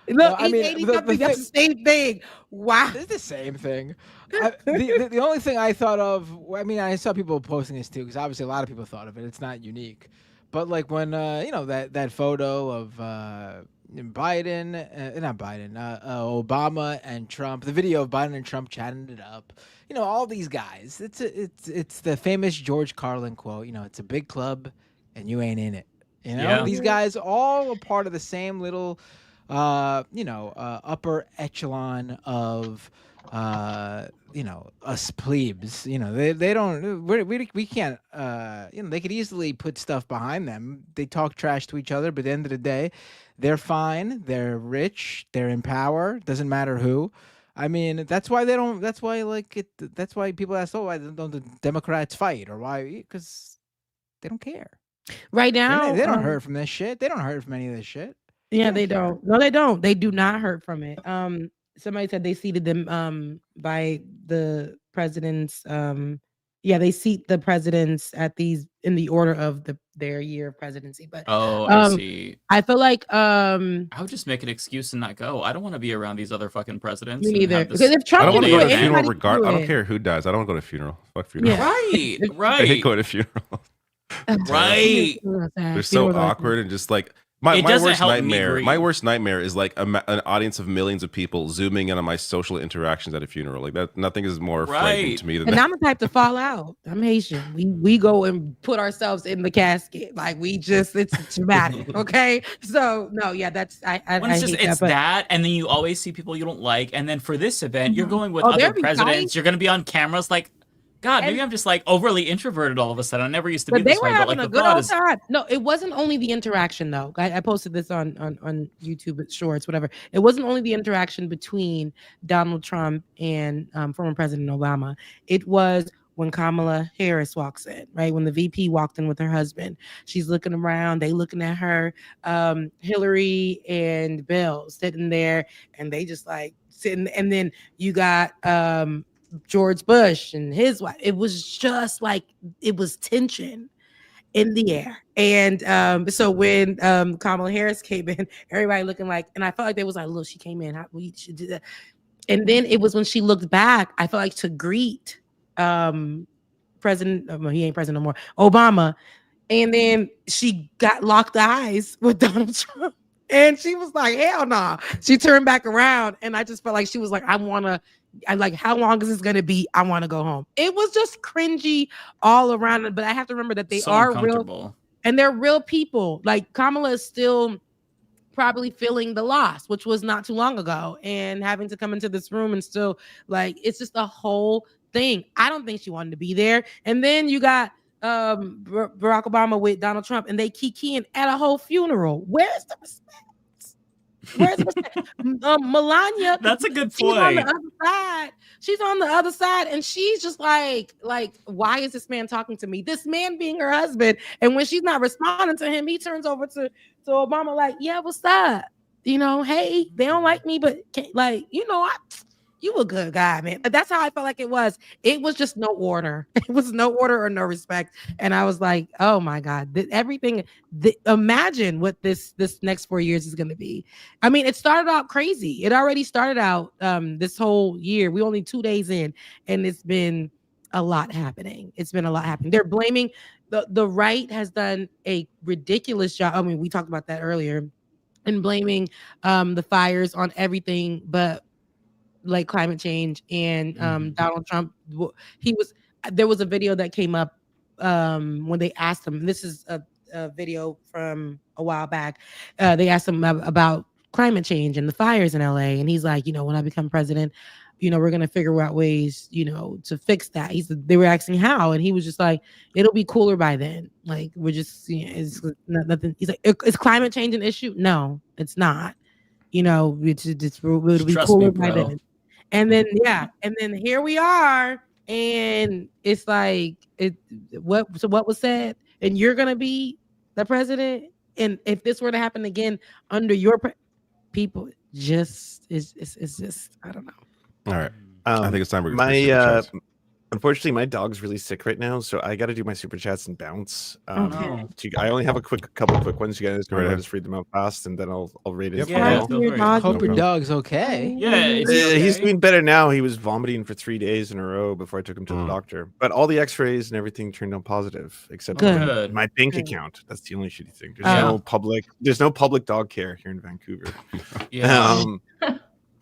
Look, he's 80 something. That's the same thing. Wow, it's the same thing. The only thing I thought of, I saw people posting this too, because obviously a lot of people thought of it. It's not unique, but like when that photo of Obama and Trump, the video of Biden and Trump chatting it up. All these guys. It's the famous George Carlin quote. It's a big club, and you ain't in it. These guys all a part of the same little, upper echelon of, us plebes. They don't. We can't. They could easily put stuff behind them. They talk trash to each other, but at the end of the day, they're fine. They're rich. They're in power. Doesn't matter who. I mean, that's why they don't. That's why That's why people ask, why don't the Democrats fight, or why? Because they don't care. Right now, they don't hurt from this shit. They don't hurt from any of this shit. Yeah, they don't. No, they don't. They do not hurt from it. Somebody said they seated them by the presidents. They seat the presidents at these in the order of their year of presidency. But I see. I feel like I would just make an excuse and not go. I don't want to be around these other fucking presidents. Me neither. Because if Trump, I don't want to go to a anybody funeral. can do I don't it. care who dies. I don't want to go to a funeral. Fuck funeral. Right. I hate going to funerals. Right. They're so awkward and just like My doesn't worst help me nightmare. grieve. My worst nightmare is like an audience of millions of people zooming in on my social interactions at a funeral. Like that, nothing is more frightening to me than And that. I'm the type to fall out. I'm Haitian. We go and put ourselves in the casket. Like it's dramatic. Okay. So no, yeah, that's I When it's hate just it's but- that, and then you always see people you don't like, and then for this event, you're going with Oh, other they'll be presidents. fighting. You're going to be on cameras. Like, God, maybe I'm just like overly introverted all of a sudden. I never used to be But they this were way. But having like a the good thought old is, time. No, it wasn't only the interaction though. I posted this on YouTube Shorts, whatever. It wasn't only the interaction between Donald Trump and former President Obama. It was when Kamala Harris walks in, right? When the VP walked in with her husband, she's looking around, they looking at her. Hillary and Bill sitting there, and they just like sitting. And then you got George Bush and his wife. It was just like it was tension in the air. And so when Kamala Harris came in, everybody looking like, and I felt like they was like, look, she came in, we should do that. And then it was when she looked back, I felt like to greet President, he ain't president no more, Obama. And then she got locked eyes with Donald Trump. And she was like, hell no. Nah. She turned back around, and I just felt like she was like, I'm like, how long is this going to be? I want to go home. It was just cringy all around. But I have to remember that they are real, and they're real people. Like Kamala is still probably feeling the loss, which was not too long ago, and having to come into this room and still like, it's just a whole thing. I don't think she wanted to be there. And then you got Barack Obama with Donald Trump, and they kikiing at a whole funeral. Where's the respect? Where's the respect? Melania, that's a good point. She's on the other side. She's on the other side, and she's just like, why is this man talking to me? This man being her husband, and when she's not responding to him, he turns over to Obama like, yeah, what's up? You know, hey, they don't like me, but you a good guy, man. But that's how I felt like it was. It was just no order. It was no order or no respect. And I was like, oh my God, everything. Imagine what this next 4 years is going to be. I mean, it started out crazy. It already started out this whole year. We only 2 days in, and it's been a lot happening. It's been a lot happening. They're blaming the right has done a ridiculous job. I mean, we talked about that earlier, and blaming the fires on everything but like climate change. And Donald Trump, there was a video that came up when they asked him, this is a video from a while back, they asked him about climate change and the fires in LA, and he's like, when I become president, we're gonna figure out ways, to fix that. They were asking how, and he was just like, it'll be cooler by then. Like, we're just, it's nothing. He's like, is climate change an issue? No, it's not. It'll be cooler by then. And then and then here we are, and it's like what was said, and you're gonna be the president, and if this were to happen again under your people, it's just I don't know. All right, I think it's time for unfortunately, my dog's really sick right now, so I got to do my super chats and bounce. I only have a couple quick ones. You guys go ahead and just read them out fast, and then I'll rate it. Hope your dog's okay. Yeah, he's doing better now. He was vomiting for 3 days in a row before I took him to the doctor. But all the X-rays and everything turned out positive, except my bank account. That's the only shitty thing. There's no public dog care here in Vancouver.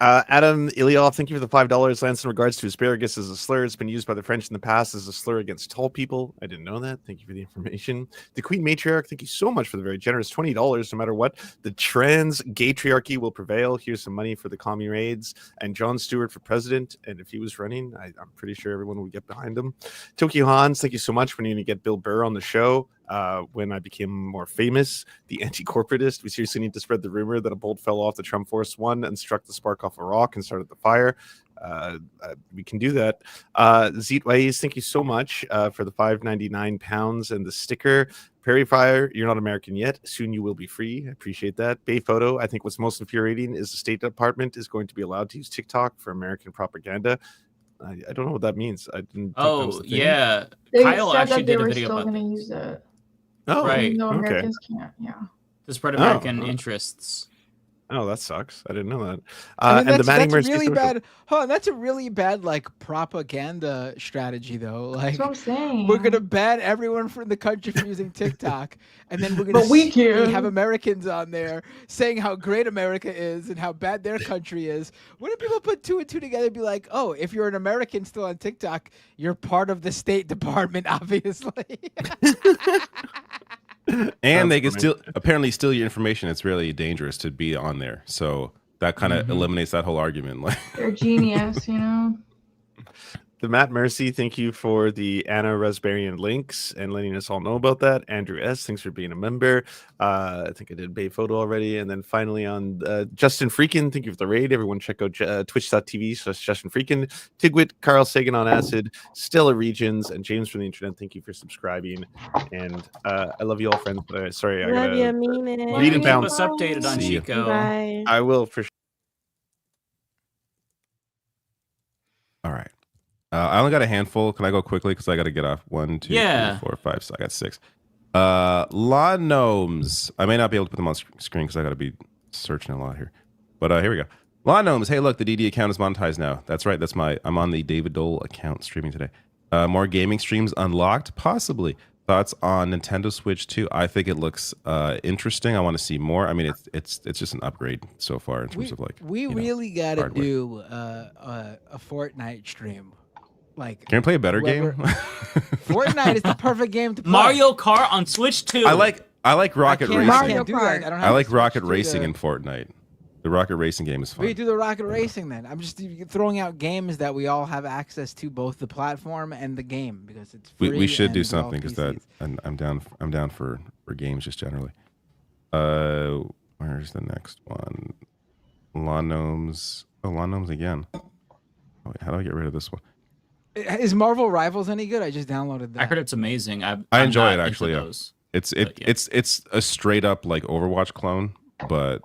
Adam Ilioff, thank you for the $5. Lance, in regards to asparagus as a slur, it's been used by the French in the past as a slur against tall people. I didn't know that. Thank you for the information. The Queen Matriarch, thank you so much for the very generous $20. No matter what, the trans gaytriarchy will prevail. Here's some money for the commie raids. And Jon Stewart for president. And if he was running, I'm pretty sure everyone would get behind him. Tokyo Hans, thank you so much for needing to get Bill Burr on the show. When I became more famous, the anti-corporatist, we seriously need to spread the rumor that a bolt fell off the Trump Force One and struck the spark off a rock and started the fire. We can do that. Zeet Ways, thank you so much for the £5.99 and the sticker. Prairie Fire, you're not American yet. Soon you will be free. I appreciate that. Bay Photo, I think what's most infuriating is the State Department is going to be allowed to use TikTok for American propaganda. I don't know what that means. I didn't. Yeah. They Kyle said actually that they did a were video still about going to that. use it. Oh, right. No, Americans can't. Yeah. To spread American interests. Oh, that sucks. I didn't know that. I mean, and the Manning that's Mercy really social. bad. Hold on, that's a really bad like propaganda strategy, though. Like, That's what I'm saying. we're gonna ban everyone from the country from using TikTok, and then we're gonna But we secretly can. have Americans on there saying how great America is and how bad their country is. Wouldn't people put two and two together and be like, oh, if you're an American still on TikTok, you're part of the State Department, obviously. And they can apparently steal your information. It's really dangerous to be on there. So that kind of eliminates that whole argument. Like, They're genius, you know. The Matt Mercy, thank you for the Anna Raspberrian links and letting us all know about that. Andrew S, thanks for being a member. I think I did Bay Photo already. And then finally on Justin Freakin, thank you for the raid. Everyone check out twitch.tv/Justin Freakin. Tigwit, Carl Sagan on Acid, Stella Regions, and James from the Internet. Thank you for subscribing. And I love you all, friends. But sorry, I Love gotta you, mean it. read and Keep bounce. us updated on See ya. Chico. Bye. I will for sure. all right. I only got a handful. Can I go quickly? Because I got to get off. 1, 2, Yeah. 3, 4, 5. So I got 6. Law Gnomes. I may not be able to put them on screen because I got to be searching a lot here. But here we go. Law Gnomes. Hey, look, the DD account is monetized now. That's right. I'm on the David Doel account streaming today. More gaming streams unlocked? Possibly. Thoughts on Nintendo Switch 2? I think it looks interesting. I want to see more. I mean, it's just an upgrade so far in terms of like. We really got to hardware. do a Fortnite stream. Like, Can we play a better game? Fortnite is the perfect game to play. Mario Kart on Switch 2. I like Rocket Racing. Can't do that. I don't have I like a Switch Rocket 2 Racing to- in Fortnite. The Rocket Racing game is fun. We do the Rocket Racing then. I'm just throwing out games that we all have access to, both the platform and the game, because it's free. We should and do it's all something because that PCs. I'm down for games just generally. Where's the next one? Law Gnomes. Oh, Law Gnomes again. Oh, wait, how do I get rid of this one? Is Marvel Rivals any good? I just downloaded that. I heard it's amazing. I I'm enjoy not it into actually. Yeah. those. It's a straight up like Overwatch clone, but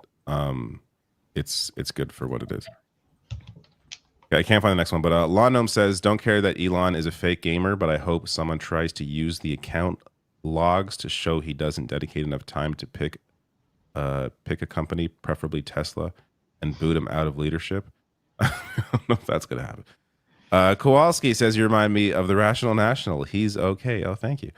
it's good for what it is. Okay, I can't find the next one, but Law Gnome says, don't care that Elon is a fake gamer, but I hope someone tries to use the account logs to show he doesn't dedicate enough time to pick a company, preferably Tesla, and boot him out of leadership. I don't know if that's gonna happen. Kowalski says, you remind me of the Rational National. He's okay. Oh, thank you.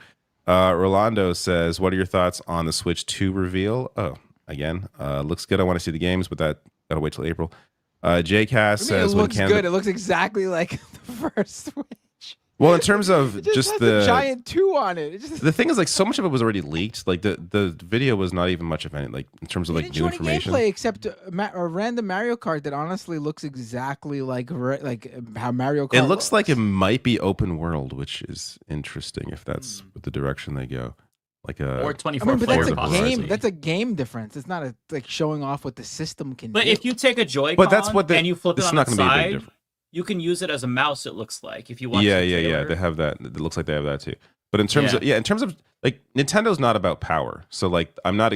Rolando says, what are your thoughts on the Switch 2 reveal? Oh, again, looks good. I want to see the games, but that gotta wait till April. JCast says, it looks good. It looks exactly like the first Switch. Well, in terms of It just has the a giant 2 on it. the thing is, like, so much of it was already leaked. Like the video was not even much of any, like, in terms of like new information. Gameplay except a random Mario Kart that honestly looks exactly like how Mario Kart. It looks like it might be open world, which is interesting if that's the direction they go. Like or 24 I mean, but that's a players, game. That's a game difference. It's not like showing off what the system can do. But if you take a Joy-Con But that's what and you flip it it's on not its gonna be a big side, difference. you can use it as a mouse. It looks like if you want. Yeah. They have that. It looks like they have that too. But in terms of like Nintendo's not about power. So like I'm not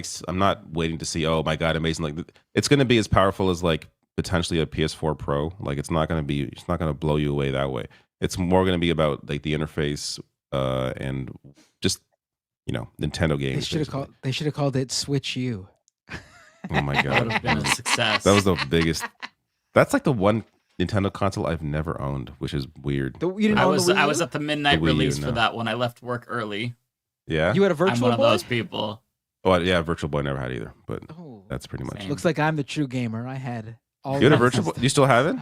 waiting to see, oh my god, amazing. Like it's going to be as powerful as like potentially a PS4 Pro. Like it's not going to blow you away that way. It's more going to be about like the interface and just Nintendo games. They should have called it Switch U. Oh my god, That would have been a success. That was the biggest. That's like the one Nintendo console I've never owned, which is weird. I was at the midnight release for that one. I left work early. Yeah, you had a Virtual I'm one Boy? of those people. Oh yeah, Virtual Boy never had either, but that's pretty much. Looks like I'm the true gamer. I had all. You had a that Virtual Boy? stuff. You still have it?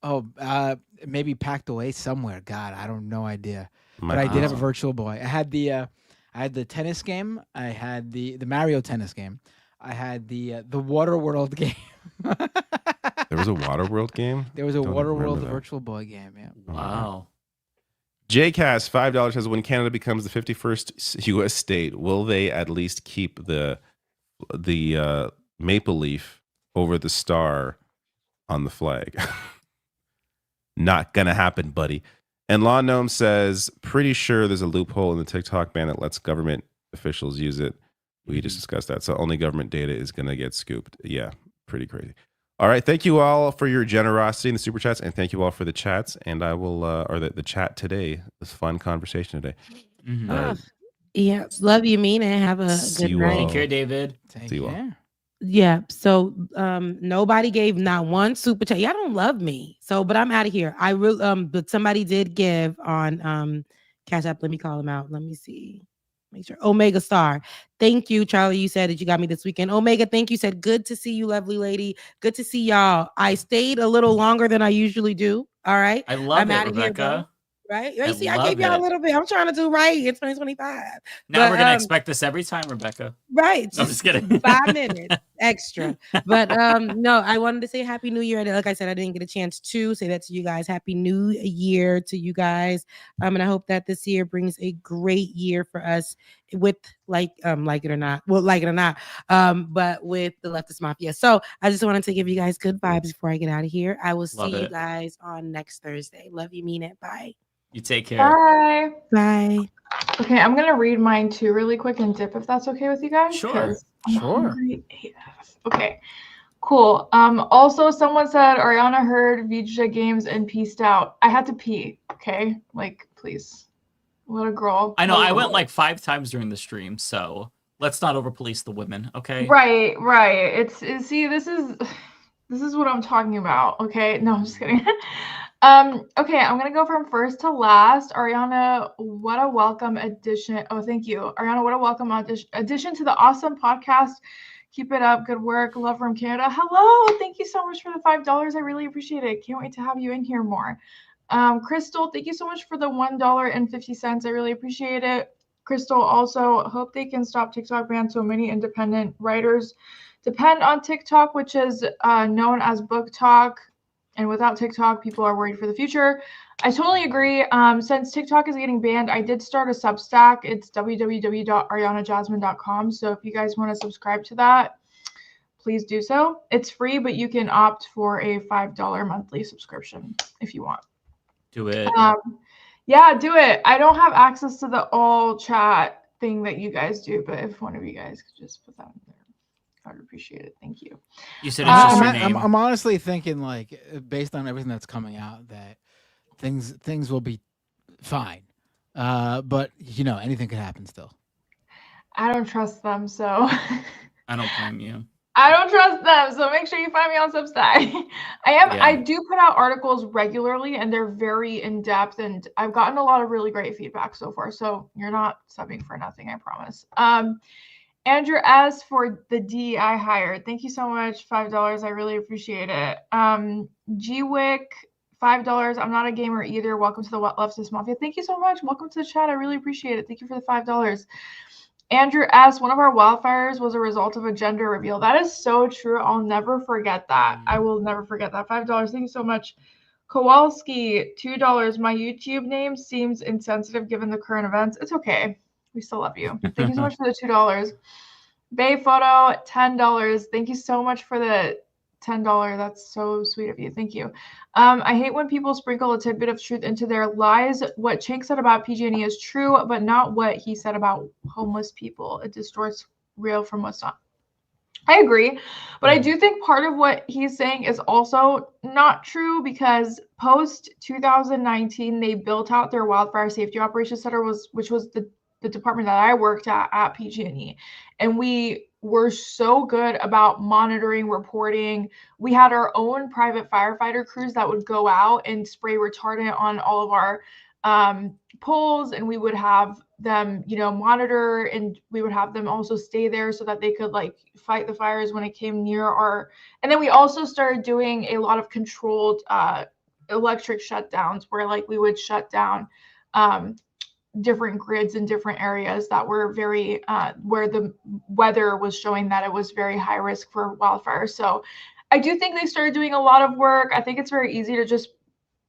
Oh, maybe packed away somewhere. God, I don't no idea. My But I did have a God. Virtual Boy. I had the tennis game. I had the Mario tennis game. I had the Waterworld game. There was a Waterworld game. There was a Don't remember Waterworld that. Virtual Boy game. Yeah. Wow. JCast $5 says, when Canada becomes the 51st U.S. state, will they at least keep the maple leaf over the star on the flag? Not gonna happen, buddy. And Law Gnome says, pretty sure there's a loophole in the TikTok ban that lets government officials use it. We just discussed that. So only government data is gonna get scooped. Yeah, pretty crazy. All right, thank you all for your generosity in the super chats, and thank you all for the chats. And I will, or the chat today, this fun conversation today. Yeah, love you, mean it. Have a See good you night. all. Take care, David. See you all. Yeah. So nobody gave not one super chat. Y'all don't love me. So, but I'm out of here. I will but somebody did give on Cash App. Let me call them out. Let me see. Make sure. Omega Star. Thank you, Charlie. You said that you got me this weekend. Omega, thank you. Said good to see you, lovely lady. Good to see y'all. I stayed a little longer than I usually do. All right. I love I'm it, out of here, bro. Rebecca. Right? I See, I love gave y'all it. a little bit. I'm trying to do right in 2025. Now we're gonna expect this every time, Rebecca. Right. No, I'm just kidding. 5 minutes extra. But no, I wanted to say Happy New Year. Like I said, I didn't get a chance to say that to you guys. Happy New Year to you guys. And I hope that this year brings a great year for us with like it or not. Well, like it or not. But with the Leftist Mafia. So I just wanted to give you guys good vibes before I get out of here. I will see you guys on next Thursday. Love you, mean it. Bye. You take care. Bye. Bye. Okay, I'm gonna read mine too really quick and dip if that's okay with you guys. Sure. Sure. Okay. Cool. Also someone said Ariana heard Vijay Games and peaced out. I had to pee. Okay. Like, please. What a girl. I know. What a I went girl. like 5 times during the stream, so let's not over police the women, okay? Right. It's see, this is what I'm talking about. Okay. No, I'm just kidding. Okay, I'm gonna go from first to last. Ariana, what a welcome addition. Oh, thank you. Ariana, what a welcome addition to the awesome podcast. Keep it up. Good work. Love from Canada. Hello. Thank you so much for the $5. I really appreciate it. Can't wait to have you in here more. Crystal, thank you so much for the $1.50. I really appreciate it. Crystal, also hope they can stop TikTok ban. So many independent writers depend on TikTok, which is known as book talk. And without TikTok, people are worried for the future. I totally agree. Since TikTok is getting banned, I did start a Substack. It's www.arianajasmine.com. So if you guys want to subscribe to that, please do so. It's free, but you can opt for a $5 monthly subscription if you want. Do it. Yeah, do it. I don't have access to the all chat thing that you guys do, but if one of you guys could just put that in there, I would appreciate it. Thank you. You said it's just your I'm name. honestly thinking, like, based on everything that's coming out, that things will be fine. But you know, anything could happen still. I don't trust them, so I don't blame you. I don't trust them, so make sure you find me on Substack. I do put out articles regularly, and they're very in-depth, and I've gotten a lot of really great feedback so far, so you're not subbing for nothing, I promise. Andrew S. for the DEI hire. Thank you so much. $5. I really appreciate it. GWick, $5. I'm not a gamer either. Welcome to the Leftist Mafia. Thank you so much. Welcome to the chat. I really appreciate it. Thank you for the $5. Andrew S. One of our wildfires was a result of a gender reveal. That is so true. I'll never forget that. I will never forget that. $5. Thank you so much. Kowalski, $2. My YouTube name seems insensitive given the current events. It's okay. We still love you. Thank you so much for the $2. Bay Photo, $10. Thank you so much for the $10. That's so sweet of you. Thank you. I hate when people sprinkle a tidbit of truth into their lies. What Chink said about PG&E is true, but not what he said about homeless people. It distorts real from what's not. I agree, but I do think part of what he's saying is also not true because post 2019, they built out their wildfire safety operations center, which was the department that I worked at PG&E, and we were so good about monitoring, reporting. We had our own private firefighter crews that would go out and spray retardant on all of our poles, and we would have them, monitor, and we would have them also stay there so that they could like fight the fires when it came near our. And then we also started doing a lot of controlled electric shutdowns where like we would shut down different grids in different areas that were very where the weather was showing that it was very high risk for wildfires. So I do think they started doing a lot of work. I think it's very easy to just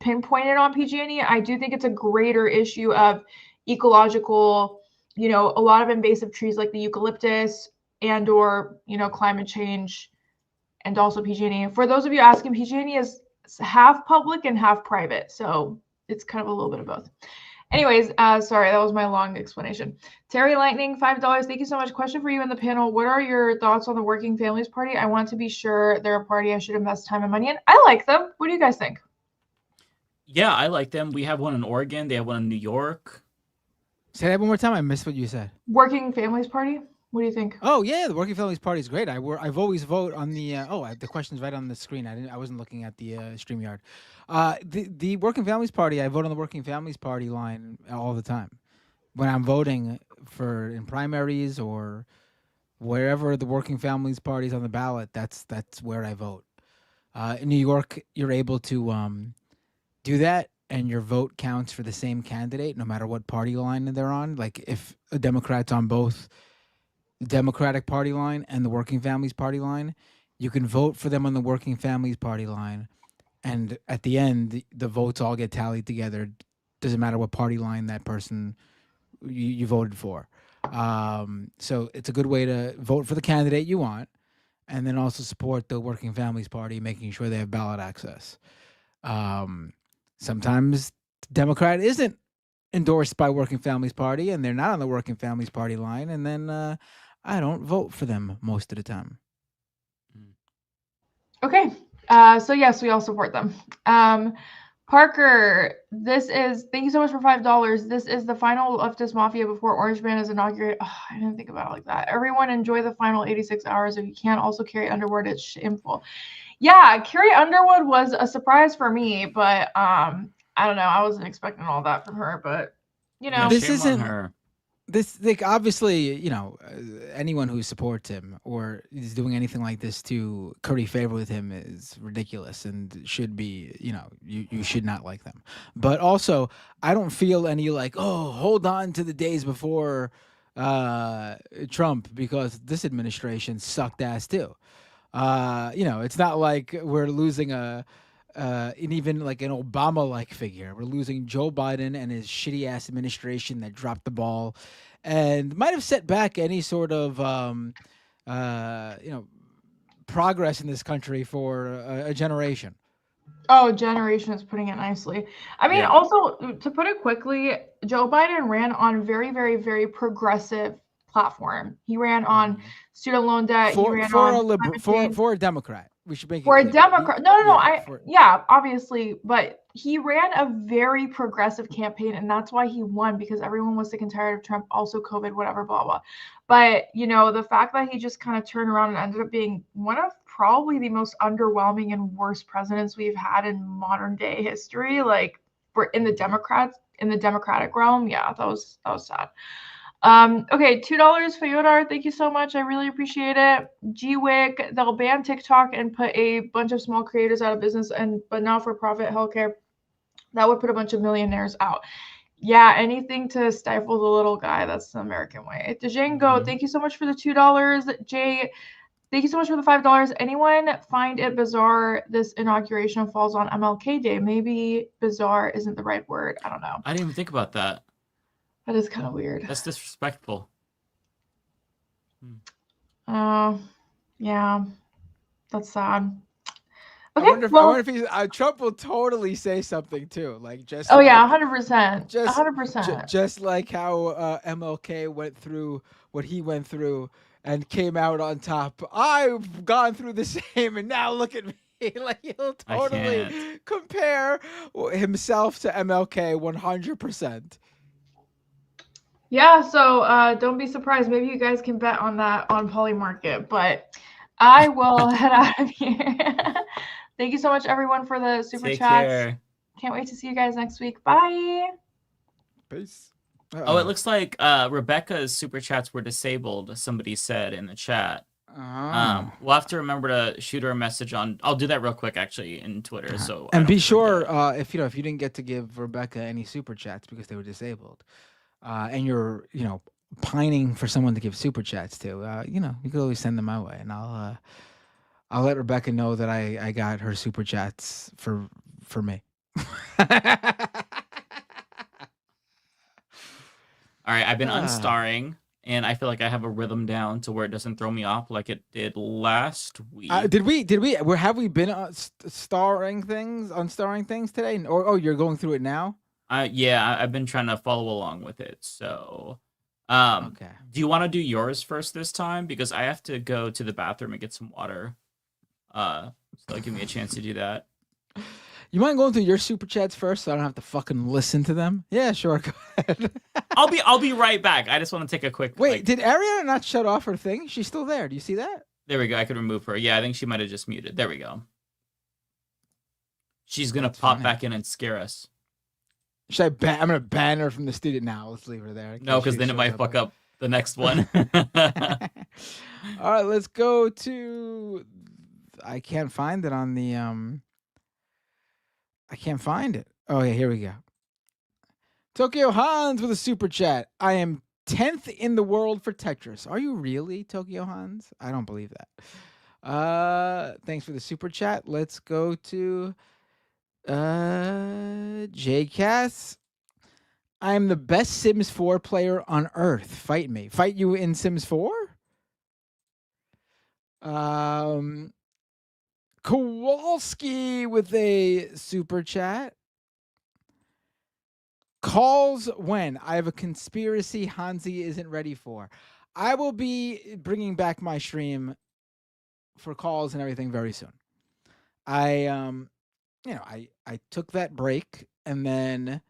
pinpoint it on PG&E. I do think it's a greater issue of ecological, a lot of invasive trees like the eucalyptus and or, climate change, and also PG&E. For those of you asking, PG&E is half public and half private. So it's kind of a little bit of both. Anyways, sorry, that was my long explanation. Terry Lightning, $5. Thank you so much. Question for you in the panel. What are your thoughts on the Working Families Party? I want to be sure they're a party I should invest time and money in. I like them. What do you guys think? Yeah, I like them. We have one in Oregon. They have one in New York. Say that one more time. I missed what you said. Working Families Party? What do you think? Oh yeah, the Working Families Party is great. I've always vote on the the question's right on the screen. I wasn't looking at the StreamYard. The Working Families Party, I vote on the Working Families Party line all the time. When I'm voting in primaries or wherever the Working Families Party is on the ballot, that's where I vote. In New York, you're able to do that, and your vote counts for the same candidate, no matter what party line they're on. Like if a Democrat's on both the Democratic Party line and the Working Families Party line, you can vote for them on the Working Families Party line, and at the end, the votes all get tallied together. Doesn't matter what party line that person you voted for. So it's a good way to vote for the candidate you want, and then also support the Working Families Party, making sure they have ballot access. Sometimes Democrat isn't endorsed by Working Families Party, and they're not on the Working Families Party line, and then I don't vote for them most of the time. Okay. So yes, we all support them. Parker, thank you so much for $5. This is the final Leftist Mafia before Orange Man is inaugurated. Oh, I didn't think about it like that. Everyone enjoy the final 86 hours. If you can't also carry Underwood, it's shameful. Yeah, Carrie Underwood was a surprise for me, but I don't know. I wasn't expecting all that from her, but you know, this isn't her. This, like, obviously, you know, anyone who supports him or is doing anything like this to curry favor with him is ridiculous and should be, you know, you should not like them. But also, I don't feel any like, oh, hold on to the days before Trump, because this administration sucked ass too. You know, it's not like we're losing even like an Obama-like figure. We're losing Joe Biden and his shitty-ass administration that dropped the ball and might have set back any sort of, you know, progress in this country for a generation. Oh, generation is putting it nicely. I mean, also, to put it quickly, Joe Biden ran on very, very, very progressive platform. He ran on student loan debt. For a Democrat. We should make it for clear. a Democrat. No. Obviously, but he ran a very progressive campaign, and that's why he won, because everyone was sick and tired of Trump, also COVID, whatever, blah, blah. But, you know, the fact that he just kind of turned around and ended up being one of probably the most underwhelming and worst presidents we've had in modern day history, like in the Democratic realm. Yeah, that was sad. Okay, $2 for Yodar. Thank you so much. I really appreciate it. GWIC, they'll ban TikTok and put a bunch of small creators out of business, but not for profit healthcare. That would put a bunch of millionaires out. Yeah, anything to stifle the little guy. That's the American way. Django, thank you so much for the $2. Jay, thank you so much for the $5. Anyone find it bizarre this inauguration falls on MLK Day? Maybe bizarre isn't the right word. I don't know. I didn't even think about that. That is kind of weird. That's disrespectful. Yeah, that's sad. Okay, I wonder if he's, Trump will totally say something too, like just. Oh yeah, 100%. 100%. Just like how MLK went through what he went through and came out on top. I've gone through the same, and now look at me. Like he'll totally compare himself to MLK 100%. Yeah, so don't be surprised. Maybe you guys can bet on that on Polymarket, but I will head out of here. Thank you so much, everyone, for the super chats. Care. Can't wait to see you guys next week. Bye. Peace. Oh, it looks like Rebecca's super chats were disabled. Somebody said in the chat. We'll have to remember to shoot her a message on. I'll do that real quick, actually, in Twitter. So and be sure if you didn't get to give Rebecca any super chats because they were disabled. And you're, pining for someone to give super chats to, you could always send them my way, and I'll let Rebecca know that I got her super chats for me. All right, I've been unstarring, and I feel like I have a rhythm down to where it doesn't throw me off like it did last week. Have we been unstarring things today? Or you're going through it now? Yeah, I've been trying to follow along with it. So, okay. Do you want to do yours first this time? Because I have to go to the bathroom and get some water. So give me a chance to do that. You mind going through your super chats first, so I don't have to fucking listen to them? Yeah, sure. Go ahead. I'll be right back. I just want to take a quick. Wait, did Ariana not shut off her thing? She's still there. Do you see that? There we go. I could remove her. Yeah, I think she might have just muted. There we go. She's gonna pop back in and scare us. Should I ban? I'm gonna ban her from the studio now. Let's leave her there. No, because then it might fuck up the next one. All right, let's go to. I can't find it on the I can't find it. Oh yeah, here we go. Tokyo Hans with a super chat. I am 10th in the world for Tetris. Are you really, Tokyo Hans? I don't believe that. Thanks for the super chat. Let's go to JCass. I'm the best Sims 4 player on Earth. Fight me. Fight you in Sims 4? Kowalski with a super chat. Calls when? I have a conspiracy Hansi isn't ready for. I will be bringing back my stream for calls and everything very soon. I took that break, and then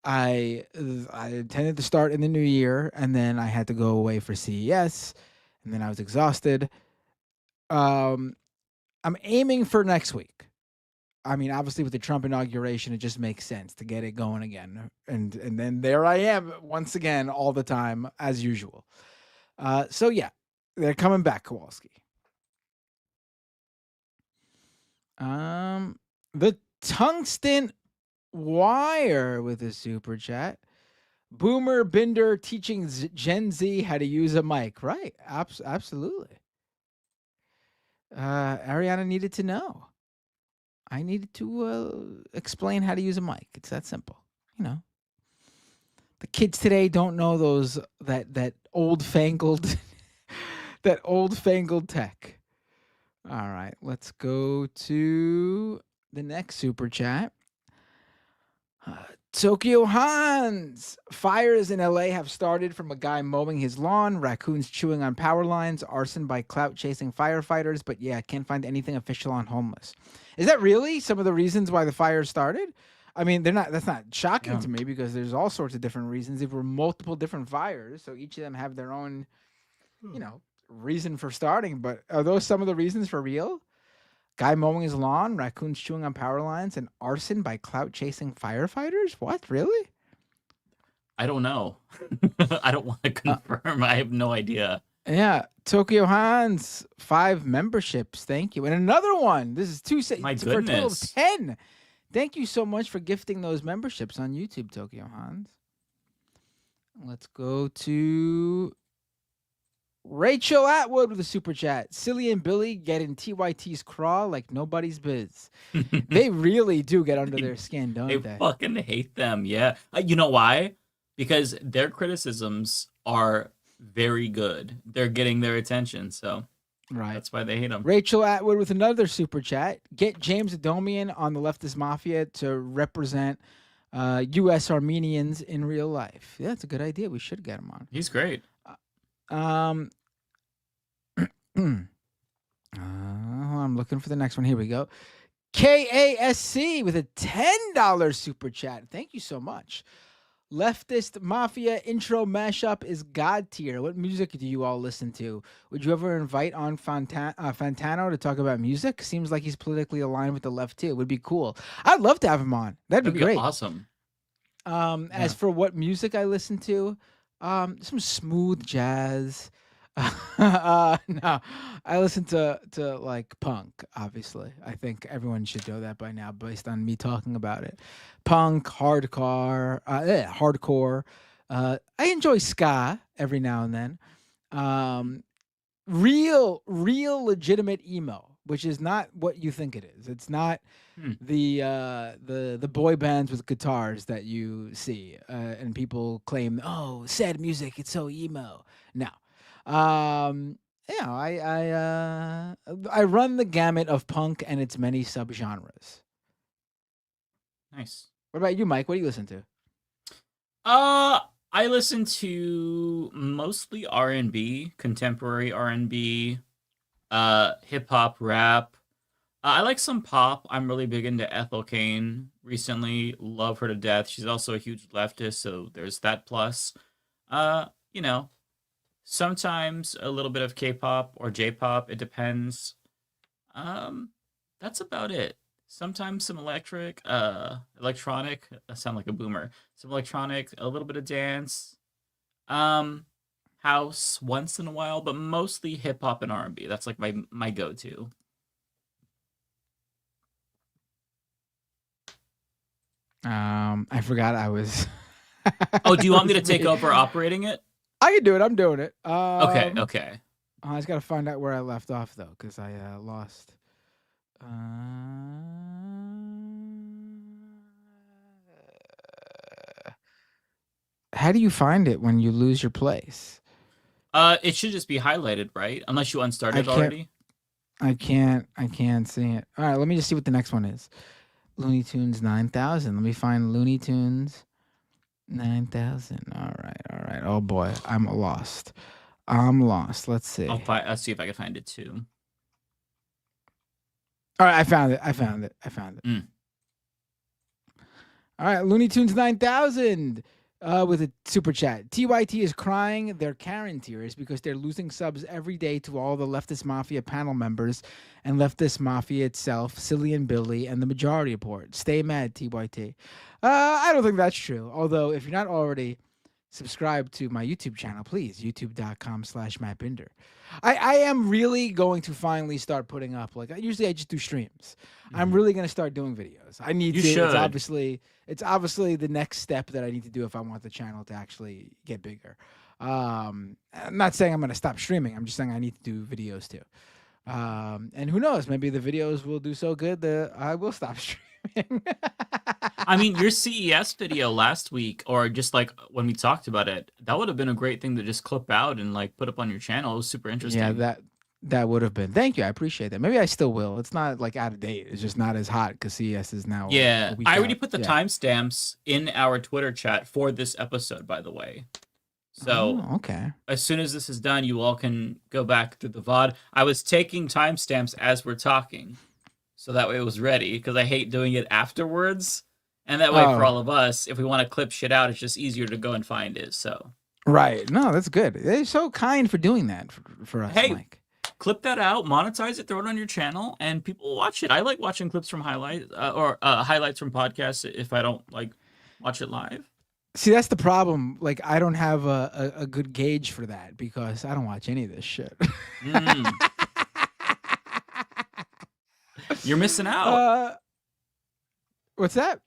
I intended to start in the new year, and then I had to go away for CES, and then I was exhausted. I'm aiming for next week. I mean, obviously with the Trump inauguration, it just makes sense to get it going again. And then there I am once again all the time as usual. So yeah, they're coming back, Kowalski. The Tungsten Wire with a super chat. Boomer Binder teaching Gen Z how to use a mic. Right. Absolutely. Ariana needed to know. I needed to explain how to use a mic. It's that simple. You know. The kids today don't know those that old fangled that old fangled tech. All right, let's go to the next super chat. Tokyo Hans. Fires in LA have started from a guy mowing his lawn, raccoons chewing on power lines, arson by clout chasing firefighters, but yeah, can't find anything official on homeless. Is that really some of the reasons why the fires started? I mean, that's not shocking to me because there's all sorts of different reasons. There were multiple different fires, so each of them have their own, reason for starting, but are those some of the reasons for real? Guy mowing his lawn, raccoons chewing on power lines, and arson by clout chasing firefighters? What? Really? I don't know. I don't want to confirm. I have no idea. Yeah. Tokyo Hans, 5 memberships. Thank you. And another one. This is 2 My for a total of goodness. 10. Thank you so much for gifting those memberships on YouTube, Tokyo Hans. Let's go to Rachel Atwood with a super chat. Silly and Billy get in TYT's craw like nobody's biz. They really do get under their skin, don't they? I fucking hate them. Yeah. You know why? Because their criticisms are very good. They're getting their attention. So that's why they hate them. Rachel Atwood with another super chat. Get James Adomian on the Leftist Mafia to represent U.S. Armenians in real life. Yeah, that's a good idea. We should get him on. He's great. I'm looking for the next one. Here we go. KASC with a $10 super chat. Thank you so much. Leftist Mafia intro mashup is god tier. What music do you all listen to? Would you ever invite on Fantano to talk about music? Seems like he's politically aligned with the left too. Would be cool. I'd love to have him on. That'd be great. Awesome. As for what music I listen to, some smooth jazz. No, I listen to like punk, obviously. I think everyone should know that by now based on me talking about it. Punk, hardcore. I enjoy ska every now and then. Real legitimate emo, which is not what you think it is. It's not the boy bands with guitars that you see and people claim, oh, sad music, it's so emo. No. I run the gamut of punk and its many subgenres. Nice. What about you, Mike? What do you listen to? I listen to mostly R&B, contemporary R&B, hip hop, rap. I like some pop. I'm really big into Ethel Cain recently. Love her to death. She's also a huge leftist, so there's that plus. You know, sometimes a little bit of K-pop or J-pop. It depends. That's about it. Sometimes some electronic. I sound like a boomer. Some electronic, a little bit of dance. House once in a while, but mostly hip hop and R&B. That's like my go-to. I forgot I was. Oh, do you want me to take over operating it? I can do it. I'm doing it. Okay. I just got to find out where I left off though, because I lost. How do you find it when you lose your place? It should just be highlighted, right? Unless you unstarted already. I can't see it. All right, let me just see what the next one is. Looney Tunes 9000. Let me find Looney Tunes 9000. All right. Oh boy, I'm lost. Let's see. I'll see if I can find it too. All right, I found it. All right, Looney Tunes 9000 with a super chat. TYT is crying their Karen tears because they're losing subs every day to all the Leftist Mafia panel members and Leftist Mafia itself, Silly and Billy, and the Majority Report. Stay mad, TYT. I don't think that's true. Although, if you're not already subscribed to my YouTube channel, please, youtube.com/MattBinder. I am really going to finally start putting up, like, usually I just do streams. I'm really going to start doing videos. I need to. It's obviously the next step that I need to do if I want the channel to actually get bigger. I'm not saying I'm going to stop streaming. I'm just saying I need to do videos too. And who knows, maybe the videos will do so good that I will stop streaming. I mean, your CES video last week, or just like when we talked about it, that would have been a great thing to just clip out and like put up on your channel. It was super interesting. Yeah, that would have been. Thank you. I appreciate that. Maybe I still will. It's not like out of date. It's just not as hot because CES is now. Yeah, I already put the timestamps in our Twitter chat for this episode, by the way. So okay. As soon as this is done, you all can go back through the VOD. I was taking timestamps as we're talking, so that way it was ready, because I hate doing it afterwards. And that way, for all of us, if we want to clip shit out, it's just easier to go and find it. So right. No, that's good. They're so kind for doing that for us, Mike. Clip that out, monetize it, throw it on your channel, and people will watch it. I like watching clips from highlights from podcasts if I don't like watch it live. See, that's the problem. Like, I don't have a good gauge for that because I don't watch any of this shit. You're missing out. What's that?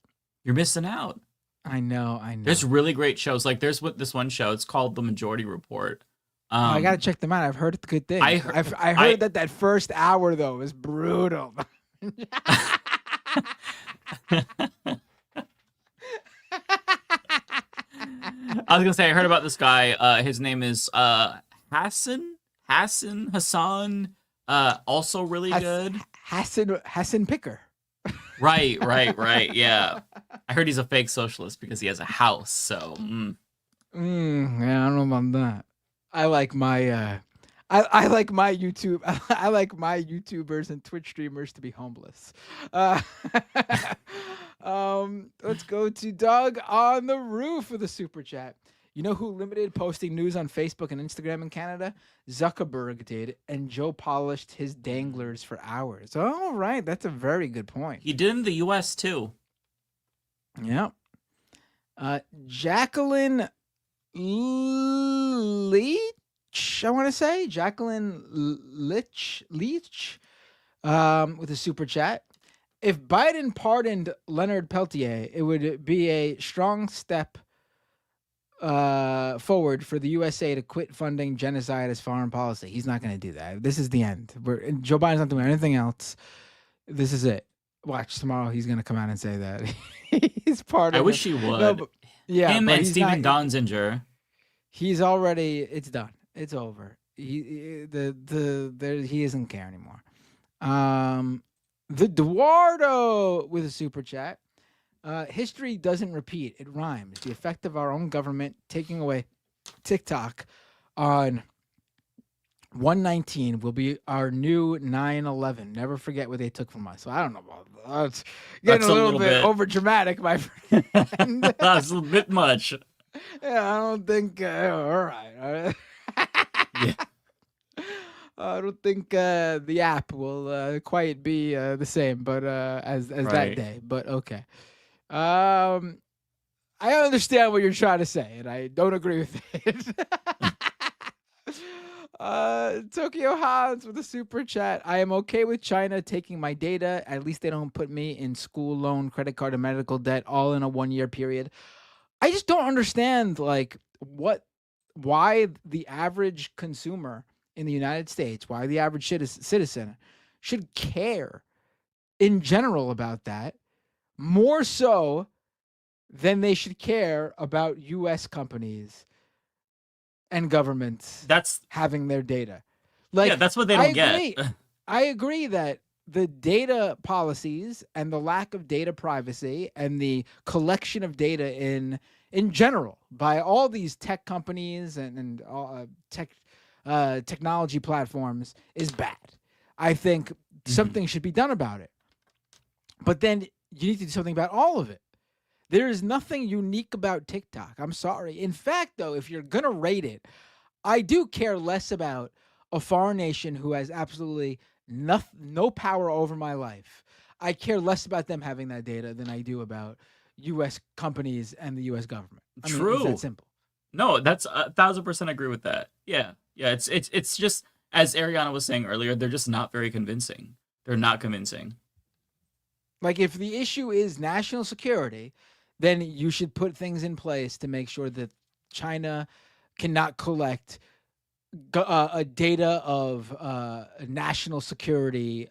You're missing out. I know. There's really great shows. Like, there's this one show. It's called The Majority Report. I gotta check them out. I've heard good things. I heard that first hour though was brutal. I was gonna say I heard about this guy. His name is Hassan. Also really good. Hassan Picker. Right. Yeah, I heard he's a fake socialist because he has a house. So. Yeah, I don't know about that. I like my I like my YouTube. I like my YouTubers and Twitch streamers to be homeless. Let's go to Doug on the roof with a super chat. You know who limited posting news on Facebook and Instagram in Canada? Zuckerberg did, and Joe polished his danglers for hours. All right, that's a very good point. He did in the U.S. too. Yeah. Jacqueline Leach, I want to say Jacqueline Leach, with a super chat. If Biden pardoned Leonard Peltier, it would be a strong step forward for the USA to quit funding genocide as foreign policy. He's not going to do that. This is the end. Joe Biden's not doing anything else. This is it. Watch, tomorrow he's going to come out and say that he's pardoned. I wish he would. No, but, yeah, him and Stephen Donziger. He's already. It's done. It's over. He doesn't care anymore. The Eduardo with a super chat. History doesn't repeat; it rhymes. The effect of our own government taking away TikTok on 119 will be our new 9/11. Never forget what they took from us. So I don't know about that. It's getting That's a little bit over dramatic, my friend. That's a bit much. Yeah, I don't think. All right. Yeah. I don't think the app will quite be the same, but as that Right. day. But okay. I understand what you're trying to say, and I don't agree with it. Tokyo Hans with a super chat. I am okay with China taking my data. At least they don't put me in school loan, credit card, and medical debt all in a 1-year period. I just don't understand why the average consumer in the United States, why the average citizen should care in general about that more so than they should care about U.S. companies and governments having their data. Yeah, that's what they don't get. I agree that the data policies and the lack of data privacy and the collection of data in general by all these tech companies and technology platforms is bad. I think something should be done about it. But then you need to do something about all of it. There is nothing unique about TikTok. I'm sorry. In fact, though, if you're going to rate it, I do care less about a foreign nation who has absolutely no power over my life. I care less about them having that data than I do about U.S. companies and the U.S. government. I mean, it's that simple. No, that's 1,000% agree with that. Yeah. It's just, as Ariana was saying earlier, they're just not very convincing. They're not convincing. Like, if the issue is national security, then you should put things in place to make sure that China cannot collect data of national security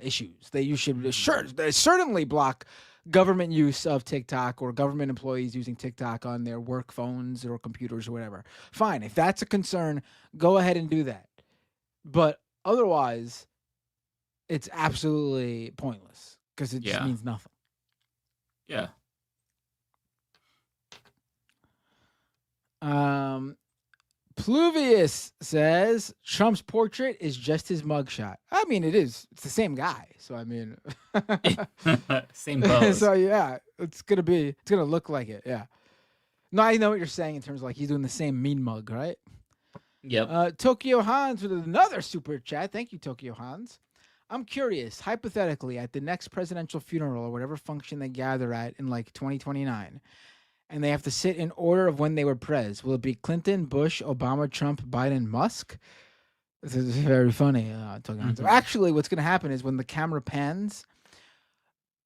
issues. That you should certainly block government use of TikTok or government employees using TikTok on their work phones or computers or whatever. Fine. If that's a concern, go ahead and do that. But otherwise, it's absolutely pointless because it just means nothing. Yeah. Pluvius says Trump's portrait is just his mugshot. I mean, it is. It's the same guy. So I mean, same pose. So yeah, it's gonna look like it. Yeah. No, I know what you're saying in terms of like he's doing the same mean mug, right? Yep. Tokyo Hans with another super chat. Thank you, Tokyo Hans. I'm curious, hypothetically, at the next presidential funeral or whatever function they gather at in like 2029, and they have to sit in order of when they were pres, will it be Clinton, Bush, Obama, Trump, Biden, Musk? This is very funny. Actually, what's going to happen is when the camera pans,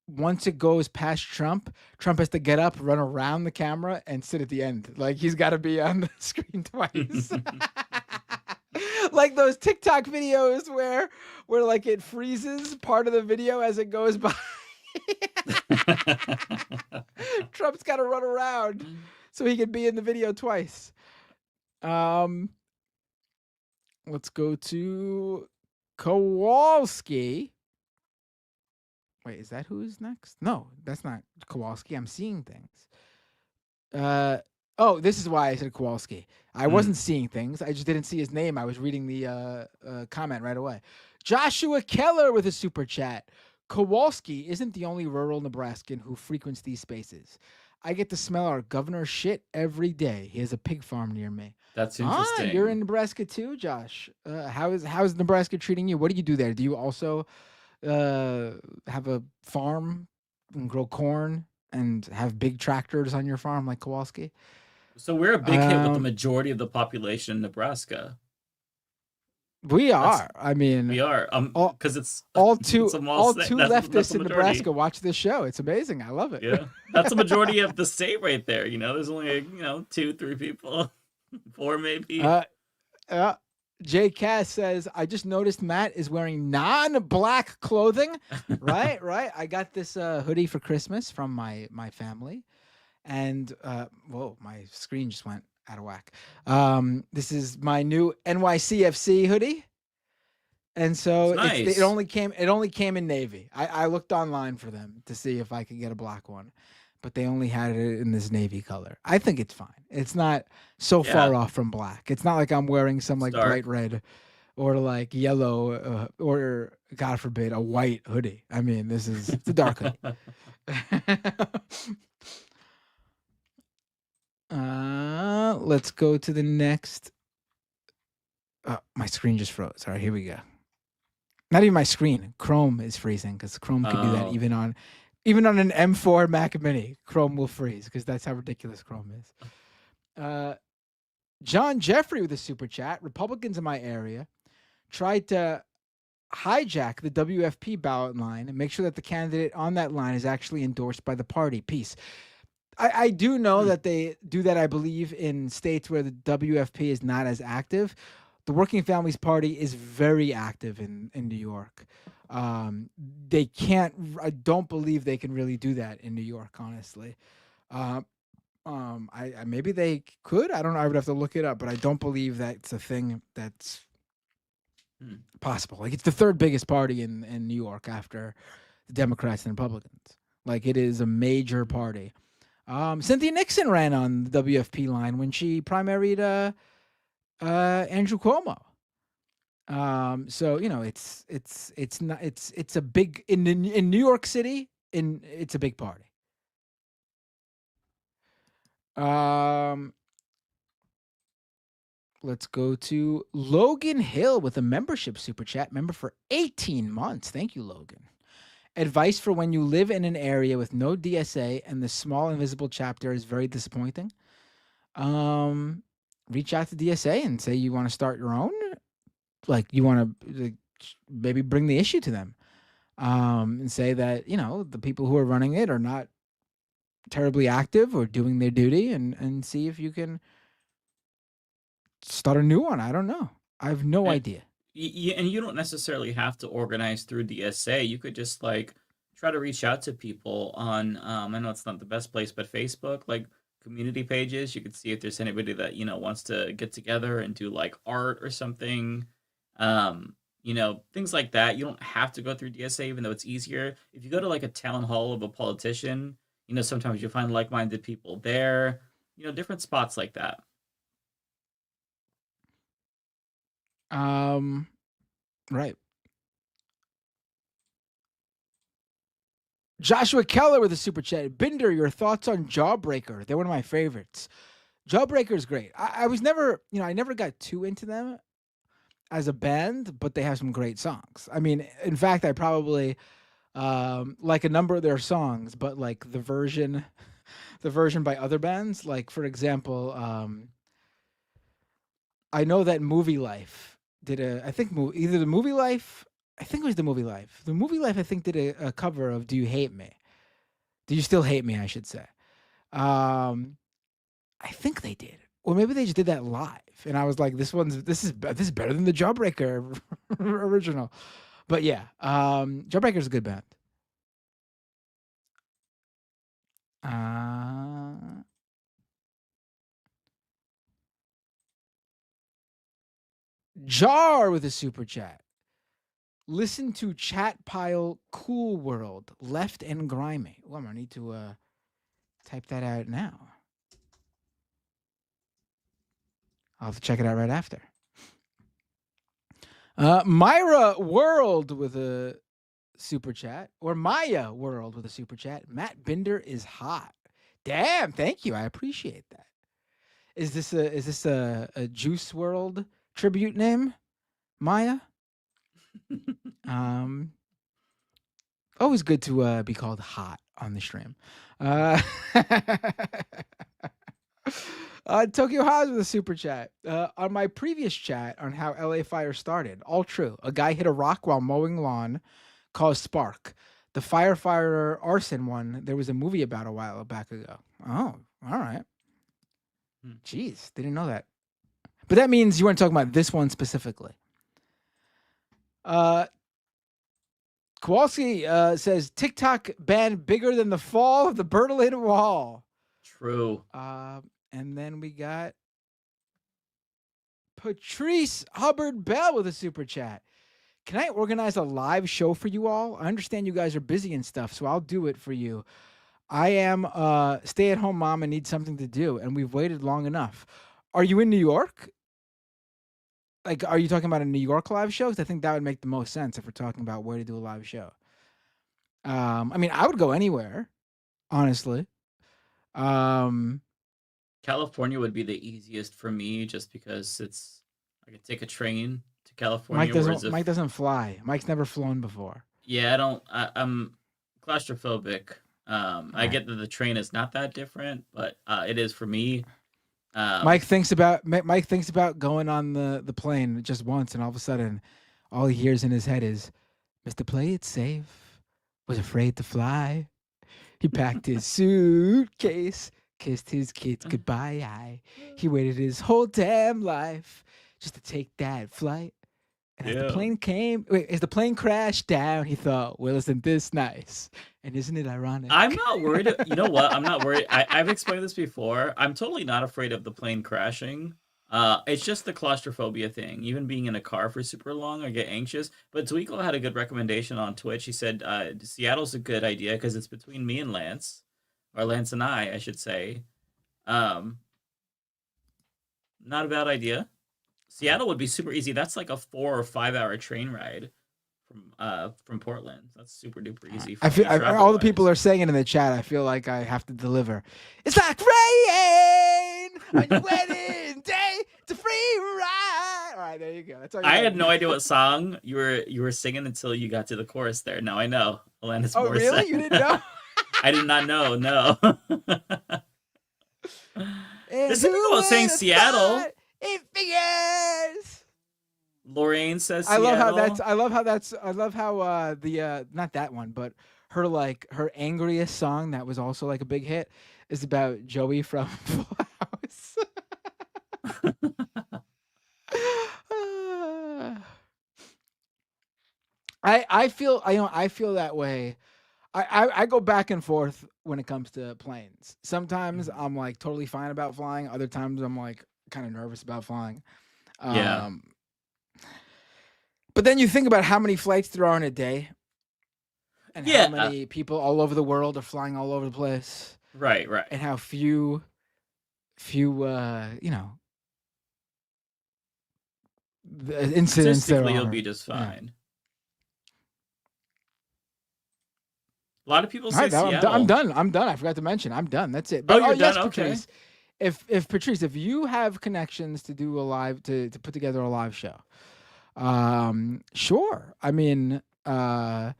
once it goes past Trump has to get up, run around the camera, and sit at the end. Like, he's got to be on the screen twice. Like those TikTok videos where like it freezes part of the video as it goes by. Trump's got to run around so he can be in the video twice. Let's go to Kowalski. Wait, is that who's next? No, that's not Kowalski. I'm seeing things. Oh, this is why I said Kowalski. I wasn't seeing things. I just didn't see his name. I was reading the comment right away. Joshua Keller with a super chat. Kowalski isn't the only rural Nebraskan who frequents these spaces. I get to smell our governor's shit every day. He has a pig farm near me. That's interesting. You're in Nebraska too, Josh. How's Nebraska treating you? What do you do there? Do you also have a farm and grow corn and have big tractors on your farm like Kowalski? So we're a big hit with the majority of the population in Nebraska. We are. I mean, we are. Because it's all two it's leftists in Nebraska watch this show. It's amazing. I love it. Yeah, that's the majority of the state right there. You know, there's only 2-3 people, 4 maybe. Jay Cass says, I just noticed Matt is wearing non-black clothing. Right. I got this hoodie for Christmas from my family. And whoa, my screen just went out of whack. This is my new NYCFC hoodie. And so nice. it only came in navy. I looked online for them to see if I could get a black one. but they only had it in this navy color. I think it's fine. It's not so far off from black. It's not like I'm wearing some like bright red or like yellow or God forbid a white hoodie. I mean, it's a dark hoodie. Let's go to the next. My screen just froze. All right, here we go. Not even my screen. Chrome is freezing because Chrome can do that even on an M4 Mac Mini. Chrome will freeze because that's how ridiculous Chrome is. John Jeffrey with a super chat. Republicans in my area tried to hijack the WFP ballot line and make sure that the candidate on that line is actually endorsed by the party. Peace. I do know that they do that, I believe, in states where the WFP is not as active. The Working Families Party is very active in New York. They can't. I don't believe they can really do that in New York, honestly. Maybe they could. I don't know. I would have to look it up, but I don't believe that's a thing that's possible. Like, it's the third biggest party in New York after the Democrats and Republicans. Like, it is a major party. Cynthia Nixon ran on the WFP line when she primaried Andrew Cuomo. So it's a big in New York City. It's a big party. Let's go to Logan Hill with a membership super chat. Member for 18 months. Thank you, Logan. Advice for when you live in an area with no DSA and the small invisible chapter is very disappointing. Reach out to DSA and say you want to start your own. Like, you want to maybe bring the issue to them, and say that, the people who are running it are not terribly active or doing their duty, and see if you can start a new one. I don't know. I have no idea. And you don't necessarily have to organize through DSA. You could just try to reach out to people on, I know it's not the best place, but Facebook, like community pages. You could see if there's anybody that, wants to get together and do like art or something. Things like that. You don't have to go through DSA, even though it's easier. If you go to like a town hall of a politician, sometimes you'll find like-minded people there, different spots like that. Right. Joshua Keller with a super chat. Binder, your thoughts on Jawbreaker? They're one of my favorites. Jawbreaker is great. I was never, I never got too into them as a band, but they have some great songs. I mean, in fact, I probably like a number of their songs, but like the version by other bands, like for example, I know that Movie Life did either the Movie Life, I think it was the Movie Life. The Movie Life, I think, did a cover of Do You Hate Me? Do You Still Hate Me, I should say. I think they did. Or maybe they just did that live. And I was like, this is better than the Jawbreaker original. But yeah, Jawbreaker's a good band. Jar with a super chat. Listen to Chat Pile Cool World, Left and Grimy. Well, I'm going to need to type that out now. I'll have to check it out right after. Myra World with a super chat. Or Maya World with a super chat. Matt Binder is hot. Damn, thank you. I appreciate that. Is this a Juice World tribute name, Maya? Always good to be called hot on the stream. Tokyo Haas with a super chat. On my previous chat on how LA fire started, all true. A guy hit a rock while mowing lawn, caused spark. The firefighter arson one, there was a movie about a while back ago. Oh, all right. Jeez, didn't know that. But that means you weren't talking about this one specifically. Kowalski says TikTok banned bigger than the fall of the Berlin Wall. True. And then we got Patrice Hubbard Bell with a super chat. Can I organize a live show for you all? I understand you guys are busy and stuff, so I'll do it for you. I am a stay-at-home mom and need something to do, and we've waited long enough. Are you in New York? Like, are you talking about a New York live show? Because I think that would make the most sense if we're talking about where to do a live show. I mean, I would go anywhere, honestly. California would be the easiest for me, just because I could take a train to California. Mike doesn't fly. Mike's never flown before. Yeah, I'm claustrophobic. I get that the train is not that different, but it is for me. Mike thinks about going on the plane just once, and all of a sudden, all he hears in his head is, "Mr. Play It Safe was afraid to fly. He packed his suitcase, kissed his kids goodbye. He waited his whole damn life just to take that flight. And as the plane crashed down, he thought, well, isn't this nice? And isn't it ironic?" I'm not worried. You know what? I'm not worried. I've explained this before. I'm totally not afraid of the plane crashing. It's just the claustrophobia thing. Even being in a car for super long, I get anxious. But Tweakle had a good recommendation on Twitch. He said Seattle's a good idea because it's between me and Lance, or Lance and I should say. Not a bad idea. Seattle would be super easy. That's like a 4 or 5 hour train ride from Portland. That's super duper easy. I feel all the people are saying it in the chat. I feel like I have to deliver. It's like rain on your wedding day. It's a free ride. All right, there you go. That's all. I had no idea what song you were singing until you got to the chorus there. Now I know. Alanis Morissette. Really? You didn't know? I did not know. No. There's some people saying Seattle. It figures. Lorraine says I Seattle. love how the not that one, but her angriest song that was also like a big hit is about Joey from Full House. I feel that way. I go back and forth when it comes to planes. Sometimes I'm like totally fine about flying. Other times I'm like kind of nervous about flying. Yeah. But then you think about how many flights there are in a day, and how many people all over the world are flying all over the place. Right. And how few the incidents there are. You'll be just fine. A lot of people say Seattle. I'm done. I forgot to mention. I'm done. That's it. But, you're done? Yes, Okay. Patrice. Patrice, if you have connections to do to put together a live show, sure. I mean, I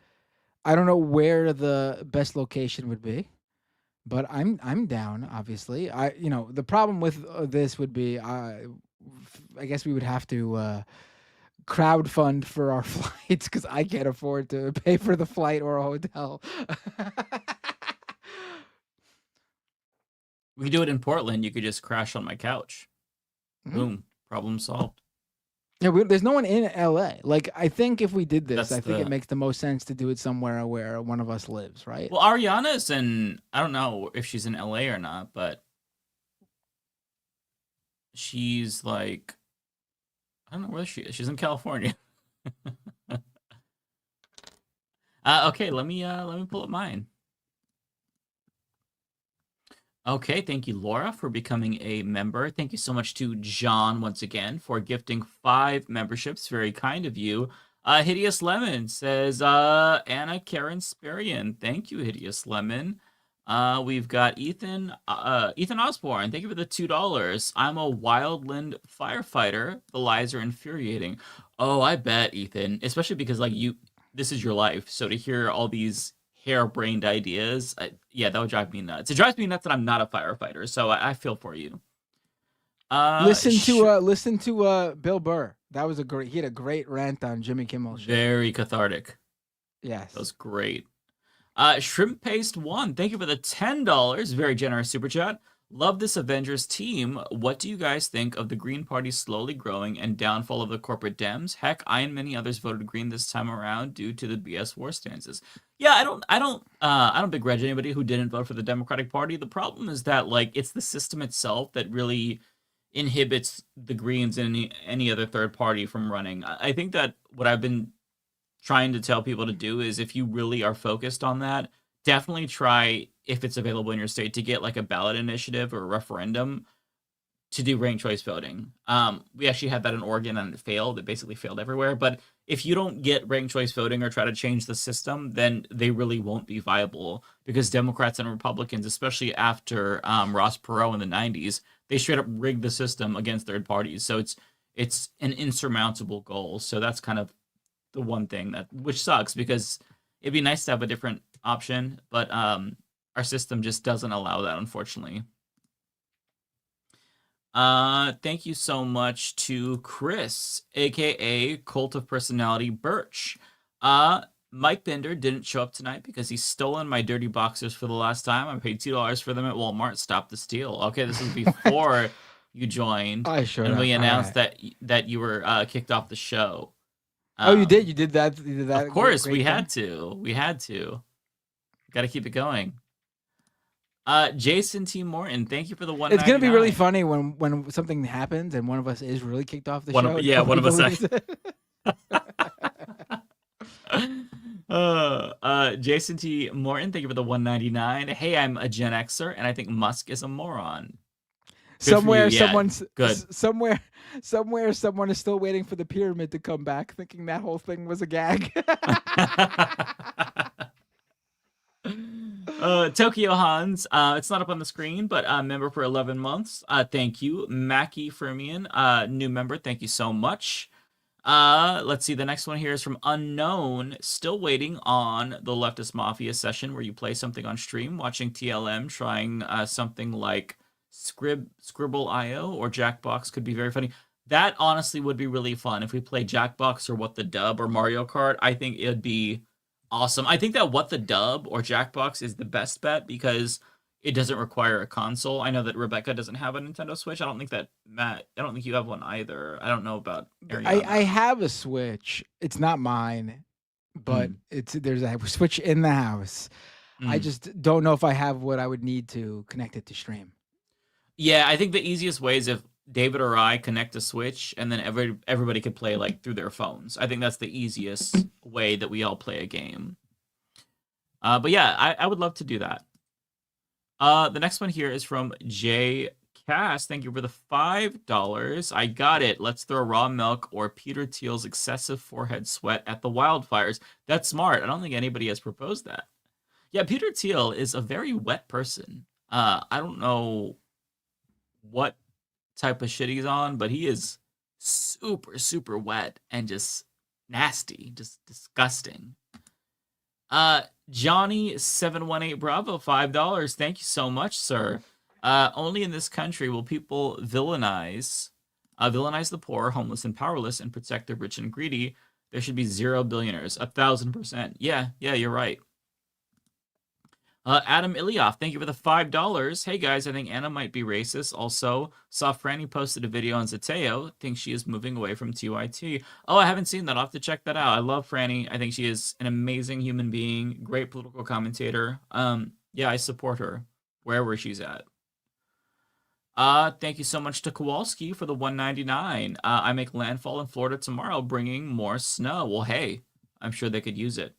don't know where the best location would be, but I'm down. Obviously, the problem with this would be, I guess we would have to crowdfund for our flights because I can't afford to pay for the flight or a hotel. We could do it in Portland. You could just crash on my couch. Boom. Problem solved. Yeah, there's no one in LA. Like, I think if we did this, I think it makes the most sense to do it somewhere where one of us lives, right? Well, Ariana's I don't know if she's in LA or not, but she's like, I don't know where she is. She's in California. Okay, let me pull up mine. Okay, thank you, Laura, for becoming a member. Thank you so much to John once again for gifting 5 memberships. Very kind of you. Hideous Lemon says, Anna Karen Sperian. Thank you, Hideous Lemon. We've got Ethan Osborne. Thank you for the $2. I'm a wildland firefighter. The lies are infuriating. Oh, I bet, Ethan. Especially because this is your life. So to hear all these harebrained ideas, that would drive me nuts. It drives me nuts that I'm not a firefighter, so I feel for you. Listen to Bill Burr. That was he had a great rant on Jimmy Kimmel's show. Very cathartic. Yes, that was great. Shrimp Paste 1, thank you for the $10. Very generous super chat. Love this Avengers team. What do you guys think of the Green Party slowly growing and downfall of the corporate Dems? Heck, I and many others voted Green this time around due to the BS war stances. Yeah, I don't begrudge anybody who didn't vote for the Democratic Party. The problem is that it's the system itself that really inhibits the Greens and any other third party from running. I think that what I've been trying to tell people to do is, if you really are focused on that, definitely try, if it's available in your state, to get like a ballot initiative or a referendum to do ranked choice voting. We actually had that in Oregon and it failed. It basically failed everywhere. But if you don't get ranked choice voting or try to change the system, then they really won't be viable, because Democrats and Republicans, especially after Ross Perot in the 90s, they straight up rigged the system against third parties. So it's an insurmountable goal. So that's kind of the one thing which sucks, because it'd be nice to have a different option, but our system just doesn't allow that, unfortunately. Thank you so much to Chris, aka Cult of Personality Birch. Mike Bender didn't show up tonight because he's stolen my dirty boxers for the last time. I paid $2 for them at Walmart. Stop the steal. Okay, this was before you joined. I showed and up. we announced All that you were kicked off the show. Oh, you did? You did that? You did that? Of course, great we thing? had to. We had to. Got to keep it going. Jason T. Morton, thank you for the $1.99. It's gonna be really funny when something happens and one of us is really kicked off the show. One of us. Jason T. Morton, thank you for the $1.99. Hey, I'm a Gen Xer, and I think Musk is a moron. Somewhere, someone's good. Somewhere, someone is still waiting for the pyramid to come back, thinking that whole thing was a gag. Tokyo Hans, it's not up on the screen, but member for 11 months. Thank you. Mackie Fermian, new member. Thank you so much. Let's see. The next one here is from Unknown. Still waiting on the Leftist Mafia session where you play something on stream, watching TLM, trying something like Scribble.io or Jackbox could be very funny. That honestly would be really fun if we play Jackbox or What the Dub or Mario Kart. I think it'd be awesome. I think that What the Dub or Jackbox is the best bet because it doesn't require a console. I know that Rebecca doesn't have a Nintendo Switch. I don't think that Matt, I don't think you have one either. I don't know about Ariana. I have a Switch. It's not mine, but there's a Switch in the house. I just don't know if I have what I would need to connect it to stream. Yeah, I think the easiest way is if David or I connect a Switch and then everybody could play like through their phones. I think that's the easiest way that we all play a game. But yeah, I would love to do that. The next one here is from Jay Cass. Thank you for the $5. I got it. Let's throw raw milk or Peter Thiel's excessive forehead sweat at the wildfires. That's smart. I don't think anybody has proposed that. Yeah, Peter Thiel is a very wet person. I don't know what type of shit he's on, but he is super, super wet and just nasty, just disgusting. Johnny718 Bravo, $5. Thank you so much, sir. Only in this country will people villainize the poor, homeless, and powerless, and protect the rich and greedy. There should be 0 billionaires. 1,000%. Yeah, you're right. Adam Ilioff, thank you for the $5. Hey guys, I think Anna might be racist. Also, saw Franny posted a video on Zateo. Think she is moving away from TYT. Oh, I haven't seen that. I'll have to check that out. I love Franny. I think she is an amazing human being, great political commentator. Yeah, I support her wherever she's at. Thank you so much to Kowalski for the $1.99. I make landfall in Florida tomorrow, bringing more snow. Well, hey, I'm sure they could use it.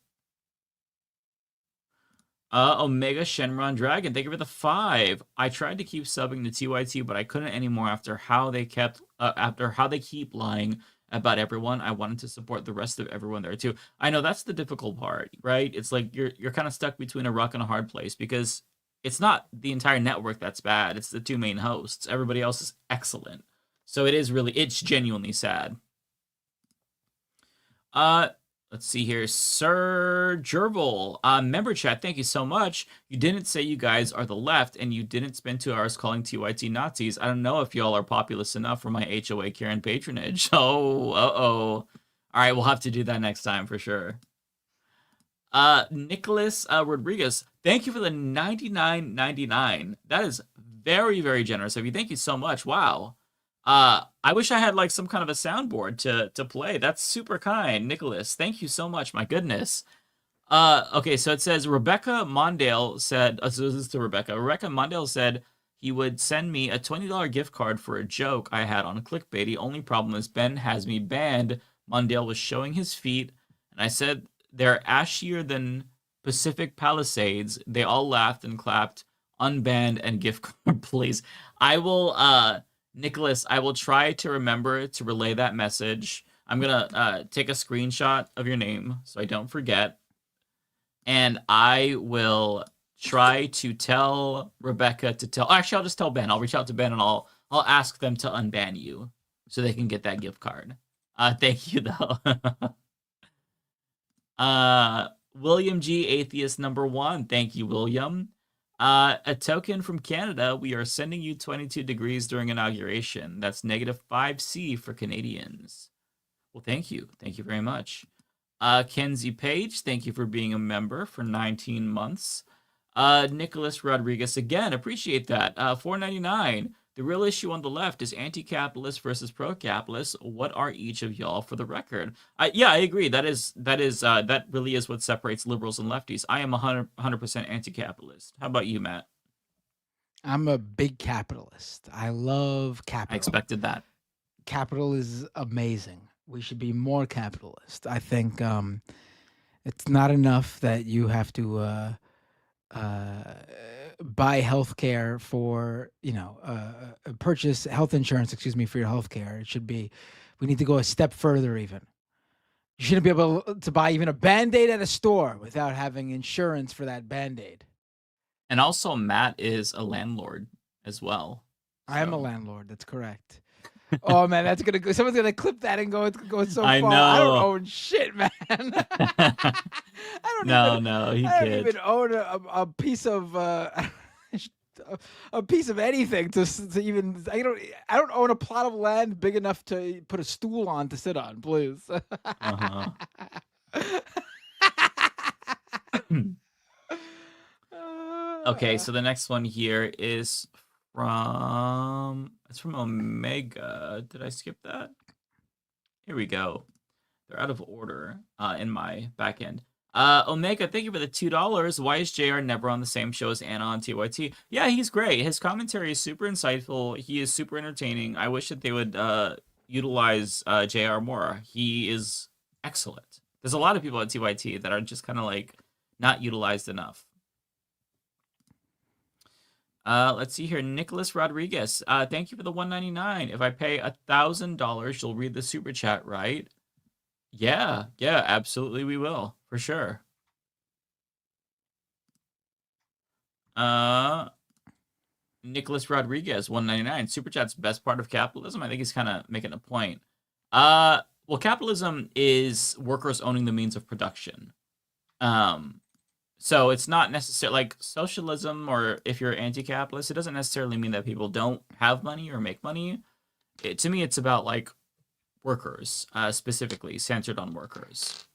Omega Shenron Dragon, thank you for the 5. I tried to keep subbing to TYT, but I couldn't anymore after how they keep lying about everyone. I wanted to support the rest of everyone there too. I know that's the difficult part, right? It's like you're kind of stuck between a rock and a hard place because it's not the entire network that's bad. It's the two main hosts. Everybody else is excellent. So it's genuinely sad. Let's see here. Sir Gerbil, member chat, thank you so much. You didn't say you guys are the left, and you didn't spend 2 hours calling TYT Nazis. I don't know if y'all are populous enough for my HOA Karen patronage. Oh, All right, we'll have to do that next time for sure. Nicholas Rodriguez, thank you for the $99.99. That is very, very generous of you. Thank you so much. Wow. I wish I had like some kind of a soundboard to play. That's super kind, Nicholas. Thank you so much. My goodness. Okay, so it says Rebecca Mondale said, so this is to Rebecca. Rebecca Mondale said he would send me a $20 gift card for a joke I had on clickbaity. Only problem is Ben has me banned. Mondale was showing his feet, and I said they're ashier than Pacific Palisades. They all laughed and clapped. Unbanned and gift card, please. I will, Nicholas, I will try to remember to relay that message. I'm going to take a screenshot of your name so I don't forget. And I will try to tell Rebecca to tell. Actually, I'll just tell Ben. I'll reach out to Ben and I'll ask them to unban you so they can get that gift card. Thank you, though. William G. Atheist #1. Thank you, William. A token from Canada. We are sending you 22 degrees during inauguration. That's -5C for Canadians. Well, thank you. Thank you very much. Kenzie Page, thank you for being a member for 19 months. Nicholas Rodriguez, again, appreciate that. $4.99. The real issue on the left is anti-capitalist versus pro-capitalist. What are each of y'all for the record? Yeah, I agree. That really is what separates liberals and lefties. I am 100% anti-capitalist. How about you, Matt? I'm a big capitalist. I love capital. I expected that. Capital is amazing. We should be more capitalist. I think it's not enough that you have to buy healthcare for, purchase health insurance, for your healthcare. It should be, we need to go a step further even. You shouldn't be able to buy even a Band-Aid at a store without having insurance for that Band-Aid. And also, Matt is a landlord as well. I am a landlord. That's correct. Oh man, that's gonna go. Someone's gonna clip that and go so I far. know. I don't own shit, man. I don't even own a piece of a piece of anything to even. I don't own a plot of land big enough to put a stool on to sit on, please. Okay, so the next one here is from Omega. Did I skip that? Here we go. They're out of order in my back end. Omega, thank you for the $2. Why is JR never on the same show as Anna on TYT? Yeah, he's great. His commentary is super insightful. He is super entertaining. I wish that they would utilize JR more. He is excellent. There's a lot of people at TYT that are just kind of like not utilized enough. Let's see here. Nicholas Rodriguez. Thank you for the $1.99. If I pay $1,000, you'll read the super chat, right? Yeah, absolutely we will. For sure. Nicholas Rodriguez, $1.99. Super chat's best part of capitalism. I think he's kind of making a point. Well, capitalism is workers owning the means of production. So it's not necessarily like socialism, or if you're anti-capitalist, it doesn't necessarily mean that people don't have money or make money. To me, it's about like workers, specifically centered on workers.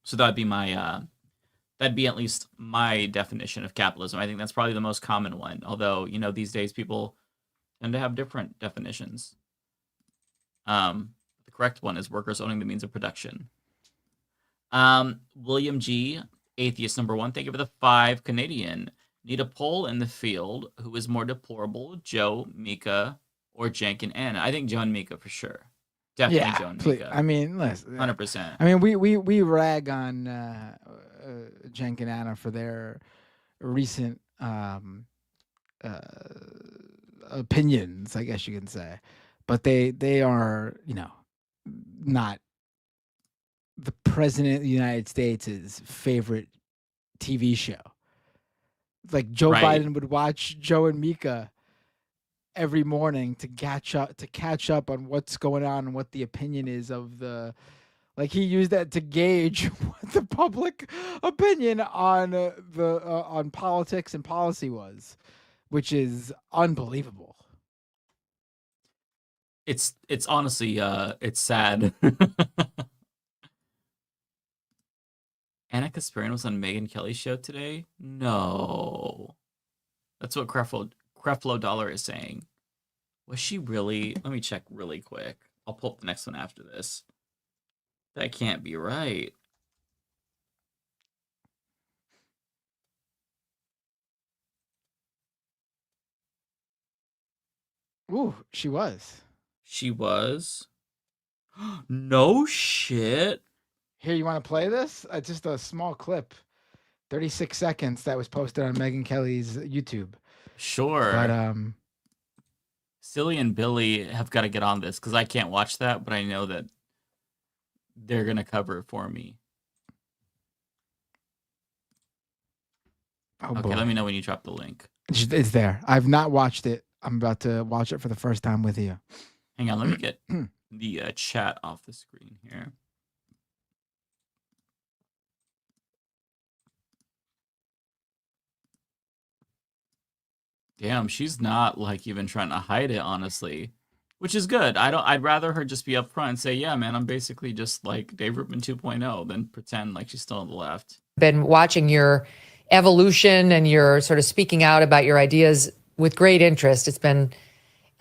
So that'd be that'd be at least my definition of capitalism. I think that's probably the most common one. Although, these days people tend to have different definitions. The correct one is workers owning the means of production. William G. Atheist #1, thank you for the 5 Canadian. Need a poll in the field. Who is more deplorable, Joe, Mika, or Cenk and Anna? I think Joe and Mika for sure. Definitely Joe and Mika. I mean, listen, 100%. I mean, we rag on Cenk and Anna for their recent opinions, I guess you can say, but they are, not the president of the United States' favorite TV show. Like Joe Biden would watch Joe and Mika every morning to catch up on what's going on and what the opinion is of the. Like he used that to gauge what the public opinion on on politics and policy was, which is unbelievable. It's honestly it's sad. Anna Kasparian was on Megyn Kelly's show today? No. That's what Creflo Dollar is saying. Was she really? Let me check really quick. I'll pull up the next one after this. That can't be right. Ooh, she was. She was? No shit. Here, you want to play this? Just a small clip. 36 seconds that was posted on Megyn Kelly's YouTube. Sure. But Silly and Billy have got to get on this because I can't watch that, but I know that they're gonna cover it for me. Oh, okay, boy. let me know when you drop the link. It's there. I've not watched it. I'm about to watch it for the first time with you. Hang on, let me get the chat off the screen here. Damn, she's not like even trying to hide it, honestly, which is good. I'd rather her just be upfront and say, yeah, man, I'm basically just like Dave Rubin 2.0 than pretend like she's still on the left. Been watching your evolution and your sort of speaking out about your ideas with great interest. It's been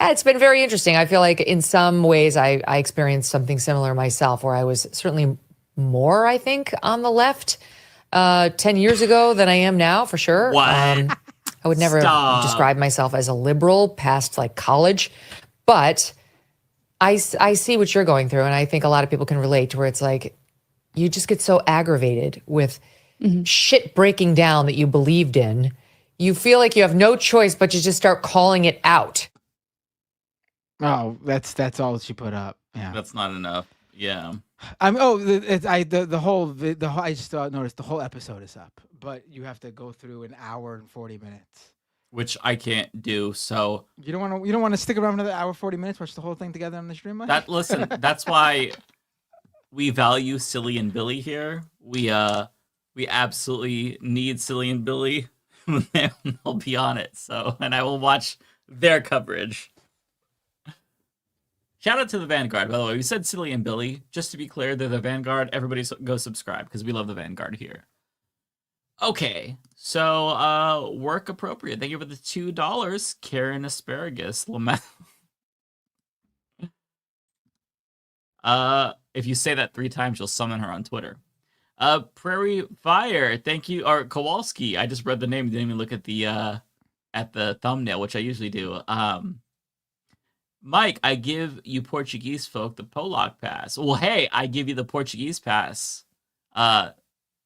very interesting. I feel like in some ways I experienced something similar myself, where I was certainly more, I think, on the left 10 years ago than I am now, for sure. What? I would never describe myself as a liberal past like college, but I see what you're going through, and I think a lot of people can relate to where it's like you just get so aggravated with shit breaking down that you believed in. You feel like you have no choice but to just start calling it out. Oh, that's all she put up. Yeah, that's not enough. Yeah. I just noticed the whole episode is up, but you have to go through an hour and 40 minutes, which I can't do. So you don't want to stick around another hour 40 minutes, watch the whole thing together on the stream. Mike? Listen, that's why we value Silly and Billy here. We absolutely need Silly and Billy. They'll be on it. So, and I will watch their coverage. Shout out to the Vanguard, by the way. We said Silly and Billy. Just to be clear, they're the Vanguard. Everybody go subscribe because we love the Vanguard here. Okay, so work appropriate. Thank you for the $2. Karen Asparagus. If you say that 3 times, you'll summon her on Twitter. Prairie Fire. Thank you. Or Kowalski. I just read the name. Didn't even look at the thumbnail, which I usually do. Mike, I give you Portuguese folk the Polak pass. Well, hey, I give you the Portuguese pass.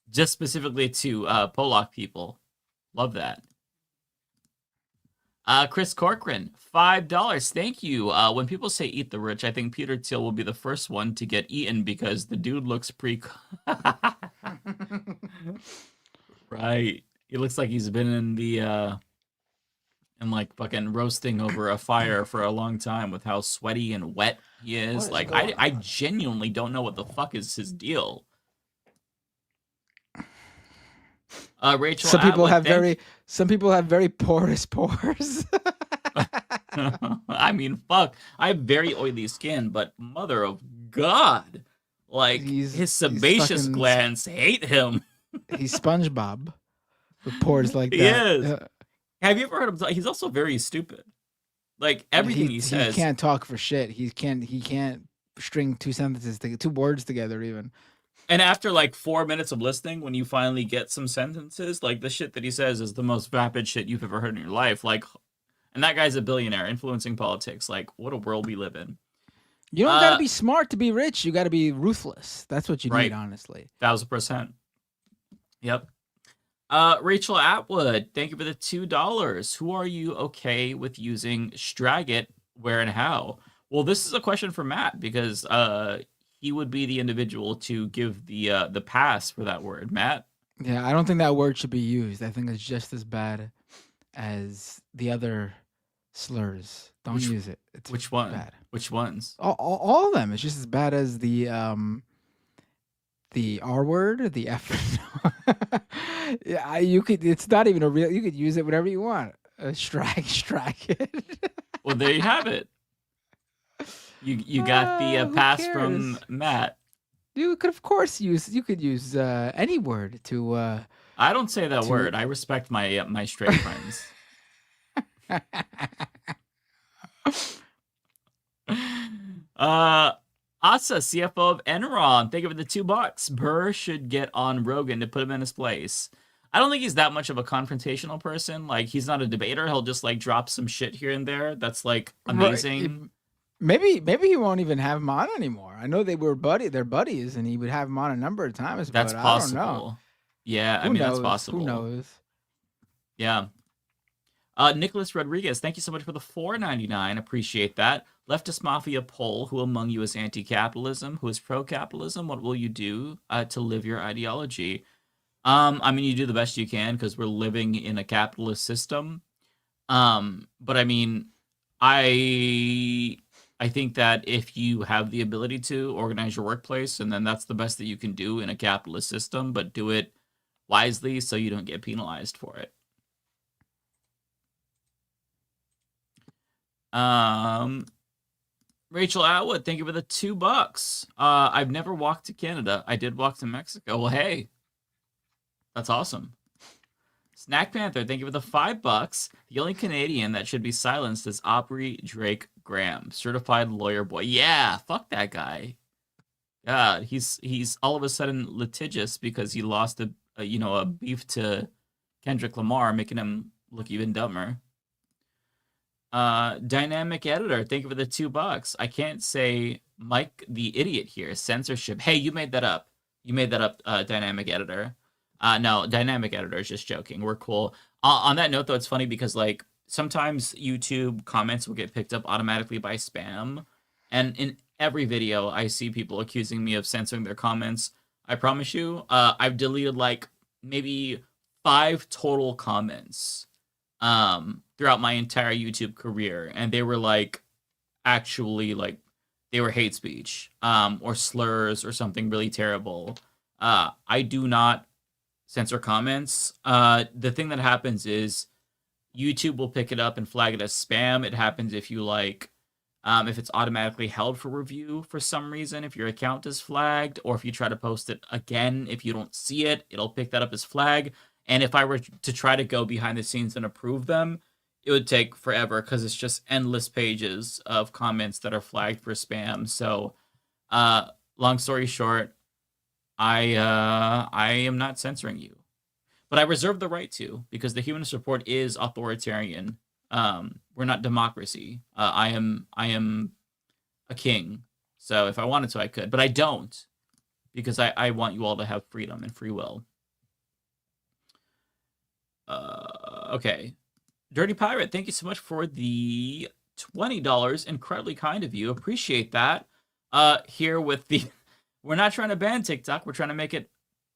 Just specifically to Polak people. Love that. Chris Corcoran, $5. Thank you. When people say eat the rich, I think Peter Thiel will be the first one to get eaten because the dude looks right. He looks like he's been in the and like fucking roasting over a fire for a long time with how sweaty and wet he is. Like I genuinely don't know what the fuck is his deal. Rachel, some people have very porous pores. I mean, fuck. I have very oily skin, but mother of God, like his sebaceous glands hate him. He's SpongeBob with pores like that. He is. Have you ever heard him? He's also very stupid. Like everything he says. He can't talk for shit. He can't string two words together even. And after like 4 minutes of listening, when you finally get some sentences, like the shit that he says is the most vapid shit you've ever heard in your life. Like, and that guy's a billionaire influencing politics. Like, what a world we live in. You don't gotta be smart to be rich. You gotta be ruthless. That's what you need, honestly. 1000%. Yep. Rachel Atwood, thank you for the $2. Who are you okay with using Stragit, where and how? Well, this is a question for Matt because he would be the individual to give the pass for that word. Matt? Yeah, I don't think that word should be used. I think it's just as bad as the other slurs. Don't use it. It's which one? Bad. Which ones? All of them. It's just as bad as the R word, the F. Yeah, you could. It's not even a real. You could use it whatever you want. Strike it. Well, there you have it. You got the pass from Matt. You could, of course, use. You could use any word to. I don't say that word. I respect my straight friends. Asa, CFO of Enron, thank you for the $2. Burr should get on Rogan to put him in his place. I don't think he's that much of a confrontational person. Like, he's not a debater. He'll just like drop some shit here and there. That's like amazing. Maybe he won't even have him on anymore. I know they're buddies, and he would have him on a number of times. That's but possible. I don't know. Yeah, I Who mean knows? that's possible. Who knows? Yeah. Nicholas Rodriguez, thank you so much for the $4.99. Appreciate that. Leftist Mafia poll: who among you is anti-capitalism? Who is pro-capitalism? What will you do to live your ideology? I mean, you do the best you can because we're living in a capitalist system. But I mean, I think that if you have the ability to organize your workplace, and then that's the best that you can do in a capitalist system, but do it wisely so you don't get penalized for it. Rachel Atwood, thank you for the $2. I've never walked to Canada. I did walk to Mexico. Well, hey, that's awesome. Snack Panther, thank you for the $5. The only Canadian that should be silenced is Aubrey Drake Graham, certified lawyer boy. Yeah, fuck that guy. God, he's all of a sudden litigious because he lost a beef to Kendrick Lamar, making him look even dumber. Dynamic editor, thank you for the $2. I can't say Mike the idiot here. Censorship. Hey, you made that up. Dynamic editor. No, dynamic editor is just joking. We're cool. On that note, though, it's funny because like sometimes YouTube comments will get picked up automatically by spam, and in every video I see people accusing me of censoring their comments. I promise you, I've deleted like maybe 5 total comments throughout my entire YouTube career, and they were like actually like they were hate speech or slurs or something really terrible. I do not censor comments. The thing that happens is YouTube will pick it up and flag it as spam. It happens if you like if it's automatically held for review for some reason, if your account is flagged, or if you try to post it again, if you don't see it, it'll pick that up as flag. And if I were to try to go behind the scenes and approve them, it would take forever because it's just endless pages of comments that are flagged for spam. So, long story short, I am not censoring you, but I reserve the right to, because the Humanist Report is authoritarian. We're not democracy. I am a king. So if I wanted to, I could, but I don't, because I want you all to have freedom and free will. Okay. Dirty Pirate, thank you so much for the $20. Incredibly kind of you. Appreciate that. Here with the... We're not trying to ban TikTok. We're trying to make it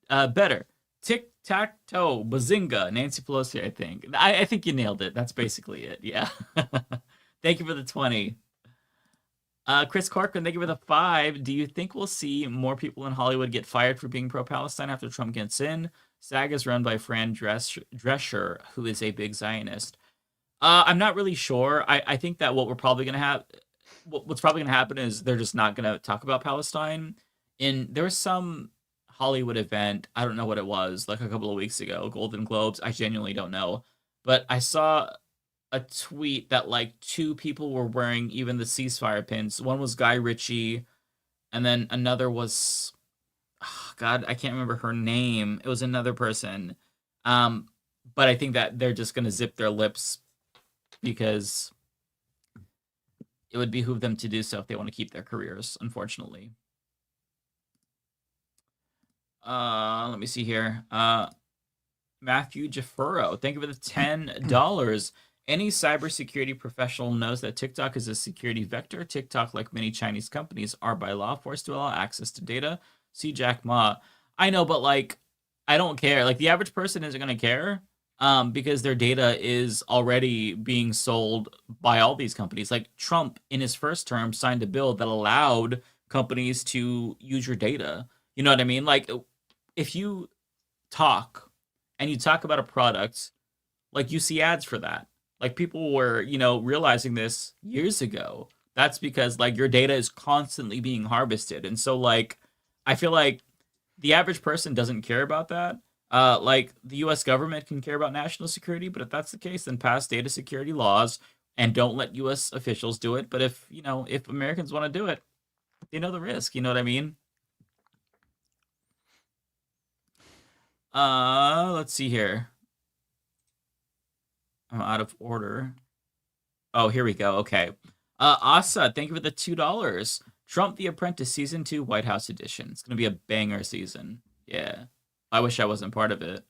better. Tic-tac-toe. Bazinga. Nancy Pelosi, I think. I think you nailed it. That's basically it. Yeah. Thank you for the 20. Chris Corcoran, thank you for the 5. Do you think we'll see more people in Hollywood get fired for being pro-Palestine after Trump gets in? SAG is run by Fran Drescher, who is a big Zionist. I'm not really sure. I think that what's probably going to happen is they're just not going to talk about Palestine. There was some Hollywood event, I don't know what it was, like a couple of weeks ago, Golden Globes, I genuinely don't know. But I saw a tweet that like 2 people were wearing even the ceasefire pins. One was Guy Ritchie, and then another was... Oh, God, I can't remember her name. It was another person. But I think that they're just going to zip their lips because it would behoove them to do so if they want to keep their careers, unfortunately. Let me see here. Matthew Jaffuro, thank you for the $10. Any cybersecurity professional knows that TikTok is a security vector. TikTok, like many Chinese companies, are by law forced to allow access to data. See Jack Ma. I know, but like, I don't care. Like, the average person isn't going to care because their data is already being sold by all these companies. Like, Trump, in his first term, signed a bill that allowed companies to use your data. You know what I mean? Like, if you talk and you talk about a product, like, you see ads for that. Like, people were, realizing this years ago. That's because, like, your data is constantly being harvested. And so, like, I feel like the average person doesn't care about that. Like, the U.S. government can care about national security, but if that's the case, then pass data security laws and don't let U.S. officials do it. But if Americans want to do it, they know the risk. You know what I mean? Let's see here. I'm out of order. Oh, here we go. Okay. Asa, thank you for the $2. Trump the Apprentice Season 2 White House Edition. It's going to be a banger season. Yeah. I wish I wasn't part of it.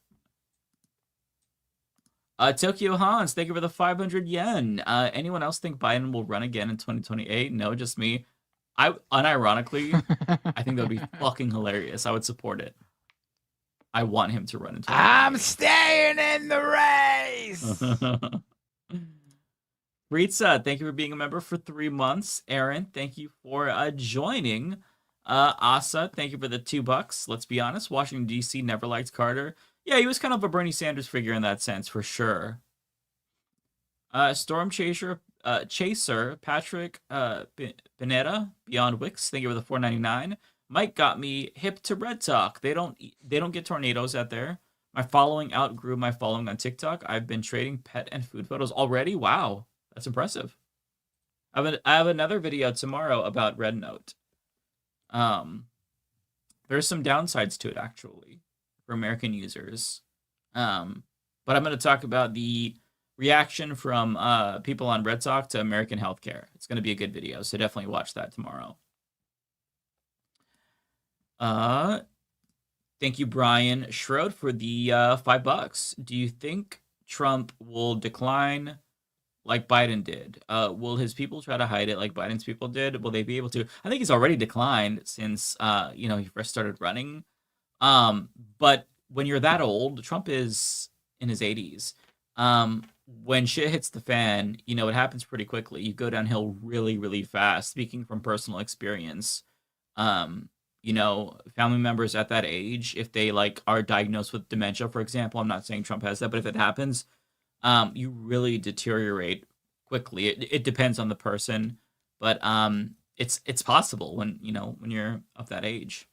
Tokyo Hans, thank you for the 500 yen. Anyone else think Biden will run again in 2028? No, just me. Unironically, I think that would be fucking hilarious. I would support it. I want him to run in 2028. I'm staying in the race. Ritza, thank you for being a member for 3 months. Aaron, thank you for joining. Asa, thank you for the $2. Let's be honest, Washington, D.C. never liked Carter. Yeah, he was kind of a Bernie Sanders figure in that sense, for sure. Storm Chaser, Patrick Pineda, Beyond Wix, thank you for the $4.99. Mike got me hip to Red Talk. They don't get tornadoes out there. My following outgrew my following on TikTok. I've been trading pet and food photos already. Wow, that's impressive. I have another video tomorrow about Red Note. There's some downsides to it actually for American users. But I'm going to talk about the reaction from people on Red Talk to American healthcare. It's going to be a good video, so definitely watch that tomorrow. Thank you, Brian Schroed, for the $5. Do you think Trump will decline like Biden did? Will his people try to hide it like Biden's people did? Will they be able to? I think he's already declined since he first started running. But when you're that old, Trump is in his 80s. When shit hits the fan, it happens pretty quickly. You go downhill really, really fast. Speaking from personal experience, family members at that age, if they are diagnosed with dementia, for example, I'm not saying Trump has that, but if it happens, you really deteriorate quickly. It depends on the person, but it's possible when you're of that age.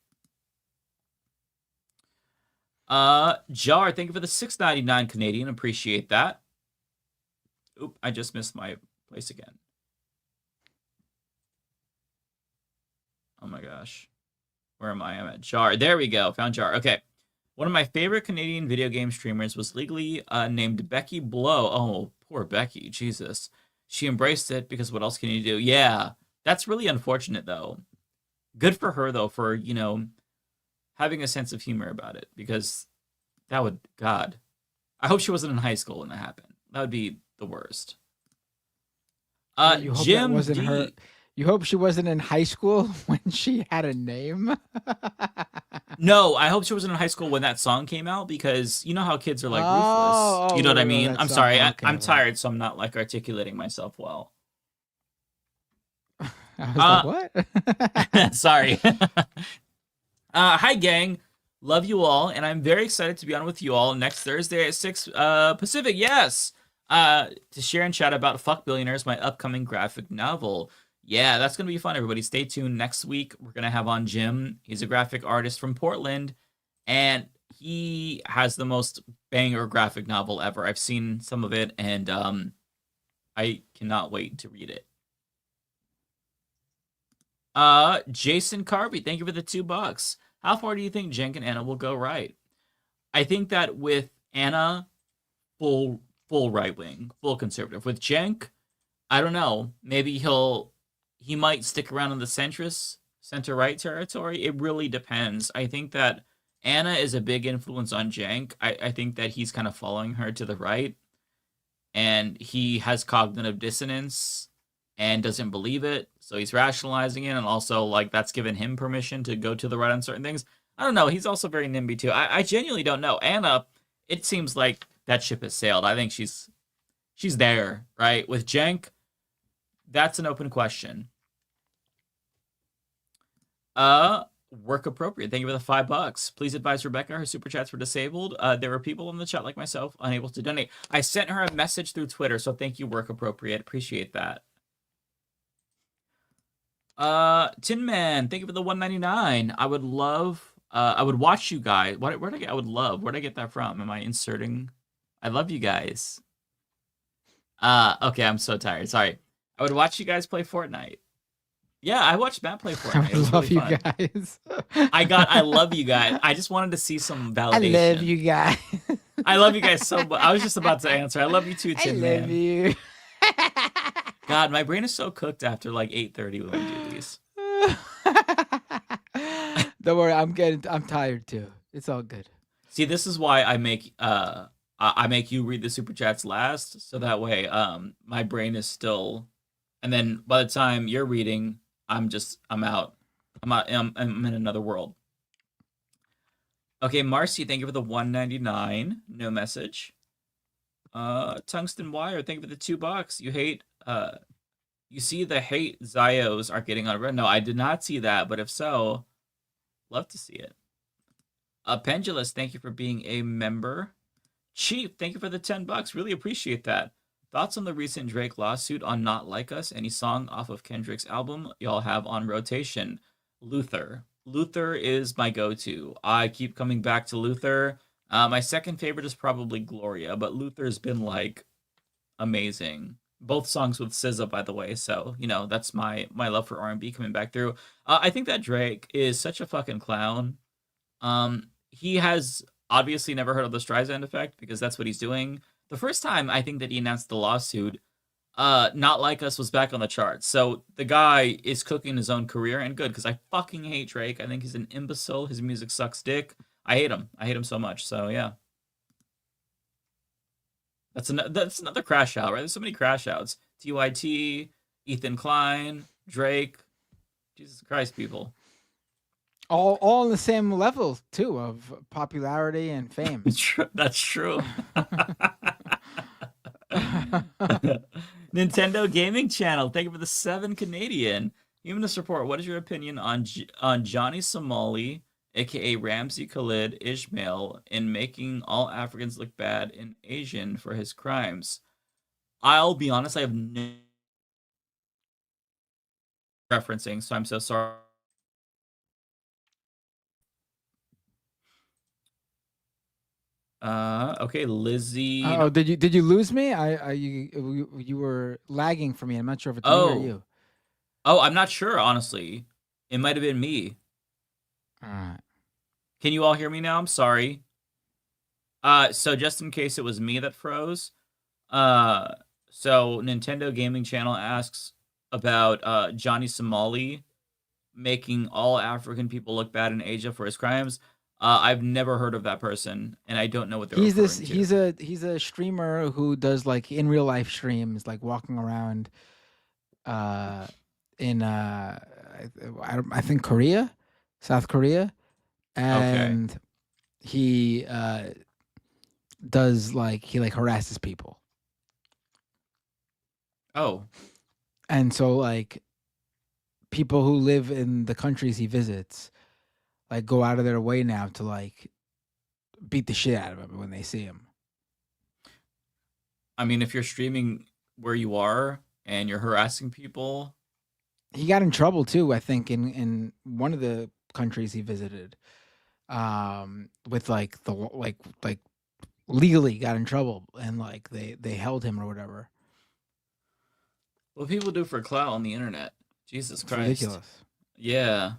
Jar, thank you for the $6.99 Canadian. Appreciate that. Oop, I just missed my place again. Oh my gosh. Where am I? I'm at Jar. There we go. Found Jar. Okay. One of my favorite Canadian video game streamers was legally named Becky Blow. Oh, poor Becky. Jesus. She embraced it because what else can you do? Yeah. That's really unfortunate, though. Good for her, though, for, having a sense of humor about it. Because that would... God. I hope she wasn't in high school when that happened. That would be the worst. You hope Jim that wasn't D. her. You hope she wasn't in high school when she had a name? No, I hope she wasn't in high school when that song came out, because you know how kids are ruthless. You know what I mean? I'm sorry. I'm tired, so I'm not articulating myself well. I was what? Sorry. Hi, gang. Love you all, and I'm very excited to be on with you all next Thursday at 6 Pacific. Yes. To share and chat about Fuck Billionaires, my upcoming graphic novel. Yeah, that's going to be fun, everybody. Stay tuned. Next week, we're going to have on Jim. He's a graphic artist from Portland, and he has the most banger graphic novel ever. I've seen some of it, and I cannot wait to read it. Jason Carby, thank you for the $2. How far do you think Cenk and Anna will go right? I think that with Anna, full right-wing, full conservative. With Cenk, I don't know. Maybe he might stick around in the center-right territory. It really depends. I think that Anna is a big influence on Cenk. I think that he's kind of following her to the right, and he has cognitive dissonance and doesn't believe it, so he's rationalizing it, and also that's given him permission to go to the right on certain things. I don't know. He's also very NIMBY too. I genuinely don't know. Anna, it seems like that ship has sailed. I think she's there, right? With Cenk, that's an open question. Work appropriate. Thank you for the $5. Please advise Rebecca her super chats were disabled. There were people in the chat like myself unable to donate. I sent her a message through Twitter, so thank you, work appropriate. Appreciate that. Tin Man, thank you for the $1.99. I would love. I would watch you guys. Where'd I get? I would love. Where'd I get that from? Am I inserting? I love you guys. Okay, I'm so tired. Sorry. I would watch you guys play Fortnite. Yeah, I watched Matt play Fortnite. I love you guys. I love you guys. I just wanted to see some validation. I love you guys. I love you guys so much. I was just about to answer. I love you too, Tin Man. I love you. God, my brain is so cooked after 8:30 when we do these. Don't worry, I'm tired too. It's all good. See, this is why I make you read the super chats last, so that way my brain is still, and then by the time you're reading, I'm out. I'm in another world. Okay, Marcy, thank you for the $1.99. No message. Tungsten Wire, thank you for the $2. You hate you see the hate Zios are getting on. No, I did not see that, but if so, love to see it. Pendulous, thank you for being a member. Chief, thank you for the $10. Really appreciate that. Thoughts on the recent Drake lawsuit on Not Like Us? Any song off of Kendrick's album y'all have on rotation? Luther. Luther is my go-to. I keep coming back to Luther. My second favorite is probably Gloria, but Luther's been like amazing. Both songs with SZA, by the way. So, you know, that's my love for R&B coming back through. I think that Drake is such a fucking clown. He has obviously never heard of the Streisand effect because that's what he's doing. The first time I think that he announced the lawsuit, Not Like Us was back on the charts. So the guy is cooking his own career, and good, because I fucking hate Drake. I think he's an imbecile. His music sucks dick. I hate him. I hate him so much. So yeah. That's another crash out, right? There's so many crash outs. TYT, Ethan Klein, Drake. Jesus Christ, people. All on the same level too of popularity and fame. That's true. Nintendo Gaming Channel, thank you for the 7 Canadian. Humanist Report, what is your opinion on Johnny Somali, aka Ramsey Khalid Ishmael, in making all Africans look bad and Asian for his crimes? I'll be honest, I have no referencing, so I'm so sorry. Okay, Lizzie. Oh, did you lose me? You were lagging for me. I'm not sure if it's me or you. Oh, I'm not sure, honestly. It might have been me. All right. Can you all hear me now? I'm sorry. So just in case it was me that froze, so Nintendo Gaming Channel asks about Johnny Somali making all African people look bad in Asia for his crimes. I've never heard of that person, and I don't know what they're referring to. He's a streamer who does like in real life streams, like walking around in I think Korea, South Korea, and he does like he harasses people. Oh. And so like people who live in the countries he visits like go out of their way now to like beat the shit out of him when they see him. I mean, if you're streaming where you are and you're harassing people, he got in trouble too, I think, in one of the countries he visited, with like legally got in trouble and like they held him or whatever. What people do for clout on the internet. Jesus Christ. Ridiculous. Yeah.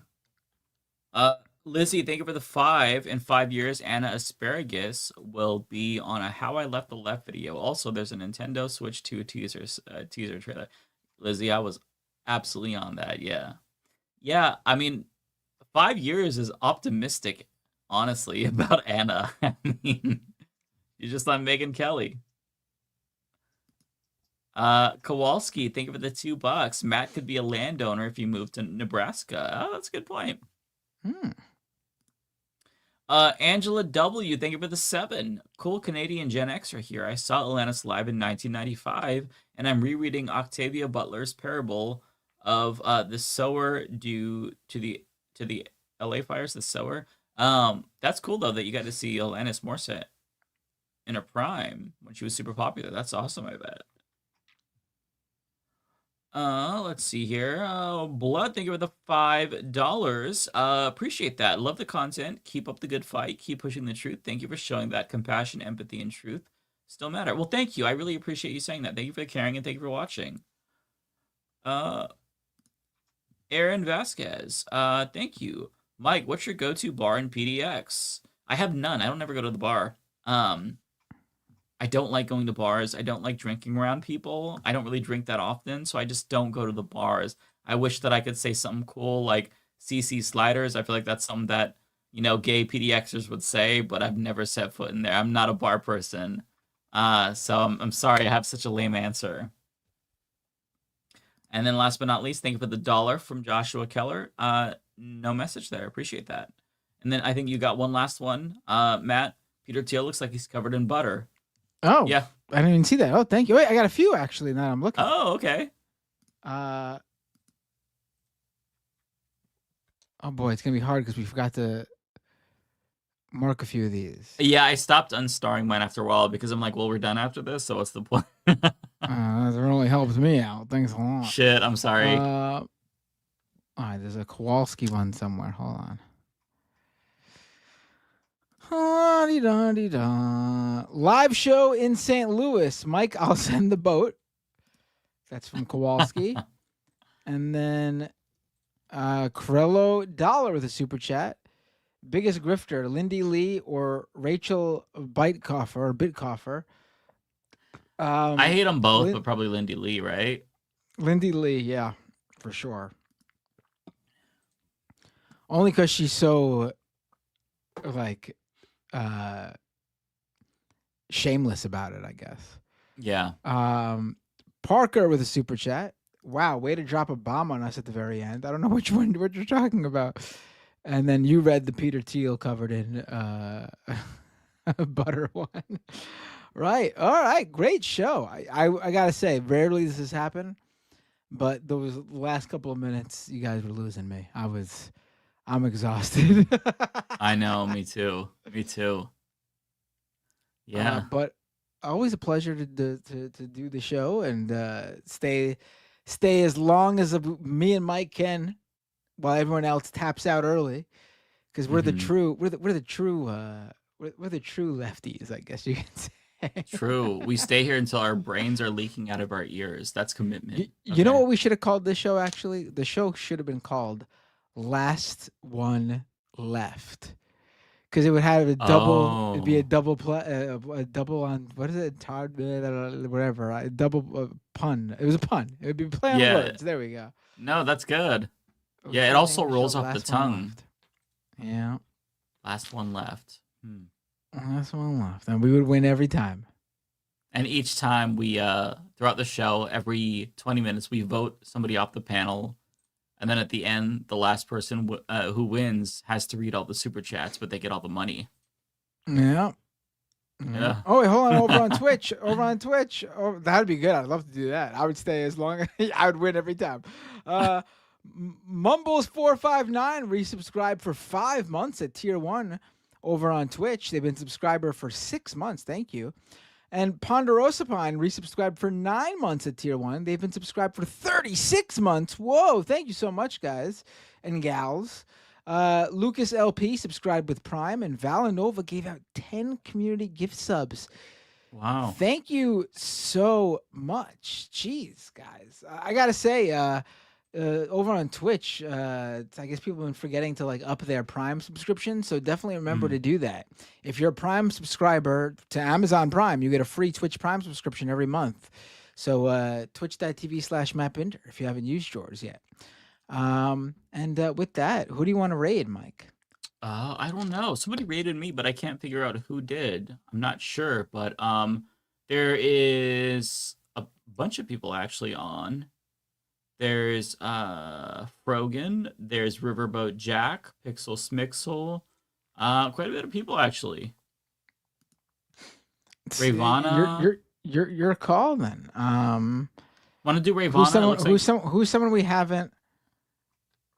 Lizzie, thank you for the 5. In 5 years, Anna Asparagus will be on a How I Left the Left video. Also, there's a Nintendo Switch 2 teaser trailer. Lizzie, I was absolutely on that. Yeah. Yeah, I mean, 5 years is optimistic, honestly, about Anna. I mean, you're just on Megyn Kelly. Kowalski, thank you for the $2. Matt could be a landowner if he moved to Nebraska. Oh, that's a good point. Angela W, thank you for the 7. Cool Canadian Gen X are here. I saw Atlantis live in 1995, and I'm rereading Octavia Butler's parable of the sower due to the LA fires. The sower. That's cool though that you got to see Alanis Morissette in her prime when she was super popular. That's awesome. I bet. Let's see here. Blood, thank you for the $5. Appreciate that. Love the content. Keep up the good fight. Keep pushing the truth. Thank you for showing that compassion, empathy, and truth still matter. Well, thank you. I really appreciate you saying that. Thank you for caring and thank you for watching. Aaron Vasquez, thank you. Mike, what's your go-to bar in PDX? I have none. I don't ever go to the bar. I don't like going to bars. I don't like drinking around people. I don't really drink that often, so I just don't go to the bars. I wish that I could say something cool like CC Sliders. I feel like that's something that, gay PDXers would say, but I've never set foot in there. I'm not a bar person. So I'm sorry I have such a lame answer. And then last but not least, thank you for the $1 from Joshua Keller. No message there. Appreciate that. And then I think you got one last one. Matt, Peter Thiel looks like he's covered in butter. Oh, yeah. I didn't even see that. Oh, thank you. Wait, I got a few actually. Now I'm looking. Oh, okay. Oh boy, it's gonna be hard because we forgot to mark a few of these. Yeah, I stopped unstarring mine after a while because I'm like, well, we're done after this, so what's the point? That really helps me out. Thanks a lot. Shit, I'm sorry. All right, there's a Kowalski one somewhere. Hold on. Live show in St. Louis. Mike, I'll send the boat. That's from Kowalski. And then Corello $1 with a super chat. Biggest grifter, Lindy Lee or Rachel Bitcoffer. I hate them both, but probably Lindy Lee, right? Lindy Lee, yeah, for sure. Only because she's so, like, shameless about it, I guess. Yeah. Parker with a super chat. Wow, way to drop a bomb on us at the very end. I don't know what you're talking about. And then you read the Peter Thiel covered in butter one. Right. All right. Great show. I gotta say, rarely does this happen, but those last couple of minutes, you guys were losing me. I'm exhausted. I know. Me too. Me too. Yeah. But always a pleasure to do the show and stay as long as me and Mike can, while everyone else taps out early, because we're the true lefties, I guess you can say. True. We stay here until our brains are leaking out of our ears. That's commitment. You know what we should have called this show? Actually, the show should have been called "Last One Left," because it would have a double. It'd be a double a double on what is it? Whatever. A double pun. It was a pun. It would be play on words. There we go. No, that's good. Yeah, it also rolls off the tongue. Yeah. Last one left. Last one left. And we would win every time. And each time we, throughout the show, every 20 minutes, we vote somebody off the panel. And then at the end, the last person who wins has to read all the super chats, but they get all the money. Yeah. Yeah. Oh, wait, hold on. Over on Twitch. Oh, that'd be good. I'd love to do that. I would stay as long. I would win every time. Mumbles459 resubscribed for 5 months at tier 1 over on Twitch. They've been subscriber for 6 months. Thank you. And Ponderosapine resubscribed for 9 months at tier 1. They've been subscribed for 36 months. Whoa. Thank you so much, guys and gals. Lucas LP subscribed with Prime, and Valanova gave out 10 community gift subs. Wow. Thank you so much. Jeez, guys. I got to say, over on Twitch, I guess people have been forgetting to up their Prime subscription, so definitely remember to do that. If you're a Prime subscriber to Amazon Prime, you get a free Twitch Prime subscription every month. So twitch.tv/mapbinder if you haven't used yours yet. And with that, who do you want to raid, Mike? I don't know. Somebody raided me, but I can't figure out who did. I'm not sure, but there is a bunch of people actually on. There's Frogan, there's Riverboat Jack, Pixel Smixel, quite a bit of people actually. Ravana. Your call then. Want to do Ravana? Who's someone we haven't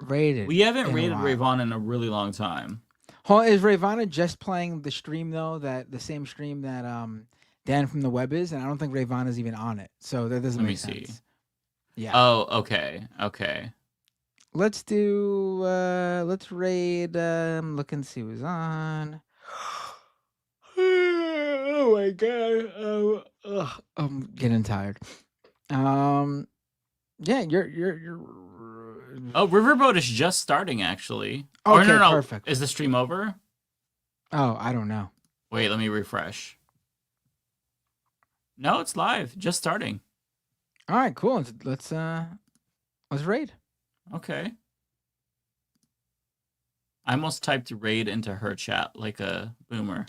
rated? We haven't rated Ravana in a really long time. Is Ravana just playing the stream though? The same stream that Dan from the Web is, and I don't think Ravana's even on it, so that doesn't make sense. See. Yeah. Oh, okay. Let's do. Let's raid. Look and see who's on. Oh my god. I'm getting tired. Yeah, you're. Oh, Riverboat is just starting actually. Okay, no, perfect. Is the stream over? Oh, I don't know. Wait, let me refresh. No, it's live. Just starting. All right, cool. Let's raid. Okay. I almost typed raid into her chat like a boomer.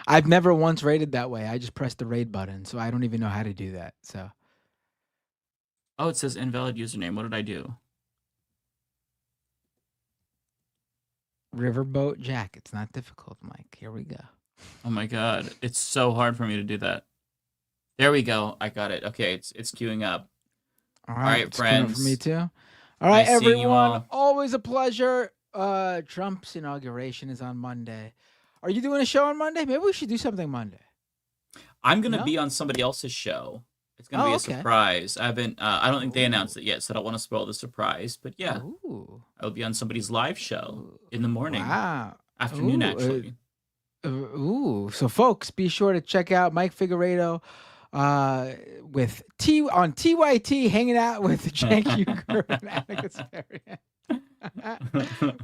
I've never once raided that way. I just pressed the raid button, so I don't even know how to do that. So. Oh, it says invalid username. What did I do? Riverboat Jack. It's not difficult, Mike. Here we go. Oh my god, it's so hard for me to do that. There we go. I got it. Okay, it's queuing up. All right, it's queuing up friends. for me too. All right, Nice seeing you everyone. all. Always a pleasure. Trump's inauguration is on Monday. Are you doing a show on Monday? Maybe we should do something Monday. I'm gonna No? be on somebody else's show. It's gonna be a okay. surprise. I haven't. I don't think they announced it yet, so I don't want to spoil the surprise. But yeah, Ooh. I'll be on somebody's live show in the morning, Wow. afternoon Ooh, actually. So folks, be sure to check out Mike Figueredo with on TYT, hanging out with Cenk Uygur and Anna Kasparian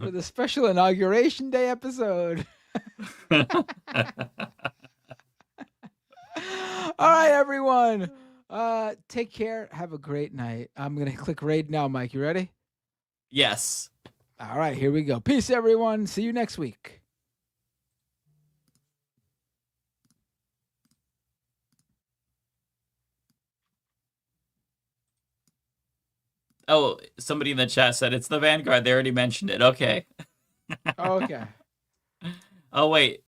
with a special Inauguration Day episode. All right, everyone. Take care. Have a great night. I'm gonna click raid now, Mike. You ready? Yes. All right, here we go. Peace, everyone. See you next week. Oh, somebody in the chat said it's the Vanguard. They already mentioned it. Okay. Okay. Oh wait,